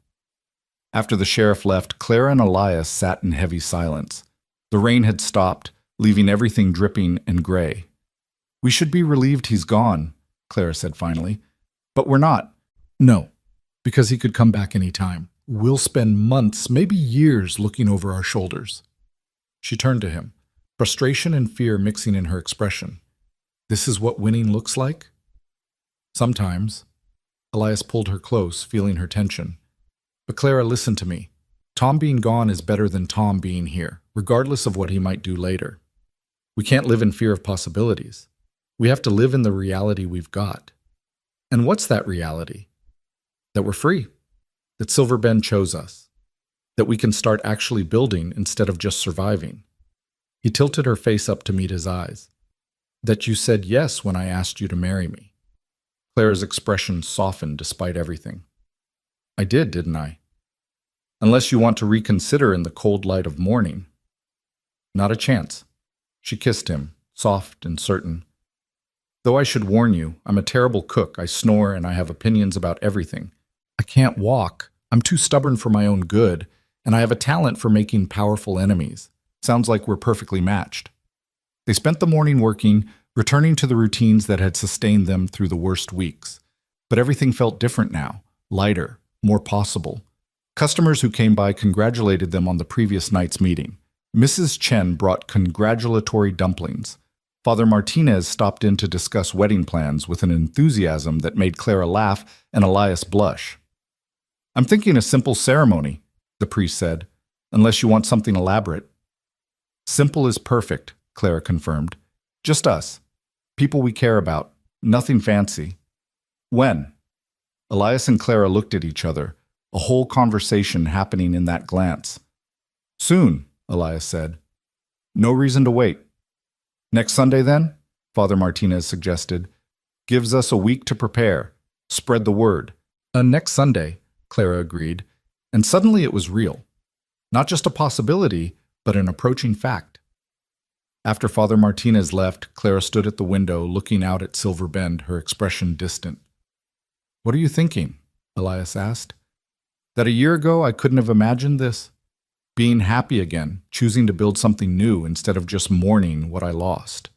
A: After the sheriff left, Clara and Elias sat in heavy silence. The rain had stopped, leaving everything dripping and gray. "We should be relieved he's gone," Clara said finally. "But we're not." "No, because he could come back any time. We'll spend months, maybe years, looking over our shoulders." She turned to him, frustration and fear mixing in her expression. "This is what winning looks like?" "Sometimes." Elias pulled her close, feeling her tension. "But Clara, listen to me. Tom being gone is better than Tom being here, regardless of what he might do later. We can't live in fear of possibilities. We have to live in the reality we've got. And what's that reality? That we're free. That Silver Bend chose us. That we can start actually building instead of just surviving." He tilted her face up to meet his eyes. "That you said yes when I asked you to marry me." Clara's expression softened despite everything. "I did, didn't I? Unless you want to reconsider in the cold light of morning." "Not a chance." She kissed him, soft and certain. "Though I should warn you, I'm a terrible cook. I snore and I have opinions about everything. I can't walk. I'm too stubborn for my own good, and I have a talent for making powerful enemies. Sounds like we're perfectly matched." They spent the morning working, returning to the routines that had sustained them through the worst weeks. But everything felt different now, lighter, more possible. Customers who came by congratulated them on the previous night's meeting. Mrs. Chen brought congratulatory dumplings. Father Martinez stopped in to discuss wedding plans with an enthusiasm that made Clara laugh and Elias blush. "I'm thinking a simple ceremony," the priest said, "unless you want something elaborate." "Simple is perfect," Clara confirmed. "Just us. People we care about. Nothing fancy." "When?" Elias and Clara looked at each other, a whole conversation happening in that glance. "Soon," Elias said. "No reason to wait." "Next Sunday, then?" Father Martinez suggested. "Gives us a week to prepare. Spread the word." Next Sunday," Clara agreed, and suddenly it was real. Not just a possibility, but an approaching fact. After Father Martinez left, Clara stood at the window, looking out at Silver Bend, her expression distant. "What are you thinking?" Elias asked. "That a year ago I couldn't have imagined this? Being happy again, choosing to build something new instead of just mourning what I lost."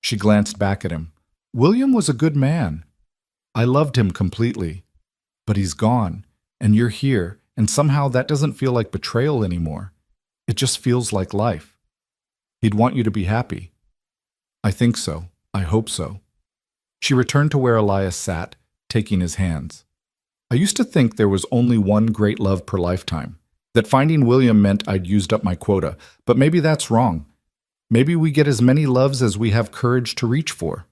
A: She glanced back at him. "William was a good man. I loved him completely. But he's gone, and you're here, and somehow that doesn't feel like betrayal anymore. It just feels like life. He'd want you to be happy." "I think so. I hope so." She returned to where Elias sat, taking his hands. "I used to think there was only one great love per lifetime, that finding William meant I'd used up my quota, but maybe that's wrong. Maybe we get as many loves as we have courage to reach for."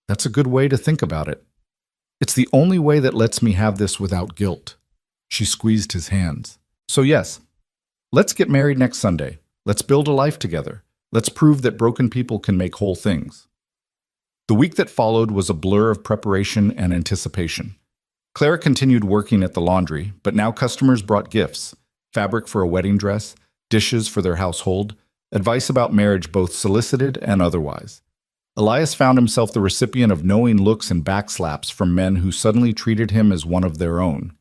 A: "That's a good way to think about it. It's the only way that lets me have this without guilt." She squeezed his hands. "So yes, let's get married next Sunday. Let's build a life together. Let's prove that broken people can make whole things." The week that followed was a blur of preparation and anticipation. Clara continued working at the laundry, but now customers brought gifts: fabric for a wedding dress, dishes for their household, advice about marriage both solicited and otherwise. Elias found himself the recipient of knowing looks and backslaps from men who suddenly treated him as one of their own.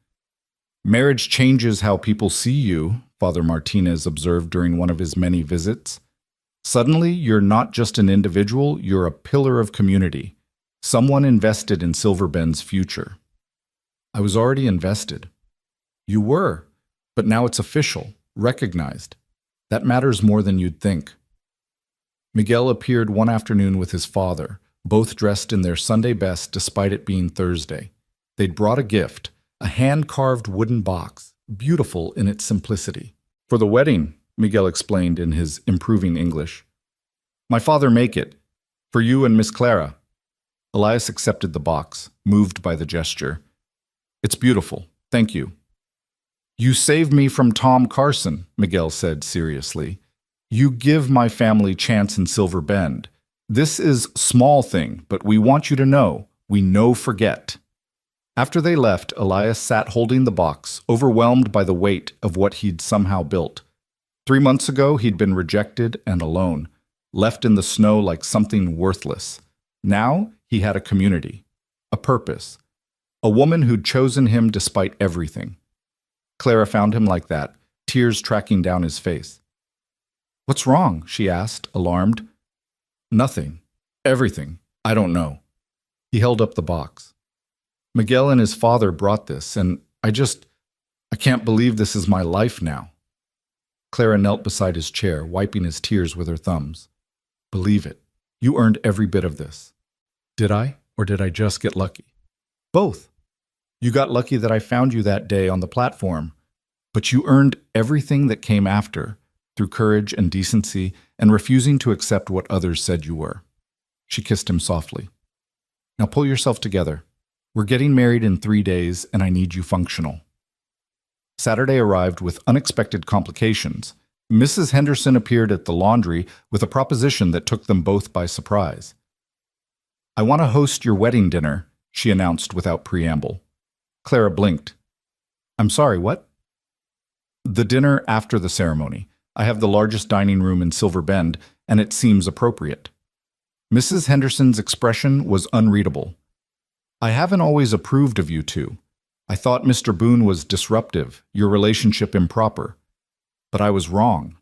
A: "Marriage changes how people see you," Father Martinez observed during one of his many visits. "Suddenly, you're not just an individual, you're a pillar of community, someone invested in Silver Bend's future." "I was already invested." "You were, but now it's official, recognized. That matters more than you'd think." Miguel appeared one afternoon with his father, both dressed in their Sunday best despite it being Thursday. They'd brought a gift, a hand-carved wooden box, beautiful in its simplicity. "For the wedding," Miguel explained in his improving English. "My father make it. For you and Miss Clara." Elias accepted the box, moved by the gesture. "It's beautiful. Thank you." "You saved me from Tom Carson," Miguel said seriously. "You give my family chance in Silver Bend. This is small thing, but we want you to know, we no forget." After they left, Elias sat holding the box, overwhelmed by the weight of what he'd somehow built. 3 months ago, he'd been rejected and alone, left in the snow like something worthless. Now, he had a community, a purpose, a woman who'd chosen him despite everything. Clara found him like that, tears tracking down his face. "What's wrong?" she asked, alarmed. "Nothing. Everything. I don't know." He held up the box. "Miguel and his father brought this, and I can't believe this is my life now." Clara knelt beside his chair, wiping his tears with her thumbs. "Believe it. You earned every bit of this." "Did I, or did I just get lucky?" "Both. You got lucky that I found you that day on the platform, but you earned everything that came after, through courage and decency and refusing to accept what others said you were." She kissed him softly. "Now pull yourself together. We're getting married in 3 days, and I need you functional." Saturday arrived with unexpected complications. Mrs. Henderson appeared at the laundry with a proposition that took them both by surprise. "I want to host your wedding dinner," she announced without preamble. Clara blinked. "I'm sorry, what?" "The dinner after the ceremony. I have the largest dining room in Silver Bend, and it seems appropriate." Mrs. Henderson's expression was unreadable. "I haven't always approved of you two. I thought Mr. Boone was disruptive, your relationship improper. But I was wrong.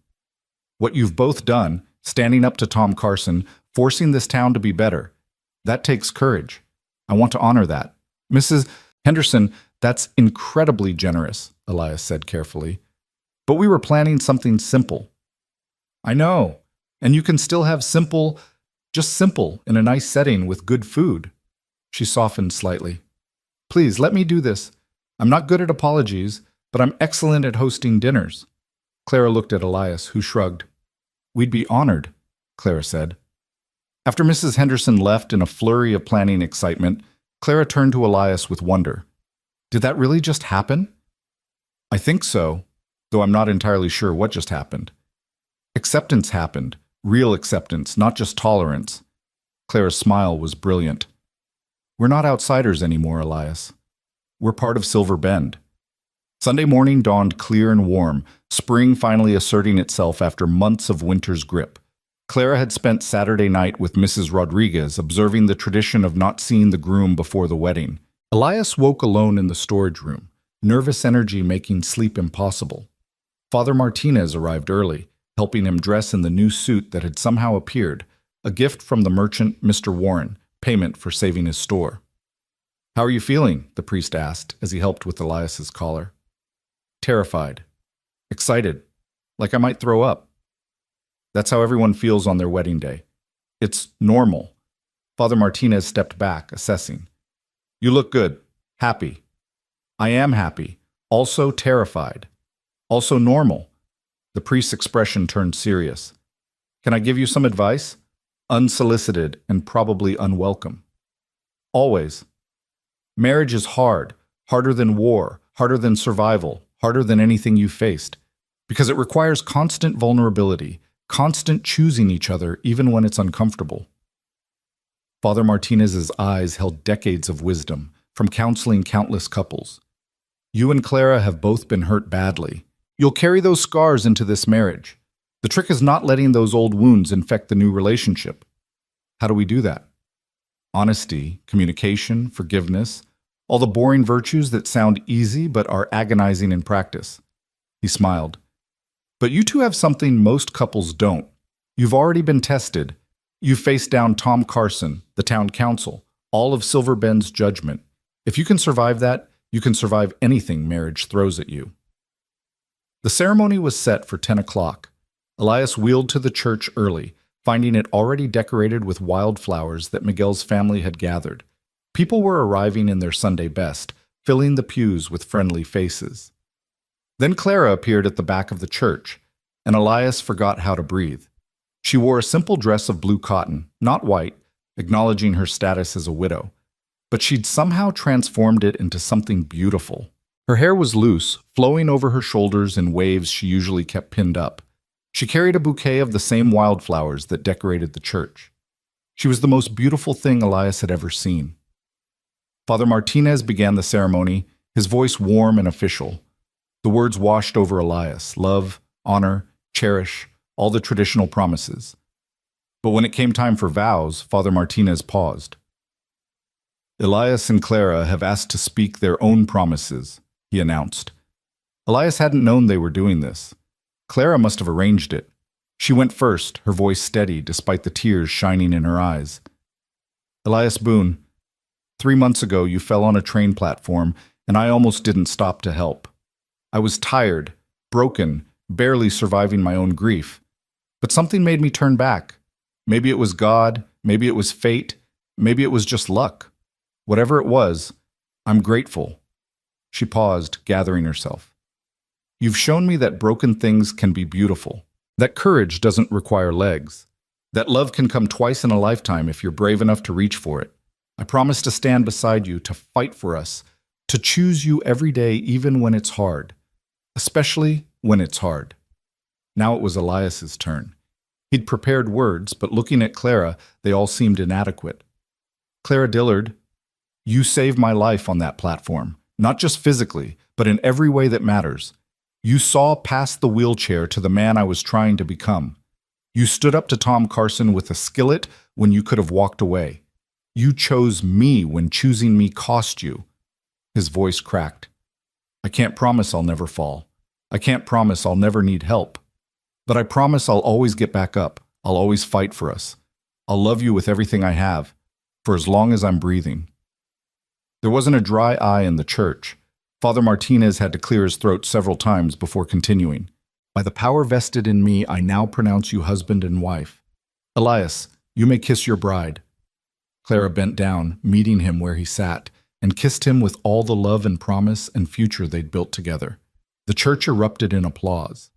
A: What you've both done, standing up to Tom Carson, forcing this town to be better, that takes courage. I want to honor that." "Mrs. Henderson, that's incredibly generous," Elias said carefully. "But we were planning something simple. I know. And you can still have simple, just simple, in a nice setting with good food. She softened slightly. Please, let me do this. I'm not good at apologies, but I'm excellent at hosting dinners. Clara looked at Elias, who shrugged. We'd be honored, Clara said. After Mrs. Henderson left in a flurry of planning excitement, Clara turned to Elias with wonder. Did that really just happen? I think so, though I'm not entirely sure what just happened. Acceptance happened, real acceptance, not just tolerance. Clara's smile was brilliant. We're not outsiders anymore, Elias. We're part of Silver Bend. Sunday morning dawned clear and warm, spring finally asserting itself after months of winter's grip. Clara had spent Saturday night with Mrs. Rodriguez, observing the tradition of not seeing the groom before the wedding. Elias woke alone in the storage room, nervous energy making sleep impossible. Father Martinez arrived early, helping him dress in the new suit that had somehow appeared, a gift from the merchant, Mr. Warren, payment for saving his store. How are you feeling? The priest asked as he helped with Elias's collar. Terrified. Excited. Like I might throw up. That's how everyone feels on their wedding day. It's normal. Father Martinez stepped back, assessing. You look good. Happy. I am happy. Also terrified. Also normal. The priest's expression turned serious. Can I give you some advice? Unsolicited and probably unwelcome. Always. Marriage is hard, harder than war, harder than survival, harder than anything you've faced, because it requires constant vulnerability, constant choosing each other even when it's uncomfortable. Father Martinez's eyes held decades of wisdom from counseling countless couples. You and Clara have both been hurt badly. You'll carry those scars into this marriage. The trick is not letting those old wounds infect the new relationship. How do we do that? Honesty, communication, forgiveness, all the boring virtues that sound easy but are agonizing in practice. He smiled. But you two have something most couples don't. You've already been tested. You've faced down Tom Carson, the town council, all of Silver Bend's judgment. If you can survive that, you can survive anything marriage throws at you. The ceremony was set for 10 o'clock. Elias wheeled to the church early, finding it already decorated with wildflowers that Miguel's family had gathered. People were arriving in their Sunday best, filling the pews with friendly faces. Then Clara appeared at the back of the church, and Elias forgot how to breathe. She wore a simple dress of blue cotton, not white, acknowledging her status as a widow. But she'd somehow transformed it into something beautiful. Her hair was loose, flowing over her shoulders in waves she usually kept pinned up. She carried a bouquet of the same wildflowers that decorated the church. She was the most beautiful thing Elias had ever seen. Father Martinez began the ceremony, his voice warm and official. The words washed over Elias: love, honor, cherish, all the traditional promises. But when it came time for vows, Father Martinez paused. Elias and Clara have asked to speak their own promises, he announced. Elias hadn't known they were doing this. Clara must have arranged it. She went first, her voice steady despite the tears shining in her eyes. Elias Boone, 3 months ago you fell on a train platform and I almost didn't stop to help. I was tired, broken, barely surviving my own grief. But something made me turn back. Maybe it was God, maybe it was fate, maybe it was just luck. Whatever it was, I'm grateful. She paused, gathering herself. You've shown me that broken things can be beautiful, that courage doesn't require legs, that love can come twice in a lifetime if you're brave enough to reach for it. I promise to stand beside you, to fight for us, to choose you every day even when it's hard, especially when it's hard. Now it was Elias's turn. He'd prepared words, but looking at Clara, they all seemed inadequate. Clara Dillard, you saved my life on that platform, not just physically, but in every way that matters. You saw past the wheelchair to the man I was trying to become. You stood up to Tom Carson with a skillet when you could have walked away. You chose me when choosing me cost you. His voice cracked. I can't promise I'll never fall. I can't promise I'll never need help. But I promise I'll always get back up. I'll always fight for us. I'll love you with everything I have, for as long as I'm breathing. There wasn't a dry eye in the church. Father Martinez had to clear his throat several times before continuing. By the power vested in me, I now pronounce you husband and wife. Elias, you may kiss your bride." Clara bent down, meeting him where he sat, and kissed him with all the love and promise and future they'd built together. The church erupted in applause.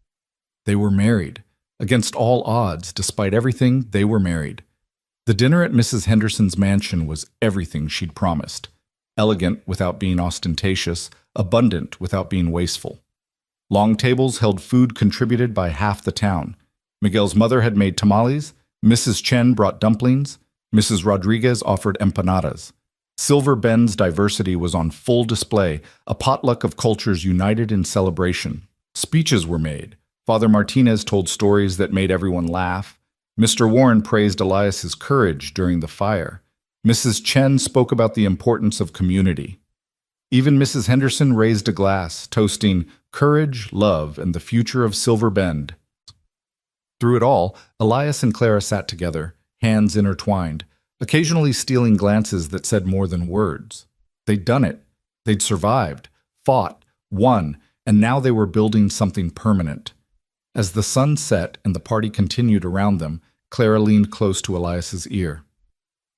A: They were married. Against all odds, despite everything, they were married. The dinner at Mrs. Henderson's mansion was everything she'd promised. Elegant without being ostentatious, abundant without being wasteful. Long tables held food contributed by half the town. Miguel's mother had made tamales, Mrs. Chen brought dumplings, Mrs. Rodriguez offered empanadas. Silver Bend's diversity was on full display, a potluck of cultures united in celebration. Speeches were made. Father Martinez told stories that made everyone laugh. Mr. Warren praised Elias's courage during the fire. Mrs. Chen spoke about the importance of community. Even Mrs. Henderson raised a glass, toasting courage, love, and the future of Silver Bend. Through it all, Elias and Clara sat together, hands intertwined, occasionally stealing glances that said more than words. They'd done it. They'd survived, fought, won, and now they were building something permanent. As the sun set and the party continued around them, Clara leaned close to Elias's ear.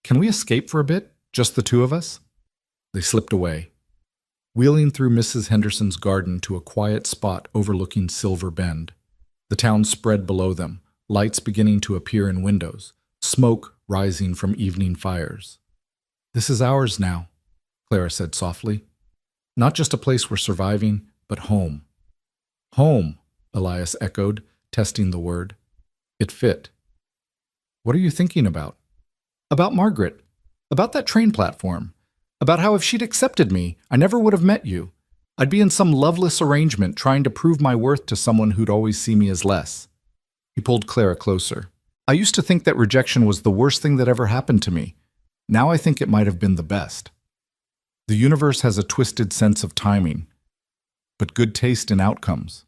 A: "Can we escape for a bit, just the two of us?" They slipped away, wheeling through Mrs. Henderson's garden to a quiet spot overlooking Silver Bend. The town spread below them, lights beginning to appear in windows, smoke rising from evening fires. "This is ours now," Clara said softly. "Not just a place we're surviving, but home." "Home," Elias echoed, testing the word. It fit. "What are you thinking about?" "About Margaret. About that train platform. About how if she'd accepted me, I never would have met you. I'd be in some loveless arrangement trying to prove my worth to someone who'd always see me as less." He pulled Clara closer. "I used to think that rejection was the worst thing that ever happened to me. Now I think it might have been the best. The universe has a twisted sense of timing, but good taste in outcomes."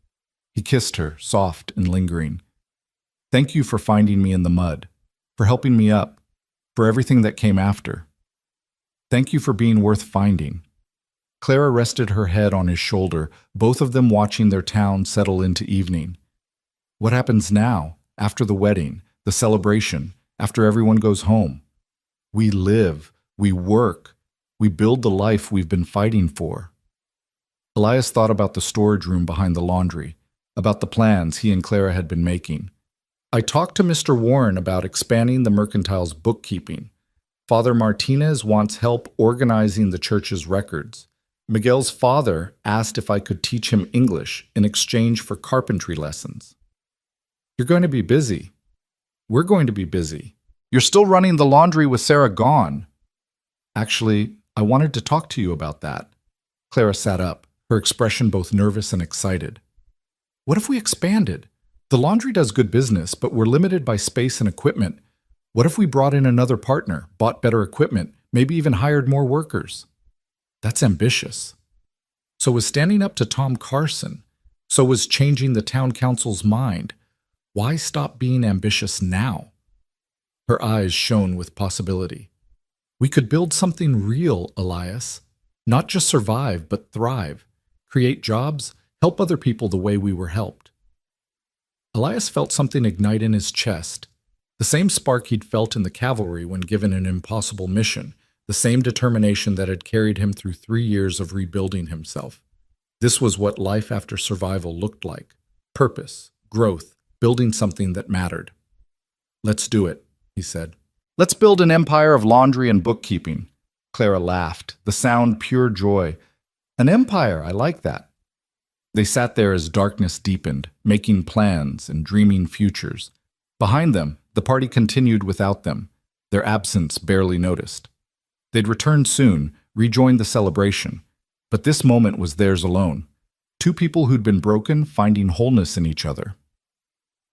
A: He kissed her, soft and lingering. "Thank you for finding me in the mud, for helping me up, for everything that came after. Thank you for being worth finding." Clara rested her head on his shoulder, both of them watching their town settle into evening. "What happens now, after the wedding, the celebration, after everyone goes home? We live, we work, we build the life we've been fighting for." Elias thought about the storage room behind the laundry, about the plans he and Clara had been making. "I talked to Mr. Warren about expanding the mercantile's bookkeeping. Father Martinez wants help organizing the church's records. Miguel's father asked if I could teach him English in exchange for carpentry lessons." "You're going to be busy." "We're going to be busy. You're still running the laundry with Sarah gone." "Actually, I wanted to talk to you about that." Clara sat up, her expression both nervous and excited. "What if we expanded? The laundry does good business, but we're limited by space and equipment. What if we brought in another partner, bought better equipment, maybe even hired more workers?" "That's ambitious." "So was standing up to Tom Carson. So was changing the town council's mind. Why stop being ambitious now?" Her eyes shone with possibility. "We could build something real, Elias. Not just survive, but thrive. Create jobs, help other people the way we were helped." Elias felt something ignite in his chest. The same spark he'd felt in the cavalry when given an impossible mission, the same determination that had carried him through 3 years of rebuilding himself. This was what life after survival looked like. Purpose, growth, building something that mattered. "Let's do it," he said. "Let's build an empire of laundry and bookkeeping." Clara laughed, the sound pure joy. "An empire, I like that." They sat there as darkness deepened, making plans and dreaming futures. Behind them, the party continued without them, their absence barely noticed. They'd return soon, rejoin the celebration, but this moment was theirs alone. Two people who'd been broken finding wholeness in each other.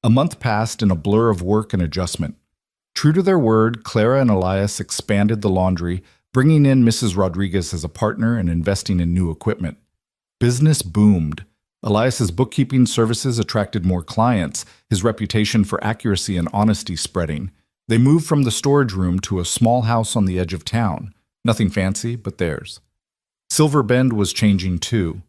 A: A month passed in a blur of work and adjustment. True to their word, Clara and Elias expanded the laundry, bringing in Mrs. Rodriguez as a partner and investing in new equipment. Business boomed. Elias's bookkeeping services attracted more clients, his reputation for accuracy and honesty spreading. They moved from the storage room to a small house on the edge of town. Nothing fancy, but theirs. Silver Bend was changing too.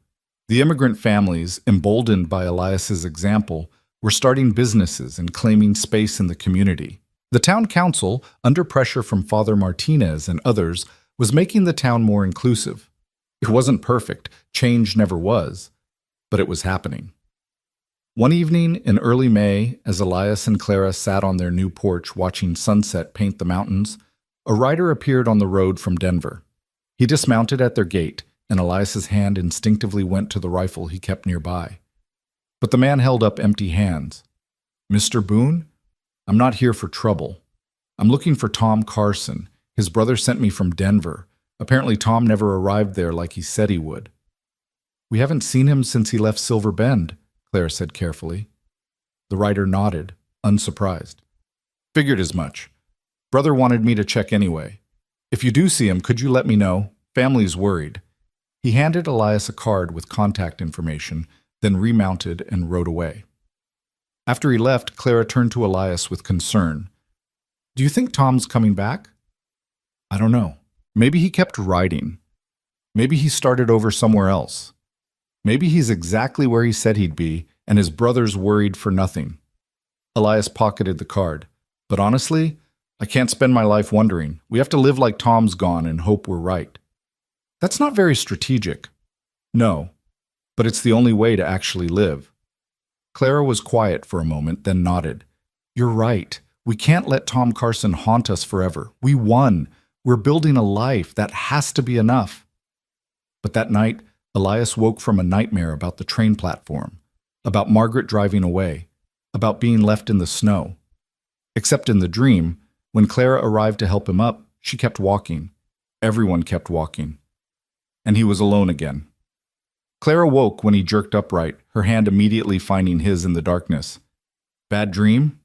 A: The immigrant families, emboldened by Elias's example, were starting businesses and claiming space in the community. The town council, under pressure from Father Martinez and others, was making the town more inclusive. It wasn't perfect, change never was, but it was happening. One evening in early May, as Elias and Clara sat on their new porch watching sunset paint the mountains, a rider appeared on the road from Denver. He dismounted at their gate, and Elias's hand instinctively went to the rifle he kept nearby. But the man held up empty hands. "Mr. Boone, I'm not here for trouble. I'm looking for Tom Carson. His brother sent me from Denver. Apparently Tom never arrived there like he said he would." "We haven't seen him since he left Silver Bend," Clara said carefully. The rider nodded, unsurprised. "Figured as much. Brother wanted me to check anyway. If you do see him, could you let me know? Family's worried." He handed Elias a card with contact information, then remounted and rode away. After he left, Clara turned to Elias with concern. "Do you think Tom's coming back?" "I don't know. Maybe he kept riding. Maybe he started over somewhere else. Maybe he's exactly where he said he'd be, and his brother's worried for nothing." Elias pocketed the card. "But honestly, I can't spend my life wondering. We have to live like Tom's gone and hope we're right." "That's not very strategic." "No, but it's the only way to actually live." Clara was quiet for a moment, then nodded. "You're right. We can't let Tom Carson haunt us forever. We won. We're building a life. That has to be enough." But that night, Elias woke from a nightmare about the train platform, about Margaret driving away, about being left in the snow. Except in the dream, when Clara arrived to help him up, she kept walking. Everyone kept walking. And he was alone again. Clara woke when he jerked upright, her hand immediately finding his in the darkness. "Bad dream?"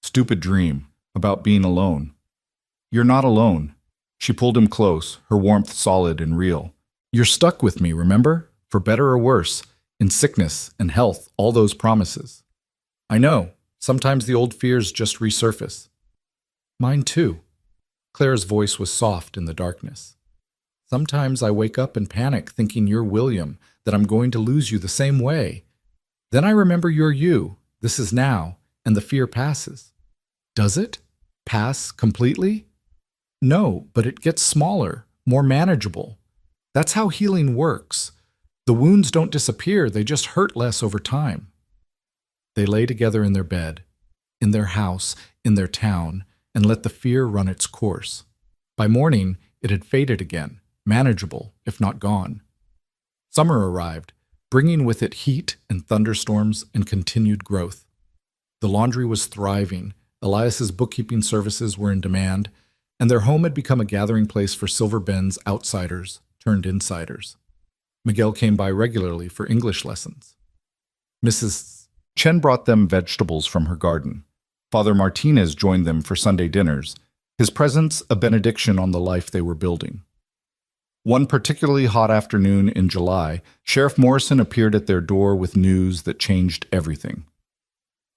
A: "Stupid dream, about being alone." "You're not alone." She pulled him close, her warmth solid and real. "You're stuck with me, remember? For better or worse, in sickness and health, all those promises." "I know. Sometimes the old fears just resurface." "Mine too." Clara's voice was soft in the darkness. "Sometimes I wake up and panic thinking you're William, that I'm going to lose you the same way. Then I remember you're you, this is now, and the fear passes." "Does it? Pass completely?" "No, but it gets smaller, more manageable. That's how healing works. The wounds don't disappear, they just hurt less over time." They lay together in their bed, in their house, in their town, and let the fear run its course. By morning, it had faded again, manageable, if not gone. Summer arrived, bringing with it heat and thunderstorms and continued growth. The laundry was thriving, Elias's bookkeeping services were in demand, and their home had become a gathering place for Silver Bend's outsiders turned insiders. Miguel came by regularly for English lessons. Mrs. Chen brought them vegetables from her garden. Father Martinez joined them for Sunday dinners, his presence a benediction on the life they were building. One particularly hot afternoon in July, Sheriff Morrison appeared at their door with news that changed everything.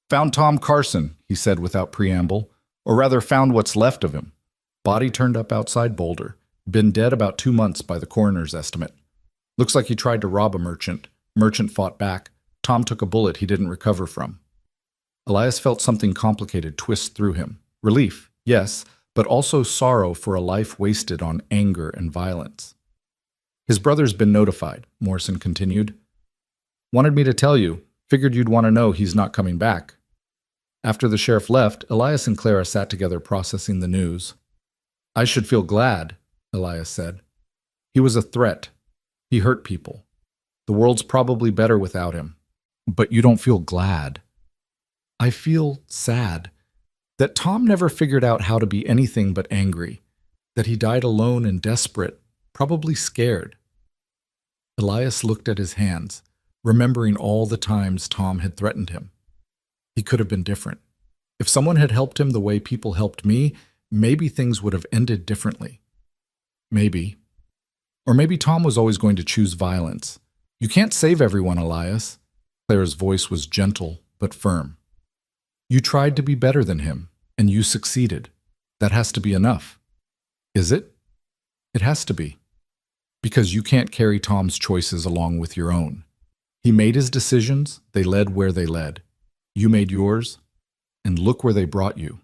A: "Found Tom Carson," he said without preamble, or rather found what's left of him. Body turned up outside Boulder. Been dead about 2 months by the coroner's estimate. Looks like he tried to rob a merchant. Merchant fought back. Tom took a bullet he didn't recover from. Elias felt something complicated twist through him. Relief, yes, but also sorrow for a life wasted on anger and violence. "His brother's been notified," Morrison continued. "Wanted me to tell you. Figured you'd want to know he's not coming back." After the sheriff left, Elias and Clara sat together processing the news. "I should feel glad," Elias said. "He was a threat. He hurt people. The world's probably better without him. But you don't feel glad." "I feel sad. That Tom never figured out how to be anything but angry. That he died alone and desperate, probably scared." Elias looked at his hands, remembering all the times Tom had threatened him. He could have been different. If someone had helped him the way people helped me, maybe things would have ended differently. Maybe. Or maybe Tom was always going to choose violence. "You can't save everyone, Elias." Clara's voice was gentle but firm. "You tried to be better than him, and you succeeded. That has to be enough." "Is it?" "It has to be." Because you can't carry Tom's choices along with your own. He made his decisions, they led where they led. You made yours, and look where they brought you.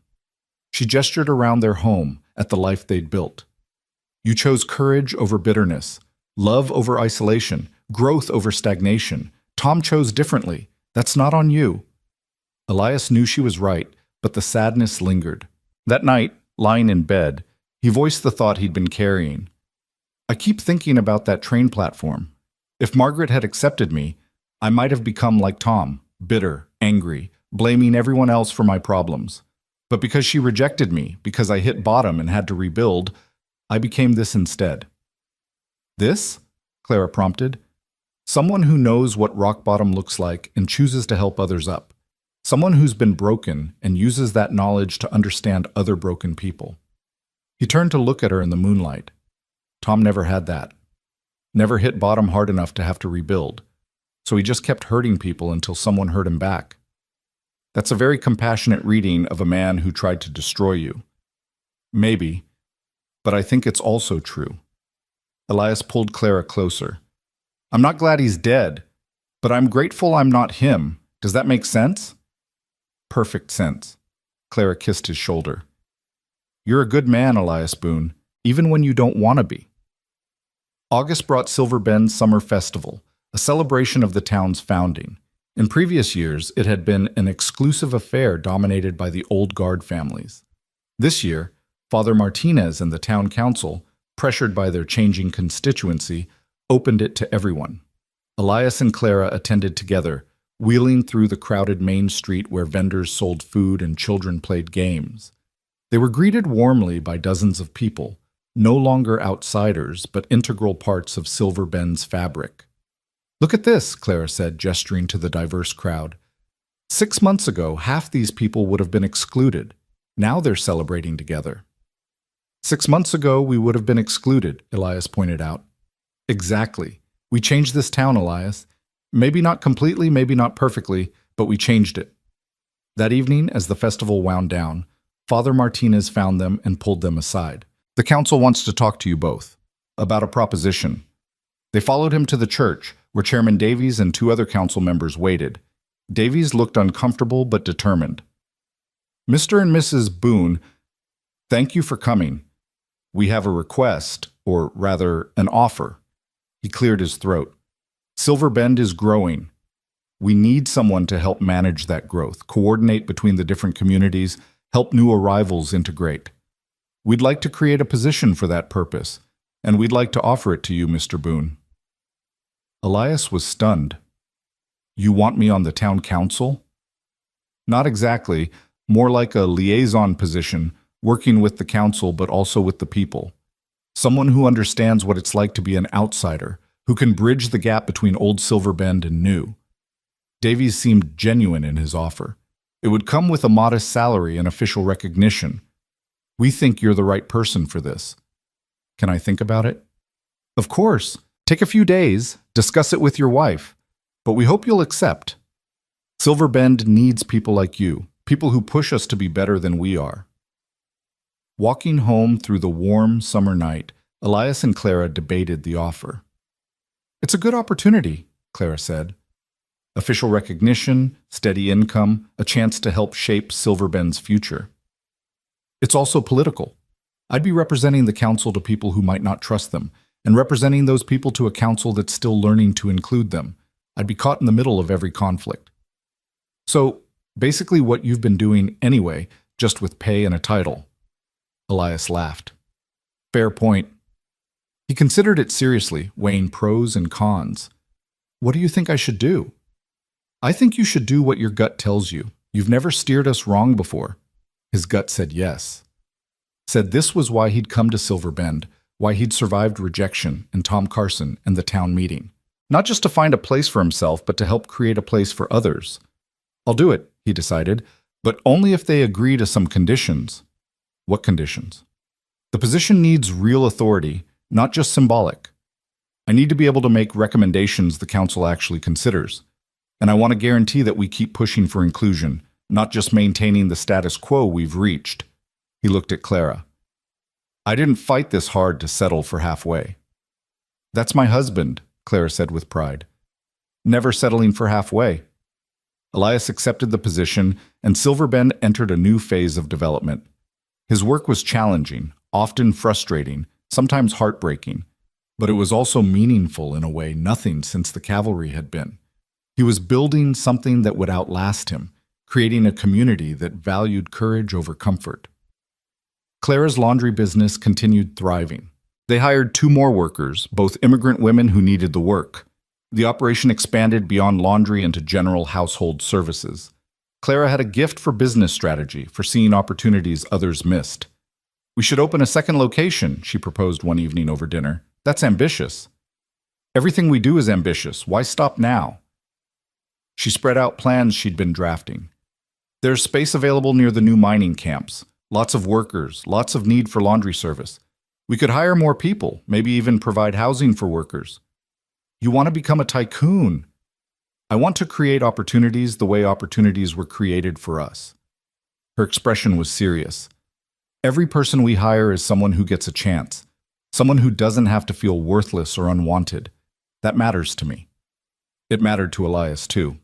A: She gestured around their home at the life they'd built. You chose courage over bitterness, love over isolation, growth over stagnation. Tom chose differently. That's not on you. Elias knew she was right, but the sadness lingered. That night, lying in bed, he voiced the thought he'd been carrying. I keep thinking about that train platform. If Margaret had accepted me, I might have become like Tom, bitter, angry, blaming everyone else for my problems. But because she rejected me, because I hit bottom and had to rebuild, I became this instead. This? Clara prompted. Someone who knows what rock bottom looks like and chooses to help others up. Someone who's been broken and uses that knowledge to understand other broken people. He turned to look at her in the moonlight. Tom never had that. Never hit bottom hard enough to have to rebuild. So he just kept hurting people until someone hurt him back. That's a very compassionate reading of a man who tried to destroy you. Maybe, but I think it's also true. Elias pulled Clara closer. I'm not glad he's dead, but I'm grateful I'm not him. Does that make sense? Perfect sense. Clara kissed his shoulder. You're a good man, Elias Boone, even when you don't want to be. August brought Silver Bend's Summer Festival, a celebration of the town's founding. In previous years, it had been an exclusive affair dominated by the old guard families. This year, Father Martinez and the town council, pressured by their changing constituency, opened it to everyone. Elias and Clara attended together, wheeling through the crowded main street where vendors sold food and children played games. They were greeted warmly by dozens of people, no longer outsiders, but integral parts of Silver Bend's fabric. Look at this, Clara said, gesturing to the diverse crowd. 6 months ago, half these people would have been excluded. Now they're celebrating together. 6 months ago, we would have been excluded, Elias pointed out. Exactly. We changed this town, Elias. Maybe not completely, maybe not perfectly, but we changed it. That evening, as the festival wound down, Father Martinez found them and pulled them aside. The council wants to talk to you both about a proposition. They followed him to the church, where Chairman Davies and 2 other council members waited. Davies looked uncomfortable but determined. Mr. and Mrs. Boone, thank you for coming. We have a request, or rather, an offer. He cleared his throat. Silver Bend is growing. We need someone to help manage that growth, coordinate between the different communities, help new arrivals integrate. We'd like to create a position for that purpose, and we'd like to offer it to you, Mr. Boone. Elias was stunned. You want me on the town council? Not exactly, more like a liaison position, working with the council but also with the people. Someone who understands what it's like to be an outsider, who can bridge the gap between old Silver Bend and new. Davies seemed genuine in his offer. It would come with a modest salary and official recognition. We think you're the right person for this. Can I think about it? Of course. Take a few days, discuss it with your wife, but we hope you'll accept. Silver Bend needs people like you, people who push us to be better than we are. Walking home through the warm summer night, Elias and Clara debated the offer. It's a good opportunity, Clara said. Official recognition, steady income, a chance to help shape Silver Bend's future. It's also political. I'd be representing the council to people who might not trust them, and representing those people to a council that's still learning to include them. I'd be caught in the middle of every conflict. So, basically what you've been doing anyway, just with pay and a title. Elias laughed. Fair point. He considered it seriously, weighing pros and cons. What do you think I should do? I think you should do what your gut tells you. You've never steered us wrong before. His gut said yes. Said this was why he'd come to Silver Bend, why he'd survived rejection and Tom Carson and the town meeting. Not just to find a place for himself, but to help create a place for others. I'll do it, he decided, but only if they agree to some conditions. What conditions? The position needs real authority, not just symbolic. I need to be able to make recommendations the council actually considers. And I want to guarantee that we keep pushing for inclusion, not just maintaining the status quo we've reached. He looked at Clara. I didn't fight this hard to settle for halfway. That's my husband, Clara said with pride. Never settling for halfway. Elias accepted the position, and Silverbend entered a new phase of development. His work was challenging, often frustrating, sometimes heartbreaking, but it was also meaningful in a way nothing since the cavalry had been. He was building something that would outlast him, creating a community that valued courage over comfort. Clara's laundry business continued thriving. They hired 2 more workers, both immigrant women who needed the work. The operation expanded beyond laundry into general household services. Clara had a gift for business strategy, for seeing opportunities others missed. "We should open a second location," she proposed one evening over dinner. "That's ambitious." "Everything we do is ambitious. Why stop now?" She spread out plans she'd been drafting. "There's space available near the new mining camps. Lots of workers, lots of need for laundry service. We could hire more people, maybe even provide housing for workers." "You want to become a tycoon." "I want to create opportunities the way opportunities were created for us." Her expression was serious. "Every person we hire is someone who gets a chance, someone who doesn't have to feel worthless or unwanted. That matters to me." It mattered to Elias, too.